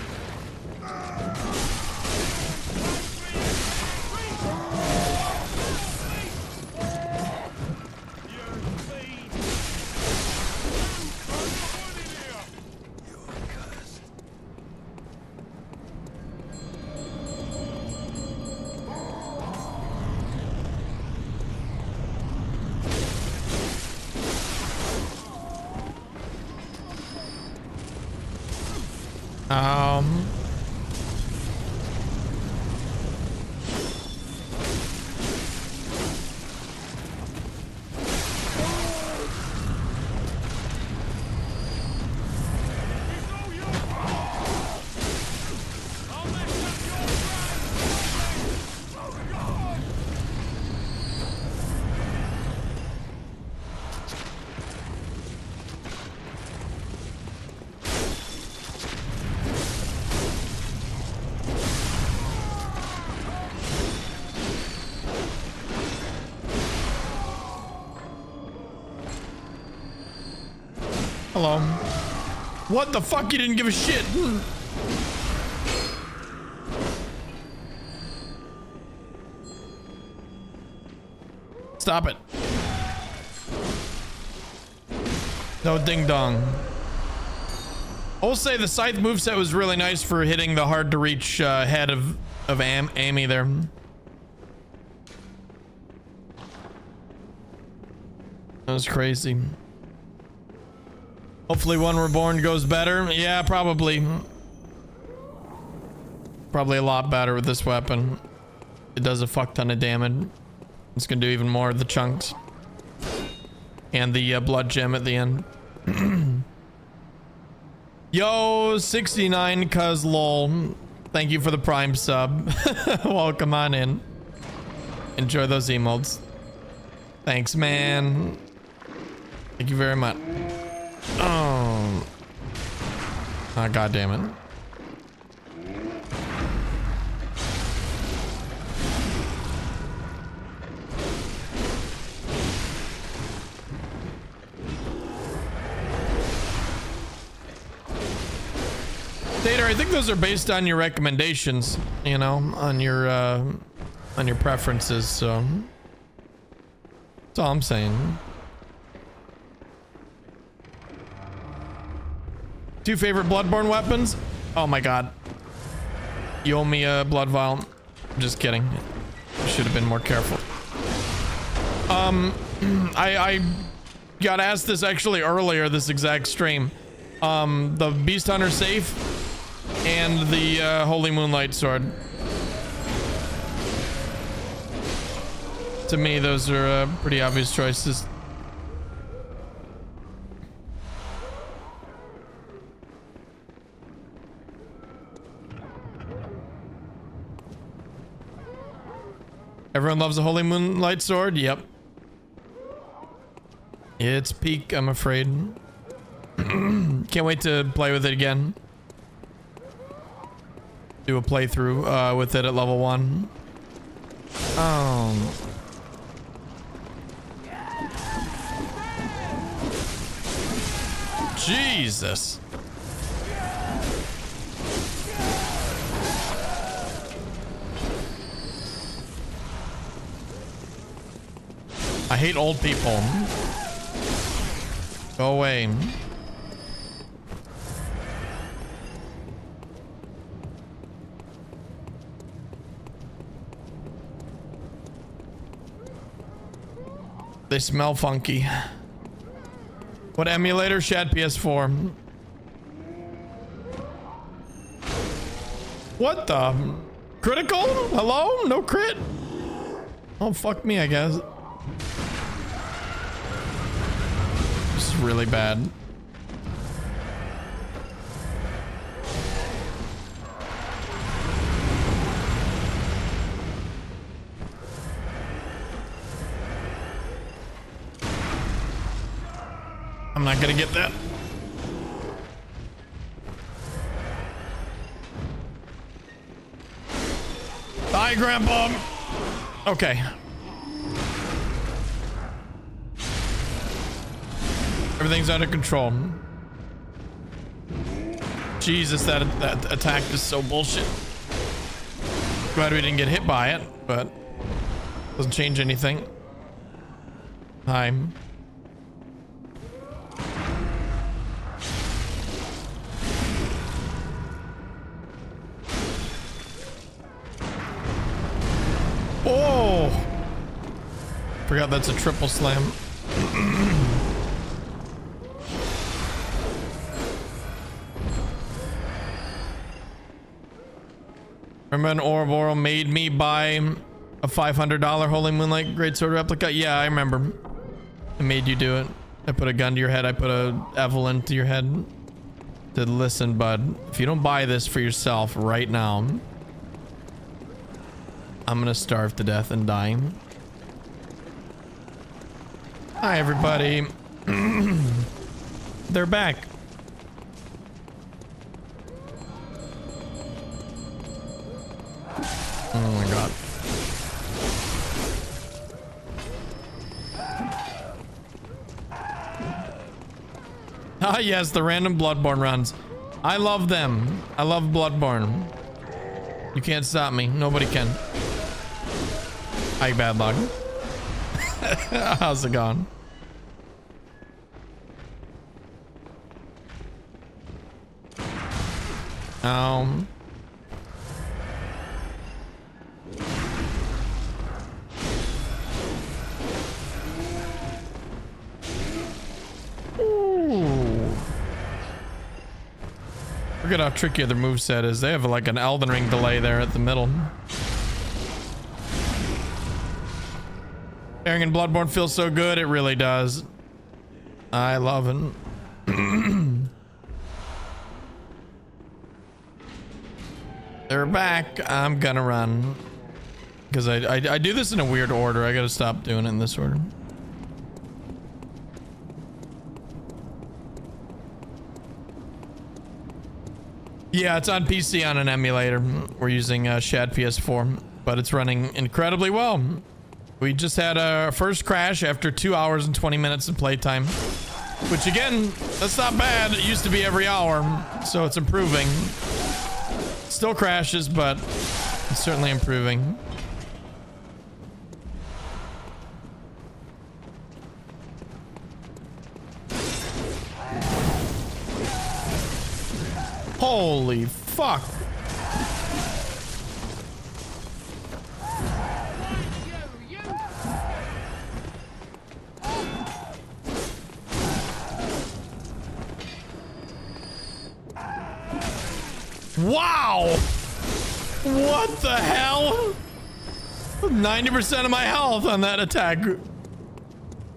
Hello. What the fuck? You didn't give a shit. Stop it. No ding dong. I will say the scythe moveset was really nice for hitting the hard to reach head of Amy there. That was crazy. Hopefully One Reborn goes better. Yeah, probably. Probably a lot better with this weapon. It does a fuck ton of damage. It's gonna do even more of the chunks. And the blood gem at the end. Yo, 69 cuz lol. Thank you for the prime sub. Welcome on in. Enjoy those emotes. Thanks, man. Thank you very much. Oh. Ah, god damn it. Tater, I think those are based on your recommendations, you know, on your preferences, so that's all I'm saying. Two favorite Bloodborne weapons? Oh my god. You owe me a blood vial. I'm just kidding. Should have been more careful. I got asked this actually earlier, this exact stream. The Beast Hunter safe and the Holy Moonlight Sword. To me, those are pretty obvious choices. Everyone loves a Holy Moonlight Sword? Yep. It's peak, I'm afraid. Can't wait to play with it again. Do a playthrough with it at level 1. Jesus. I hate old people. Go away. They smell funky. What emulator? Shad PS4. What the? Critical? Hello? No crit? Oh, fuck me, I guess. This is really bad. I'm not gonna get that. Die, Grandpa. Okay. Everything's under control. Jesus, that attack is so bullshit. Glad we didn't get hit by it, but doesn't change anything. Hi. Oh! Forgot that's a triple slam. Remember when Oroboro made me buy a $500 Holy Moonlight Greatsword replica? Yeah, I remember. I made you do it. I put a gun to your head. I put a Evelyn to your head. Said, listen, bud. If you don't buy this for yourself right now, I'm gonna starve to death and die. Hi, everybody. They're back. Oh my god. Ah, yes, the random Bloodborne runs. I love them. I love Bloodborne. You can't stop me. Nobody can. Hi, bad luck. How's it going? Forget how tricky their moveset is. They have like an Elden Ring delay there at the middle. Airing in Bloodborne feels so good. It really does. I love it. They're back. I'm gonna run. Because I do this in a weird order. I gotta stop doing it in this order. Yeah, it's on PC on an emulator. We're using Shad PS4, but it's running incredibly well. We just had our first crash after 2 hours and 20 minutes of playtime, which again, that's not bad. It used to be every hour, so it's improving. Still crashes, but it's certainly improving. Holy fuck. Wow! What the hell? 90% of my health on that attack.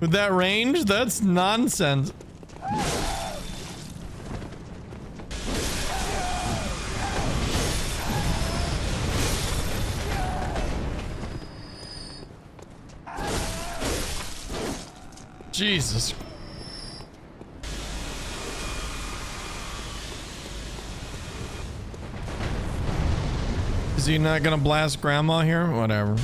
With that range, that's nonsense. Jesus. Is he not gonna blast grandma here? Whatever.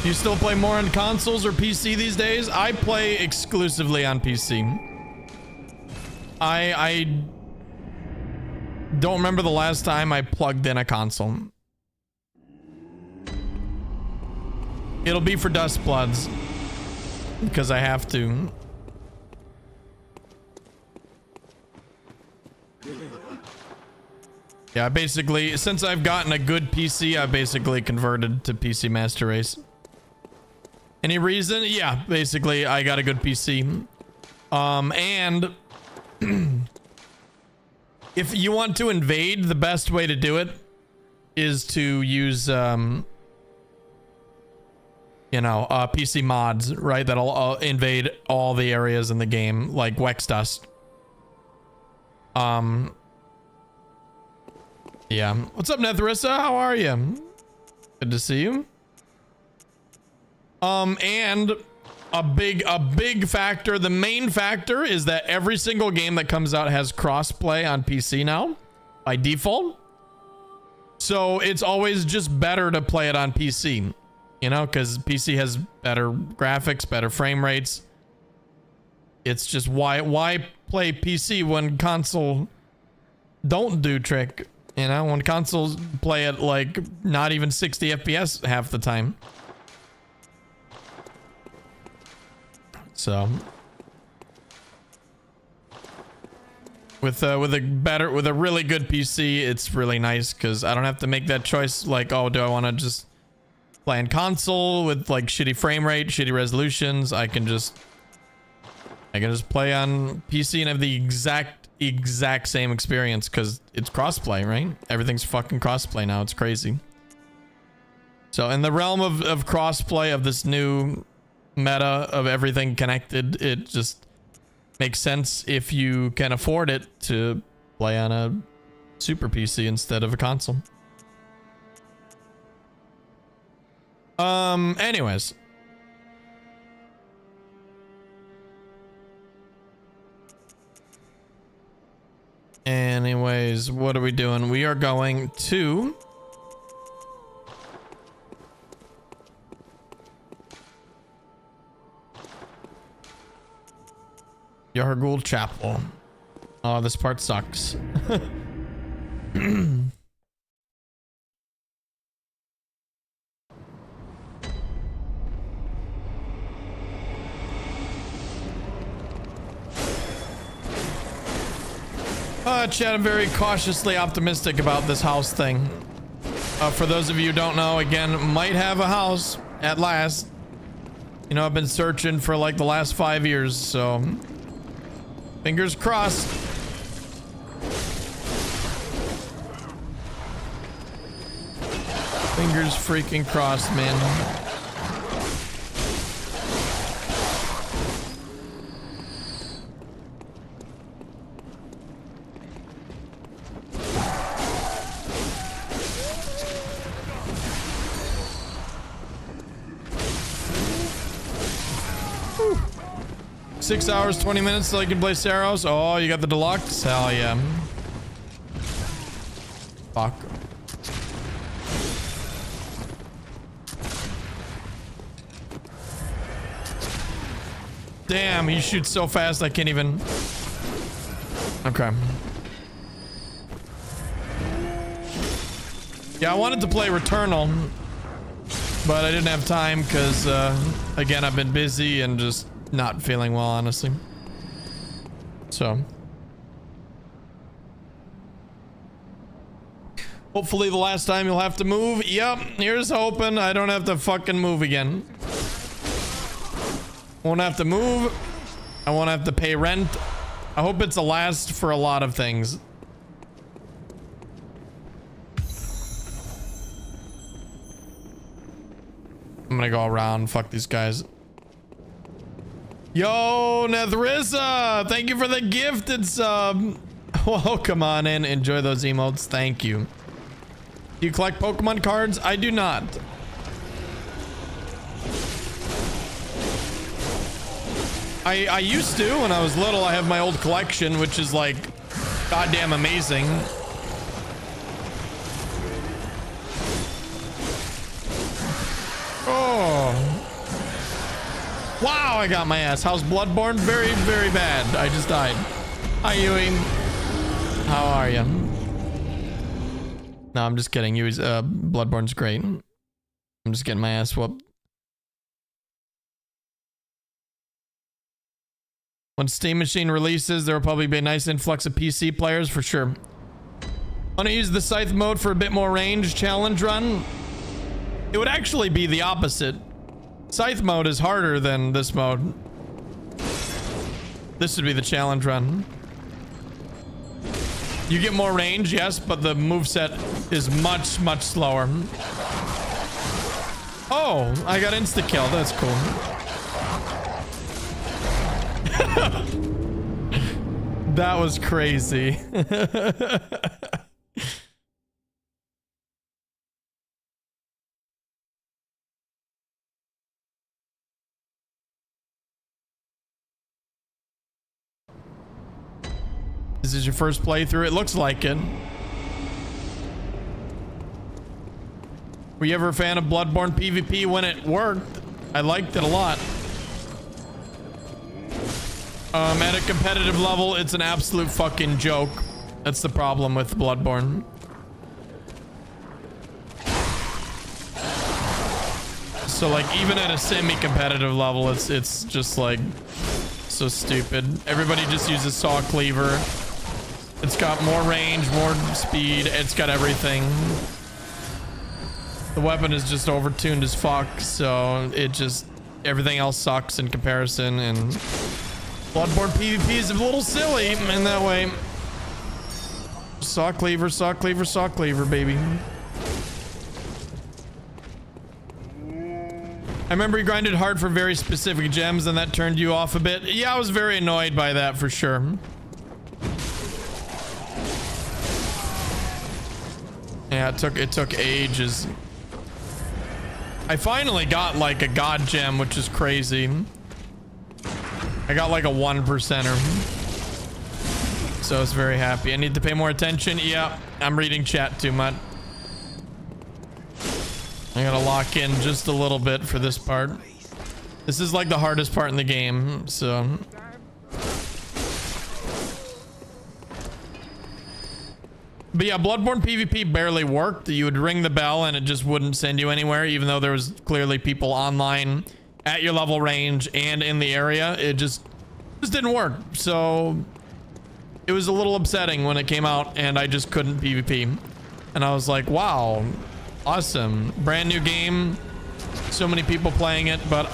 Do you still play more on consoles or PC these days? I play exclusively on PC. I don't remember the last time I plugged in a console. It'll be for Dust Bloods. Because I have to. Yeah, basically, since I've gotten a good PC, I basically converted to PC Master Race. Any reason? Yeah, basically, I got a good PC. And if you want to invade, the best way to do it is to use, you know, PC mods, right? That'll invade all the areas in the game, like Wex Dust. Yeah. What's up, Netherissa? How are you? Good to see you. And a big factor, the main factor is that every single game that comes out has crossplay on PC now by default. So it's always just better to play it on PC, you know, because PC has better graphics, better frame rates. It's just why play PC when console don't do trick, you know, when consoles play at like not even 60 FPS half the time. So with a really good PC, it's really nice because I don't have to make that choice. Like, oh, do I want to just play on console with like shitty frame rate, shitty resolutions? I can just play on PC and have the exact same experience because it's crossplay, right? Everything's fucking crossplay now. It's crazy. So in the realm of crossplay of this new meta of everything connected, it just makes sense if you can afford it to play on a super PC instead of a console. Anyways. Anyways, what are we doing? We are going to Yargul Chapel. Oh, this part sucks. Chad, I'm very cautiously optimistic about this house thing. For those of you who don't know, again, might have a house at last. You know, I've been searching for like the last 5 years, so fingers crossed. Fingers freaking crossed, man. Whew. 6 hours, 20 minutes till you can play Saros. Oh, you got the deluxe? Hell yeah. Fuck. Damn, he shoots so fast I can't even... Okay. Yeah, I wanted to play Returnal, but I didn't have time because, again, I've been busy and just not feeling well, honestly. So. Hopefully the last time you'll have to move. Yep, here's hoping I don't have to fucking move again. Won't have to move. I won't have to pay rent. I hope it's a last for a lot of things. I'm gonna go around. Fuck these guys. Yo, Nethrissa! Thank you for the gifted sub. Welcome on in. Enjoy those emotes. Thank you. Do you collect Pokemon cards? I do not. I used to when I was little. I have my old collection, which is like goddamn amazing. Oh. Wow, I got my ass. How's Bloodborne? Very, very bad. I just died. Hi, Ewing. How are you? No, I'm just kidding. Bloodborne's great. I'm just getting my ass whooped. When Steam Machine releases, there will probably be a nice influx of PC players for sure. Want to use the Scythe mode for a bit more range challenge run? It would actually be the opposite. Scythe mode is harder than this mode. This would be the challenge run. You get more range, yes, but the moveset is much, much slower. Oh, I got insta-kill. That's cool. That was crazy. This is your first playthrough? It looks like it. Were you ever a fan of Bloodborne PvP when it worked? I liked it a lot. At a competitive level, it's an absolute fucking joke. That's the problem with Bloodborne. So like even at a semi-competitive level, it's just like so stupid. Everybody just uses Saw Cleaver. It's got more range, more speed. It's got everything. The weapon is just overtuned as fuck, so it just everything else sucks in comparison. And Bloodborne PvP is a little silly in that way. Saw Cleaver, Saw Cleaver, Saw Cleaver, baby. I remember you grinded hard for very specific gems and that turned you off a bit. Yeah, I was very annoyed by that for sure. Yeah, it took ages. I finally got like a god gem, which is crazy. I got like a 1%er. So I was very happy. I need to pay more attention. Yeah, I'm reading chat too much. I gotta lock in just a little bit for this part. This is like the hardest part in the game, so. But yeah, Bloodborne PvP barely worked. You would ring the bell and it just wouldn't send you anywhere, even though there was clearly people online at your level range and in the area. It just didn't work. So it was a little upsetting when it came out and I just couldn't PvP. And I was like, wow, awesome. Brand new game. So many people playing it, but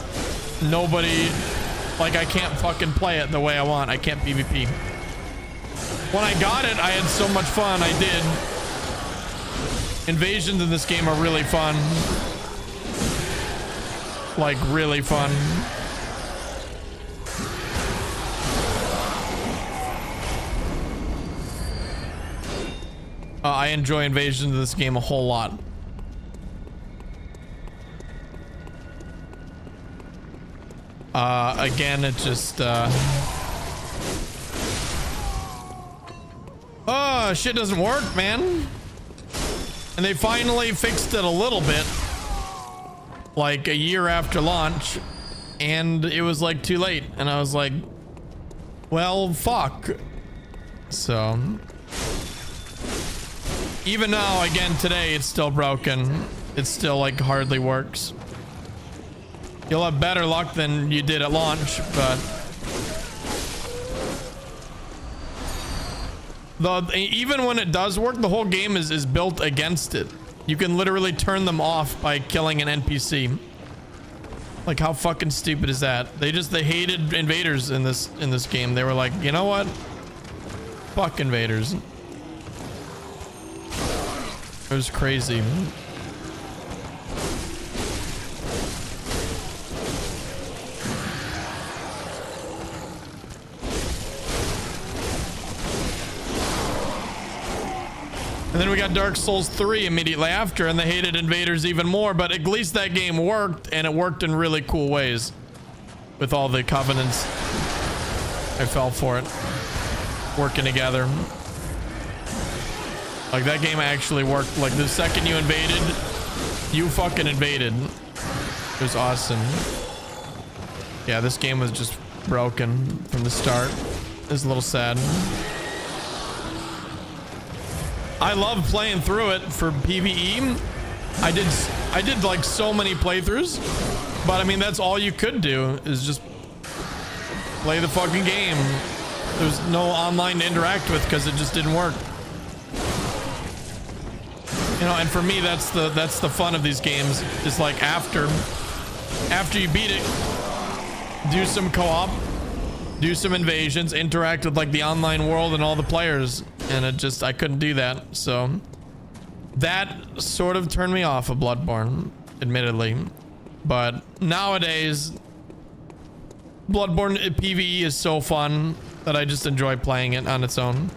nobody, like I can't fucking play it the way I want. I can't PvP. When I got it, I had so much fun. I did. Invasions in this game are really fun. Like really fun. I enjoy invasions in this game a whole lot. Again, it just, oh, shit doesn't work, man. And they finally fixed it a little bit. Like a year after launch. And it was like too late. And I was like, well, fuck. So. Even now, again, today, it's still broken. It still like hardly works. You'll have better luck than you did at launch, but even when it does work, the whole game is built against it. You can literally turn them off by killing an NPC. Like, how fucking stupid is that? They hated invaders in this game. They were like, you know what? Fuck invaders. It was crazy. And then we got Dark Souls 3 immediately after, and they hated invaders even more, but at least that game worked, and it worked in really cool ways. With all the covenants. I fell for it. Working together. Like, that game actually worked. Like, the second you invaded, you fucking invaded. It was awesome. Yeah, this game was just broken from the start. It's a little sad. I love playing through it for PvE. I did like so many playthroughs, but I mean, that's all you could do is just play the fucking game. There's no online to interact with because it just didn't work. You know, and for me, that's the fun of these games. Is like after you beat it, do some co-op, do some invasions, interact with like the online world and all the players. And it just, I couldn't do that. So that sort of turned me off of Bloodborne, admittedly. But nowadays, Bloodborne PvE is so fun that I just enjoy playing it on its own.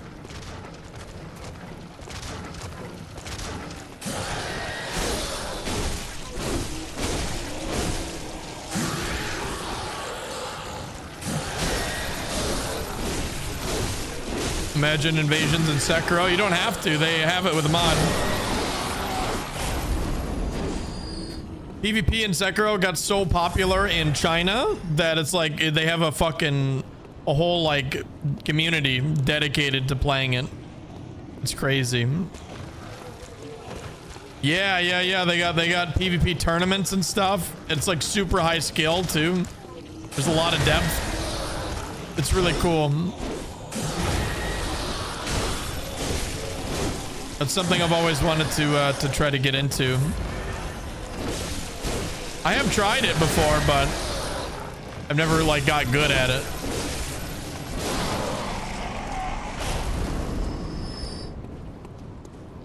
Imagine invasions in Sekiro. You don't have to. They have it with a mod. PvP in Sekiro got so popular in China that it's like they have a whole like community dedicated to playing it. It's crazy. Yeah. They got PvP tournaments and stuff. It's like super high skill too. There's a lot of depth. It's really cool. That's something I've always wanted to try to get into. I have tried it before, but I've never like got good at it.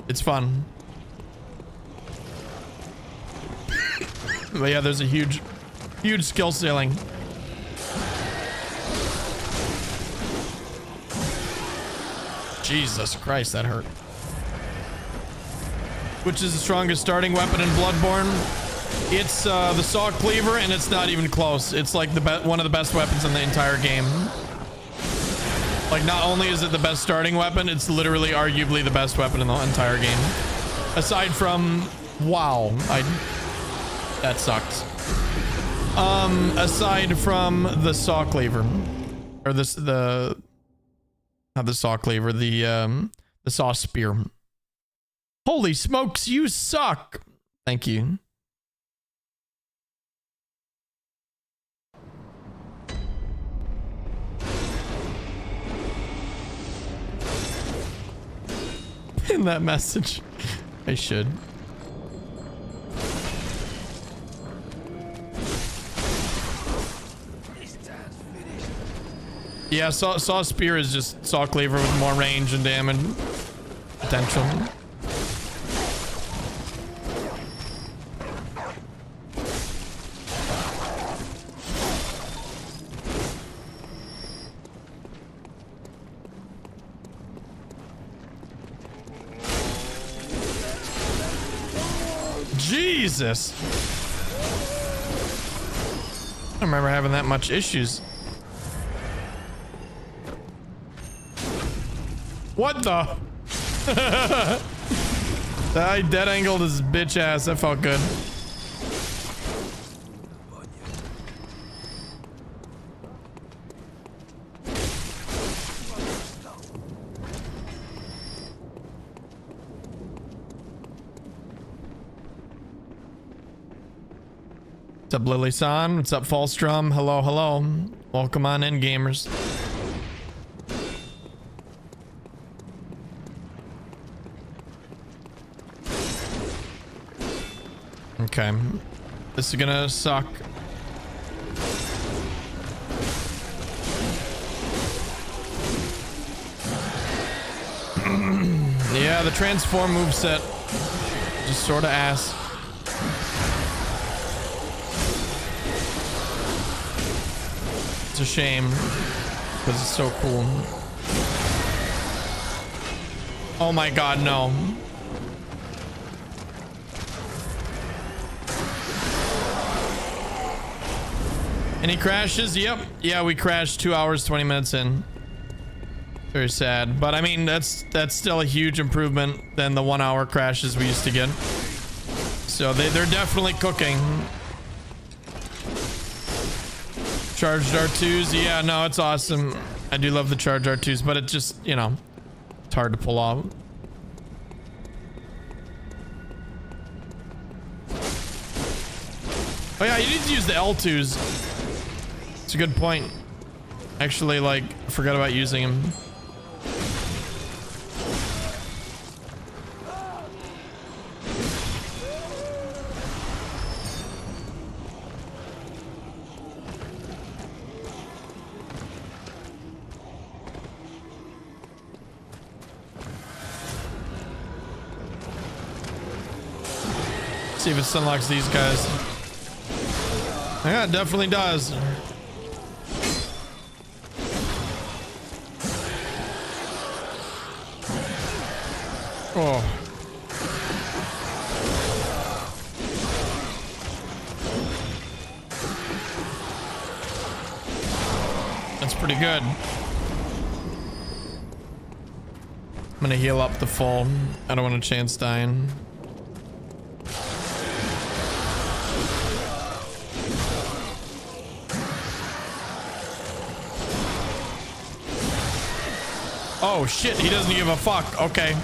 It's fun. But yeah, there's a huge skill ceiling. Jesus Christ, that hurt. Which is the strongest starting weapon in Bloodborne? It's the Saw Cleaver, and it's not even close. It's like one of the best weapons in the entire game. Like, not only is it the best starting weapon, it's literally arguably the best weapon in the entire game. Aside from, wow, that sucks. Aside from the Saw Cleaver, or not the Saw Cleaver, the Saw Spear. Holy smokes, you suck. Thank you. In that message. I should. Yeah, saw spear is just saw cleaver with more range and damage potential. Jesus. I don't remember having that much issues. What the? I dead angled his bitch ass. That felt good. What's up, Lily-san? What's up, Falstrom? Hello, hello. Welcome on in, gamers. Okay. This is gonna suck. Yeah, the transform moveset. Just sort of ass. It's a shame. Because it's so cool. Oh my god, no. Any crashes? Yep. Yeah, we crashed 2 hours, 20 minutes in. Very sad. But I mean, that's still a huge improvement than the 1 hour crashes we used to get. So they're definitely cooking. Charged R2s. Yeah, no, it's awesome. I do love the charged R2s, but it just, you know, it's hard to pull off. Oh yeah, you need to use the L2s. It's a good point. Actually, like, I forgot about using him. See if it unlocks these guys. Yeah, it definitely does. Oh. That's pretty good. I'm gonna heal up the full. I don't want a chance dying. Oh shit, he doesn't give a fuck. Okay.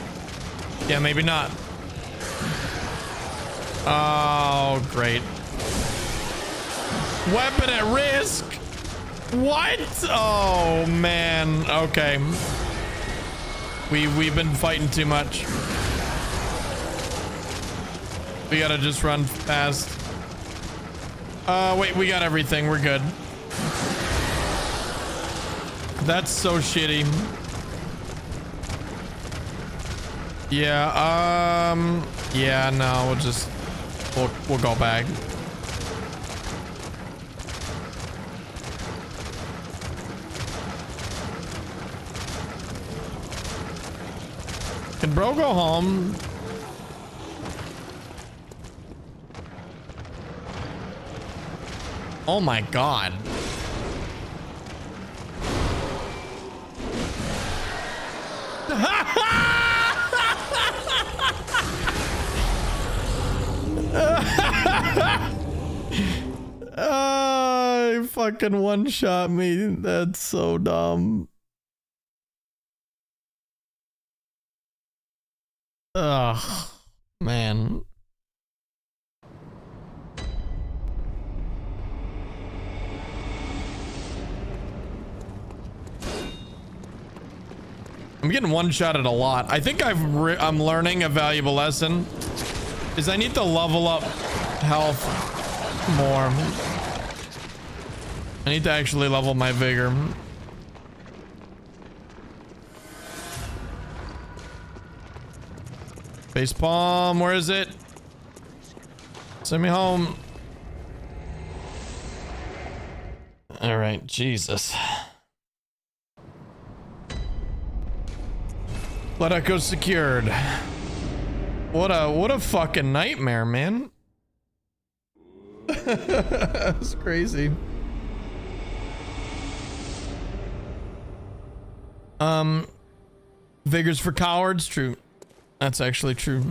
Yeah, maybe not. Oh, great. Weapon at risk. What? Oh man. Okay. We've been fighting too much. We gotta just run fast. Wait, we got everything. We're good. That's so shitty. Yeah, yeah, no, we'll go back. Can bro go home? Oh my god. He fucking one-shot me. That's so dumb. Ugh, man. I'm getting one-shotted a lot. I think I'm learning a valuable lesson. Is I need to level up health more. I need to actually level my vigor. Face palm, where is it? Send me home. All right, Jesus. Blood Echo secured. What a fucking nightmare, man. That's crazy. Vigors for cowards, true. That's actually true.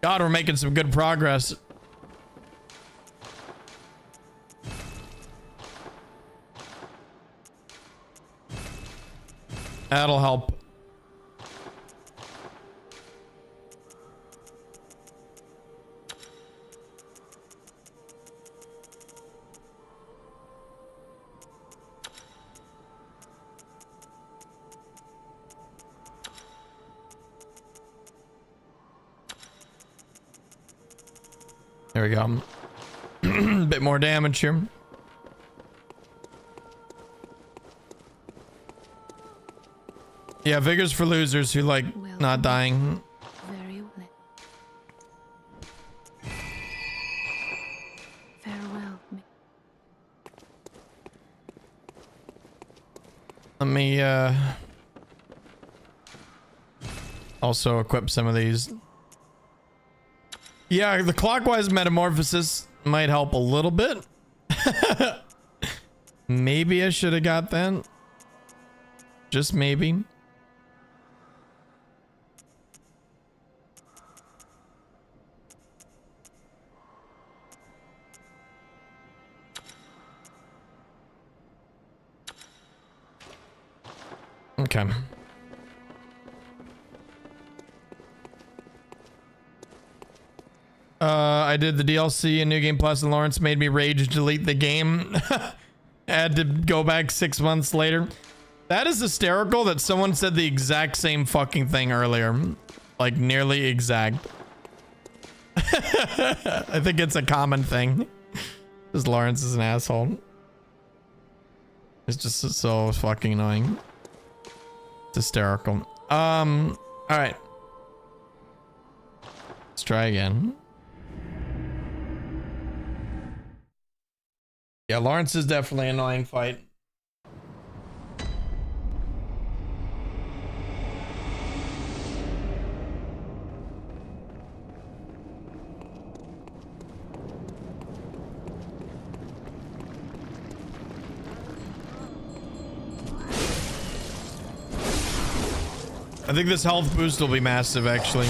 God, we're making some good progress. That'll help. There we go. Bit more damage here. Yeah, vigors for losers who like not dying. Very well. Farewell. Let me also equip some of these. Yeah, the clockwise metamorphosis might help a little bit. Maybe I should have got that. Just maybe. Okay. I did the DLC and New Game Plus, and Lawrence made me rage delete the game. I had to go back 6 months later. That is hysterical that someone said the exact same fucking thing earlier. Like nearly exact. I think it's a common thing. Because Lawrence is an asshole. It's just so fucking annoying. It's hysterical. All right. Let's try again. Yeah, Lawrence is definitely an annoying fight. I think this health boost will be massive, actually.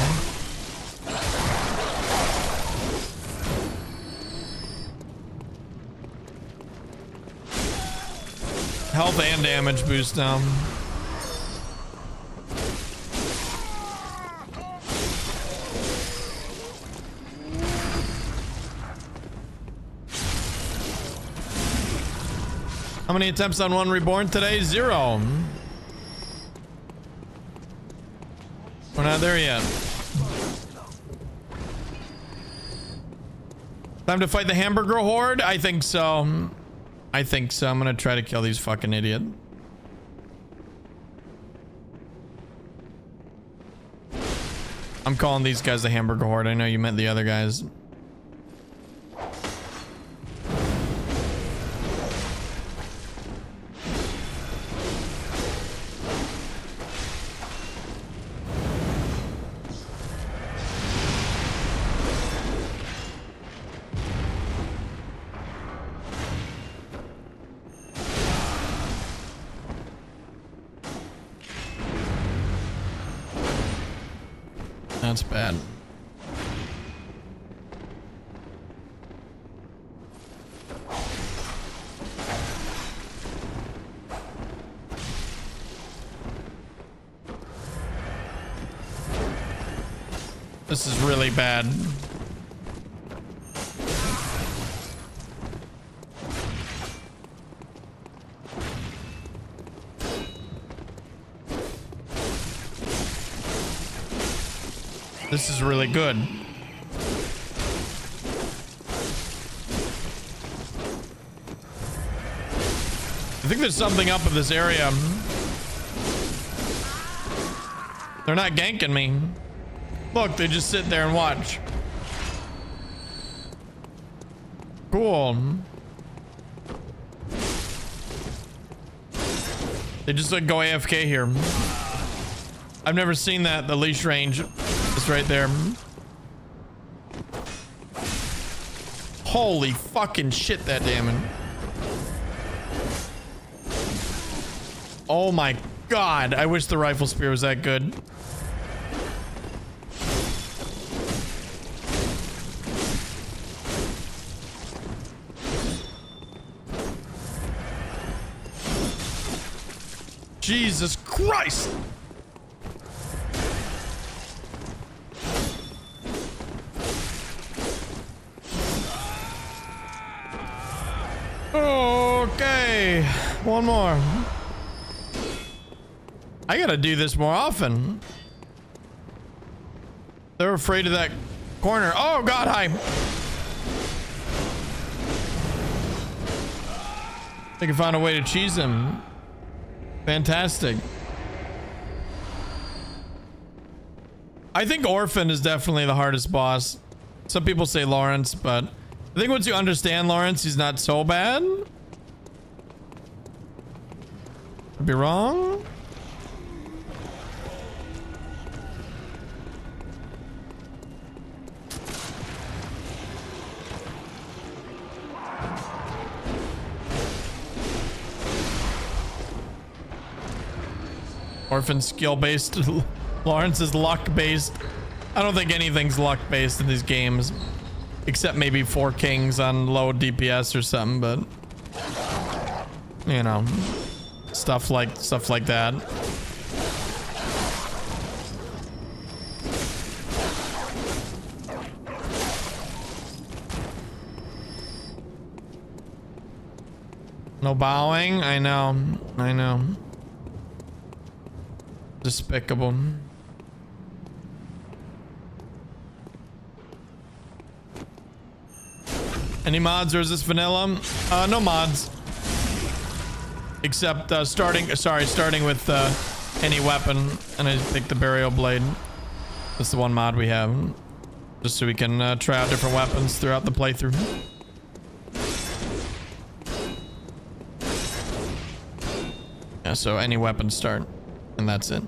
Health and damage boost now. How many attempts on one reborn today? 0. We're not there yet. Time to fight the hamburger horde? I think so. I think so. I'm gonna try to kill these fucking idiot. I'm calling these guys the hamburger horde. I know you meant the other guys. That's bad. This is really bad. This is really good. think there's something up in this area. They're not ganking me. Look, they just sit there and watch. Cool. They just like go AFK here. I've never seen that. The leash range is right there. Holy fucking shit, that damage. Oh my god. I wish the rifle spear was that good. Jesus Christ. Okay, one more. I gotta do this more often. They're afraid of that corner. Oh god, hi. They can find a way to cheese him. Fantastic. I think Orphan is definitely the hardest boss. Some people say Lawrence, but I think once you understand Lawrence, he's not so bad. Could be wrong. Orphan skill based. Lawrence is luck based. I don't think anything's luck based in these games, except maybe 4 Kings on low DPS or something. But you know, stuff like that. No bowing. I know. I know. Despicable. Any mods or is this vanilla? No mods. Except starting with any weapon, and I picked the burial blade. That's the one mod we have, just so we can try out different weapons throughout the playthrough. Yeah, so any weapon start. And that's it.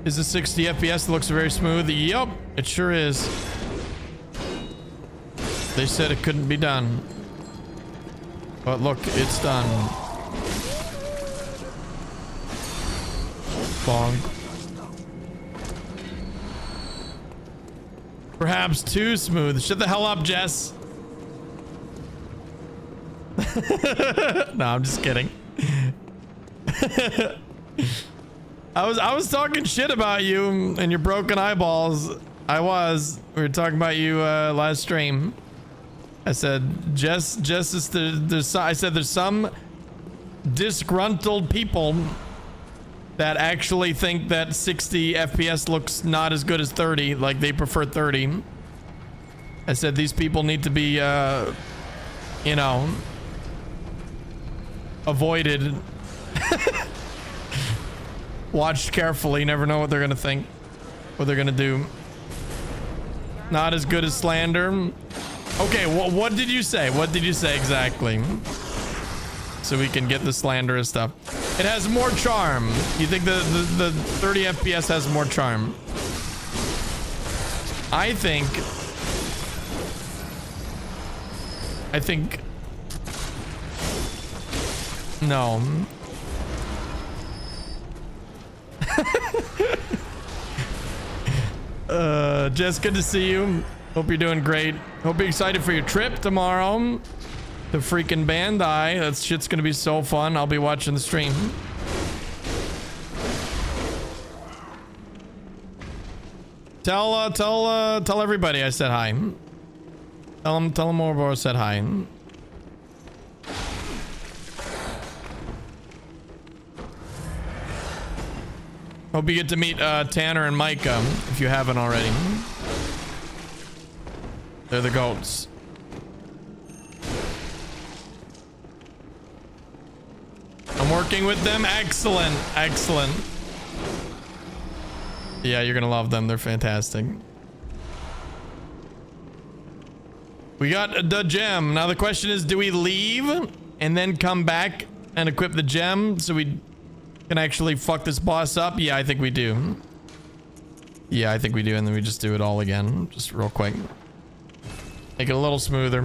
Is it 60 FPS? It looks very smooth. Yup, it sure is. They said it couldn't be done. But look, it's done. Bonk. Perhaps too smooth. Shut the hell up, Jess. No, I'm just kidding. I was talking shit about you and your broken eyeballs. We were talking about you last stream. I said Jess is I said there's some disgruntled people that actually think that 60 FPS looks not as good as 30, like they prefer 30. I said these people need to be you know, avoided. Watched carefully. You never know what they're gonna think, what they're gonna do. Not as good as slander. Okay, what did you say? What did you say exactly? So we can get the slanderous stuff. It has more charm. You think the 30 FPS has more charm? I think no. Jess, good to see you. Hope you're doing great. Hope you're excited for your trip tomorrow to freaking Bandai. That shit's gonna be so fun. I'll be watching the stream. Tell everybody I said hi. Tell them Oroboro said hi. Hope you get to meet Tanner and Micah if you haven't already. They're the goats. I'm working with them. Excellent. Excellent. Yeah, you're gonna love them. They're fantastic. We got the gem. Now the question is, do we leave and then come back and equip the gem so we can actually fuck this boss up? Yeah, I think we do. Yeah, I think we do. And then we just do it all again. Just real quick. Make it a little smoother.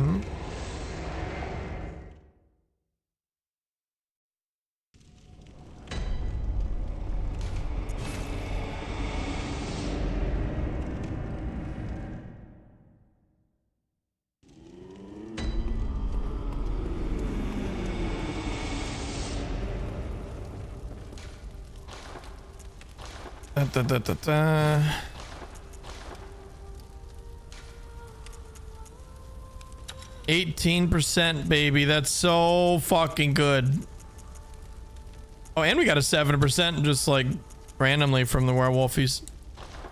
Da, da, da, da. %, baby. That's so fucking good. Oh, and we got a 7% just like randomly from the werewolfies.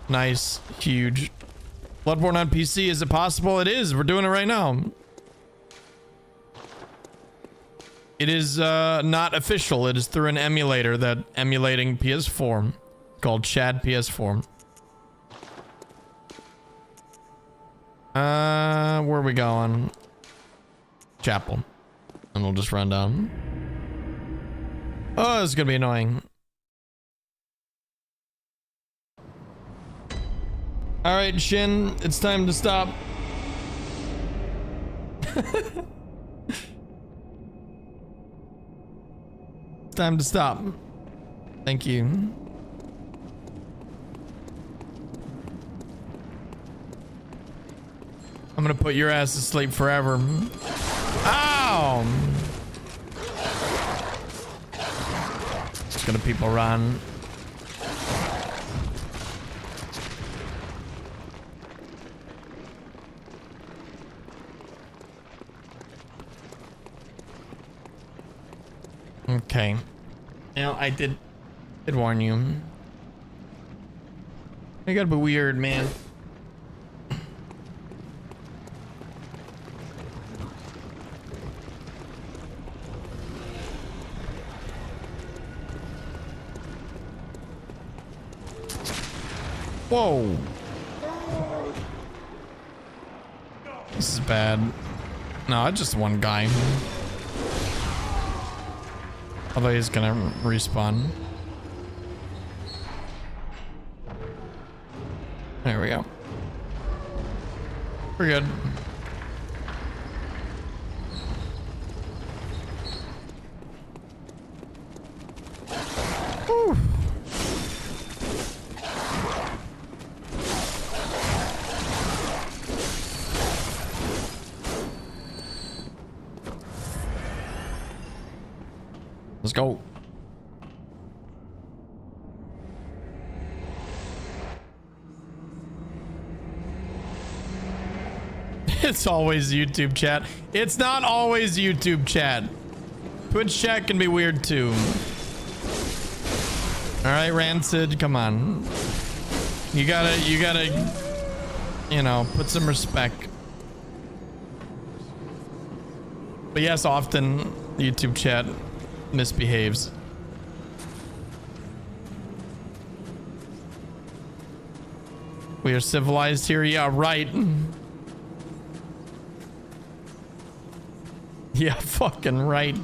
Nice. Huge. Bloodborne on PC. Is it possible? It is. We're doing it right now. It is not official. It is through an emulator that emulating PS4 called Chad PS4. Where are we going? Chapel. And we'll just run down. Oh, this is gonna be annoying. All right, Shin, it's time to stop. It's time to stop. Thank you. I'm gonna put your ass to sleep forever. Ow! Just gonna people run. Okay. You know, I did warn you. I gotta be weird, man. Whoa. This is bad. No, it's just one guy. Although he's gonna respawn. There we go. We're good. Whew. Let's go. It's always YouTube chat. It's not always YouTube chat. Twitch chat can be weird too. All right, Rancid, come on. You gotta, you know, put some respect. But yes, often YouTube chat misbehaves. We are civilized here. Yeah, right. Yeah, fucking right.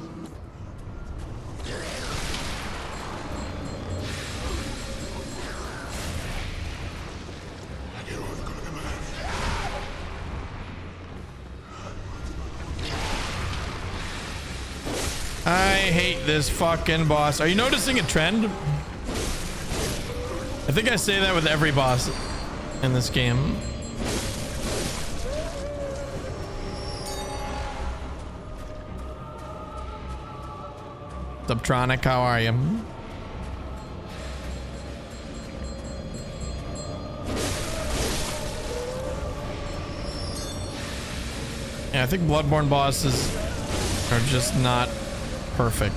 I hate this fucking boss. Are you noticing a trend? I think I say that with every boss in this game. Subtronic, how are you? Yeah, I think Bloodborne bosses are just not perfect.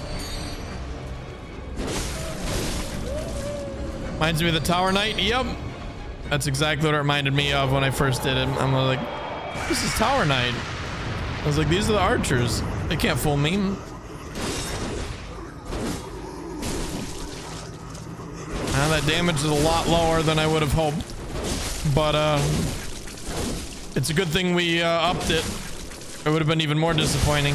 Reminds me of the Tower Knight. Yep. That's exactly what it reminded me of when I first did it. I'm like, This is Tower Knight. I was like, these are the archers. They can't fool me. That damage is a lot lower than I would have hoped. But it's a good thing we upped it. It would have been even more disappointing.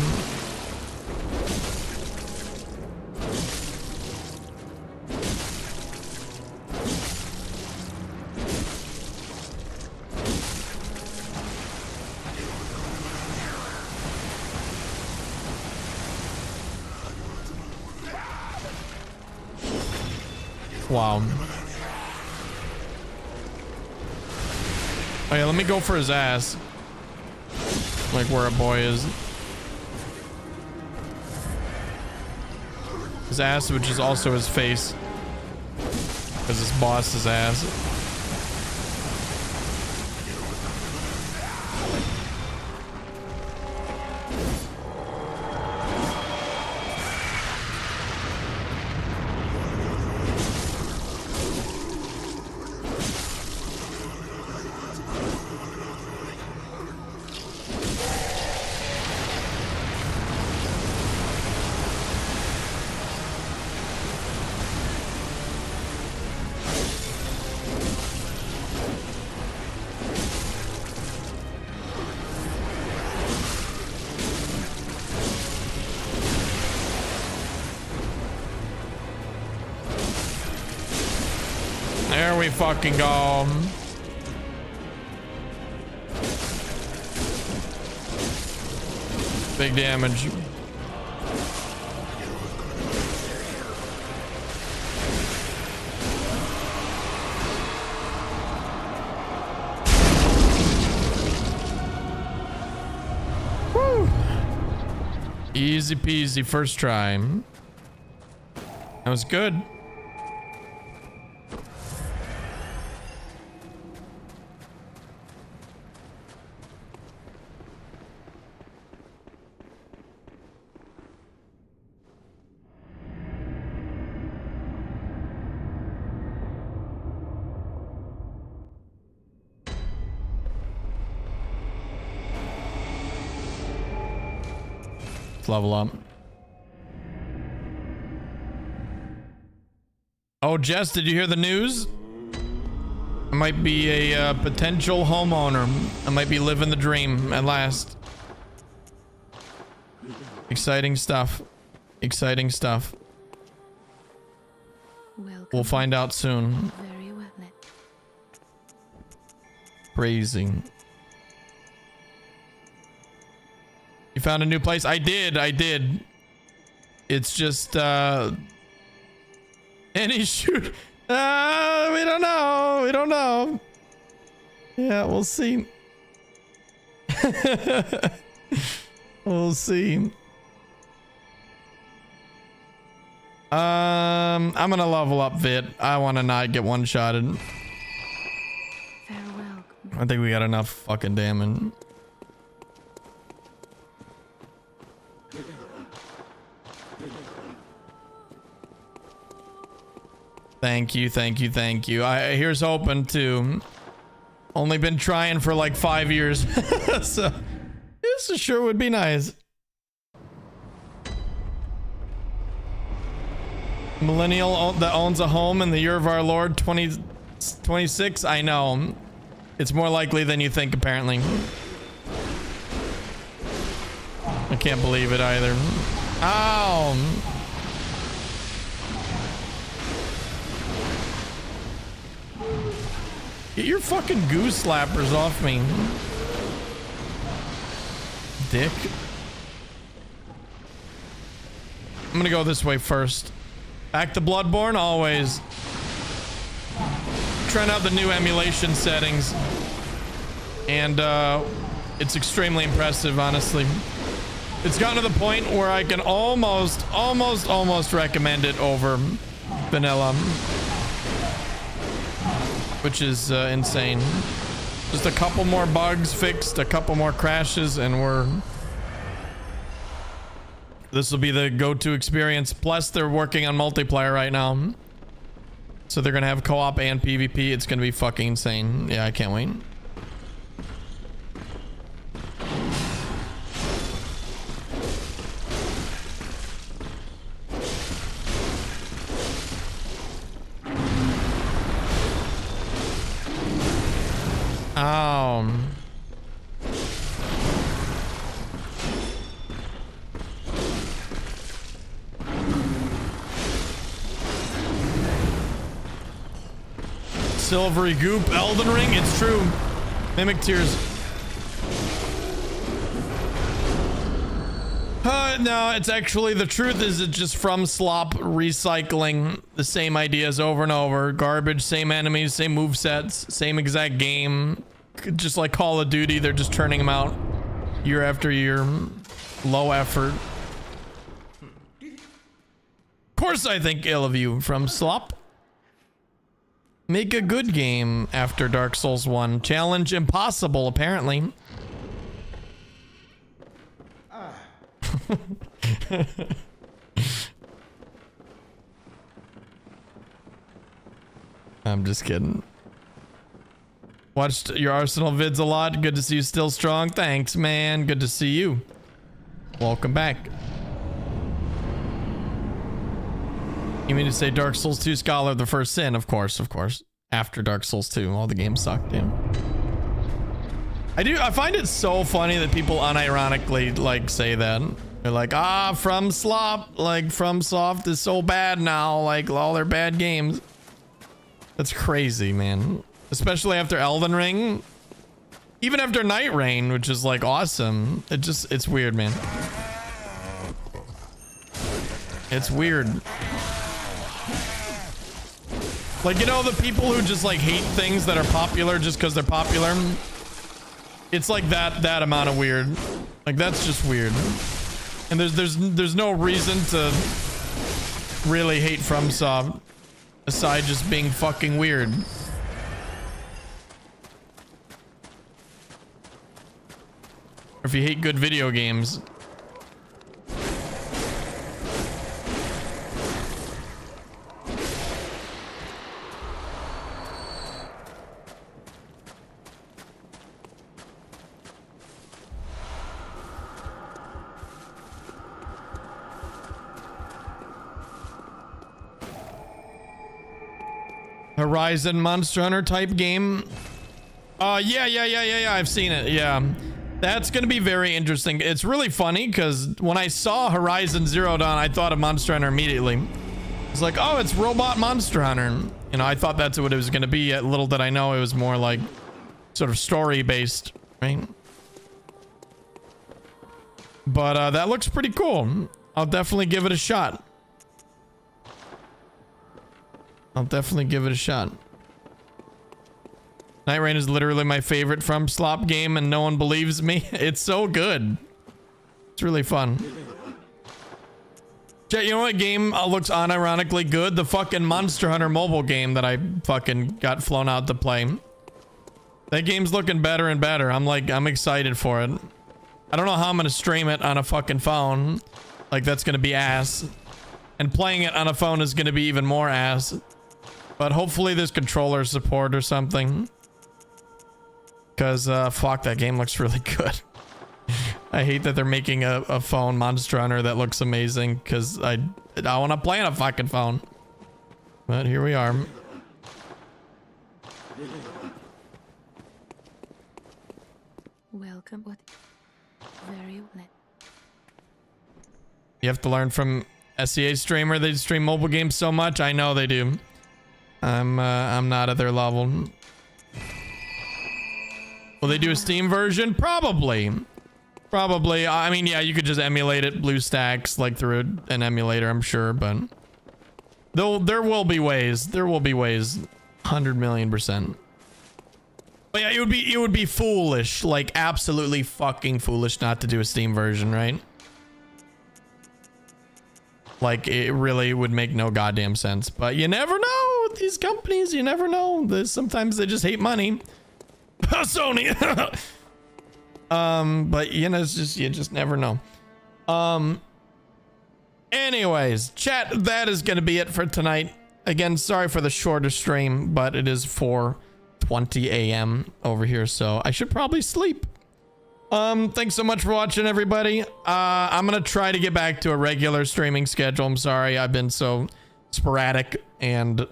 Wow. Oh yeah, let me go for his ass. Like where a boy is. His ass, which is also his face. Because his boss's ass. There we fucking go. Big damage. Woo. Easy peasy first try. That was good. Level up. Oh, Jess, did you hear the news? I might be a potential homeowner. I might be living the dream at last. Exciting stuff. Exciting stuff. We'll find out soon. Very well. Crazy. You found a new place? I did. It's just any shoot. We don't know. Yeah, we'll see. We'll see. I'm gonna level up Vit. I want to not get one-shotted. Farewell. I think we got enough fucking damage. Thank you. Here's hoping to. Only been trying for like 5 years. So this sure would be nice. Millennial that owns a home in the year of our Lord 2026. I know. It's more likely than you think, apparently. I can't believe it either. Ow. Get your fucking goose slappers off me. Dick. I'm gonna go this way first. Back to Bloodborne, always. Trying out the new emulation settings. And it's extremely impressive, honestly. It's gotten to the point where I can almost recommend it over vanilla. Which is insane. Just a couple more bugs fixed, a couple more crashes, and this will be the go-to experience. Plus, they're working on multiplayer right now. So they're gonna have co-op and PvP. It's gonna be fucking insane. Yeah, I can't wait. Silvery goop, Elden Ring. It's true. Mimic tears. No, it's actually, the truth is it's just From Slop recycling the same ideas over and over. Garbage, same enemies, same movesets, same exact game. Just like Call of Duty, they're just turning them out year after year. Low effort. Of course I think ill of you, From Slop. Make a good game after Dark Souls 1. Challenge impossible, apparently. I'm just kidding. Watched your Arsenal vids a lot. Good to see you still strong. Thanks, man. Good to see you. Welcome back. You mean to say Dark Souls 2 Scholar the first sin? Of course, of course. After Dark Souls 2, all the games sucked, yeah. I find it so funny that people unironically like say that. They're like, From Slop, like From Soft is so bad now, like all their bad games. That's crazy, man. Especially after Elden Ring. Even after Night Rain, which is like awesome. It's weird, man. It's weird. Like, you know, the people who just like hate things that are popular just because they're popular. It's like that amount of weird. Like, that's just weird. And there's no reason to really hate FromSoft aside just being fucking weird. Or if you hate good video games. Horizon Monster Hunter type game. Yeah. I've seen it. Yeah. That's going to be very interesting. It's really funny because when I saw Horizon Zero Dawn, I thought of Monster Hunter immediately. It's like, oh, it's Robot Monster Hunter. You know, I thought that's what it was going to be. Little did I know it was more like sort of story based, right? But that looks pretty cool. I'll definitely give it a shot. Night Rain is literally my favorite From Slop game and no one believes me. It's so good. It's really fun. Chat, you know what game looks unironically good? The fucking Monster Hunter mobile game that I fucking got flown out to play. That game's looking better and better. I'm excited for it. I don't know how I'm gonna stream it on a fucking phone. Like, that's gonna be ass. And playing it on a phone is gonna be even more ass. But hopefully there's controller support or something. Because, fuck, that game looks really good. I hate that they're making a phone Monster Hunter that looks amazing. Because I want to play on a fucking phone. But here we are. Welcome. What? Very well. You have to learn from SEA streamer. They stream mobile games so much. I know they do. I'm not at their level. Will they do a Steam version? Probably. I mean, yeah, you could just emulate it BlueStacks like through an emulator, I'm sure, but there will be ways. 100 million%. But yeah, it would be foolish, like absolutely fucking foolish not to do a Steam version, right? Like, it really would make no goddamn sense. But you never know with these companies. You never know. Sometimes they just hate money. Sony. But you know, it's just, you just never know. Anyways, chat, that is going to be it for tonight. Again, sorry for the shorter stream, but it is 4:20 a.m. over here, so I should probably sleep. Thanks so much for watching, everybody. I'm gonna try to get back to a regular streaming schedule. I'm sorry I've been so sporadic and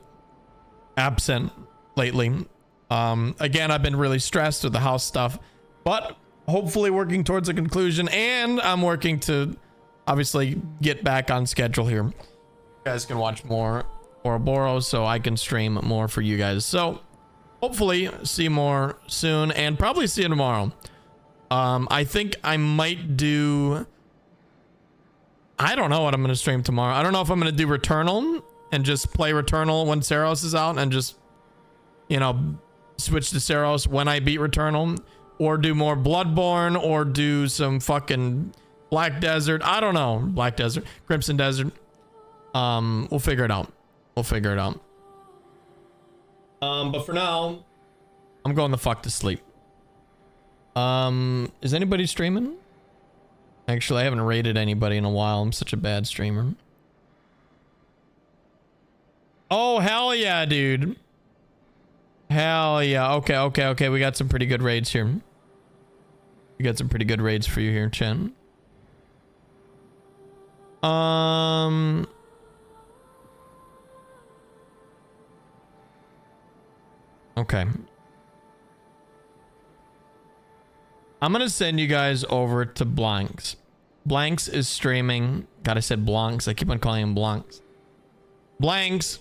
absent lately. Again, I've been really stressed with the house stuff, but hopefully working towards a conclusion, and I'm working to obviously get back on schedule here. You guys can watch more Oroboro so I can stream more for you guys. So hopefully see more soon, and probably see you tomorrow. I think I might do, I don't know what I'm going to stream tomorrow. I don't know if I'm going to do Returnal and just play Returnal when Saros is out and just, you know, switch to Saros when I beat Returnal, or do more Bloodborne, or do some fucking Black Desert. I don't know. Black Desert, Crimson Desert. We'll figure it out. We'll figure it out. But for now, I'm going the fuck to sleep. Is anybody streaming? Actually, I haven't rated anybody in a while. I'm such a bad streamer. Oh, hell yeah, dude. Hell yeah. Okay. We got some pretty good raids here. We got some pretty good raids for you here, Chen. Okay. I'm gonna send you guys over to Blanks. Blanks is streaming. God, I said Blanks. I keep on calling him Blanks. Blanks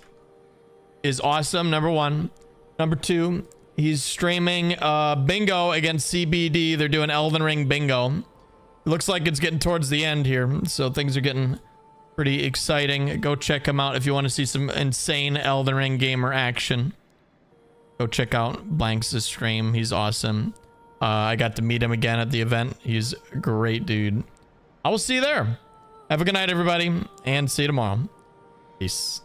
is awesome, number one. Number two, he's streaming bingo against CBD. They're doing Elden Ring bingo. Looks like it's getting towards the end here, so things are getting pretty exciting. Go check him out if you want to see some insane Elden Ring gamer action. Go check out Blanks' stream. He's awesome. I got to meet him again at the event. He's a great dude. I will see you there. Have a good night, everybody, and see you tomorrow. Peace.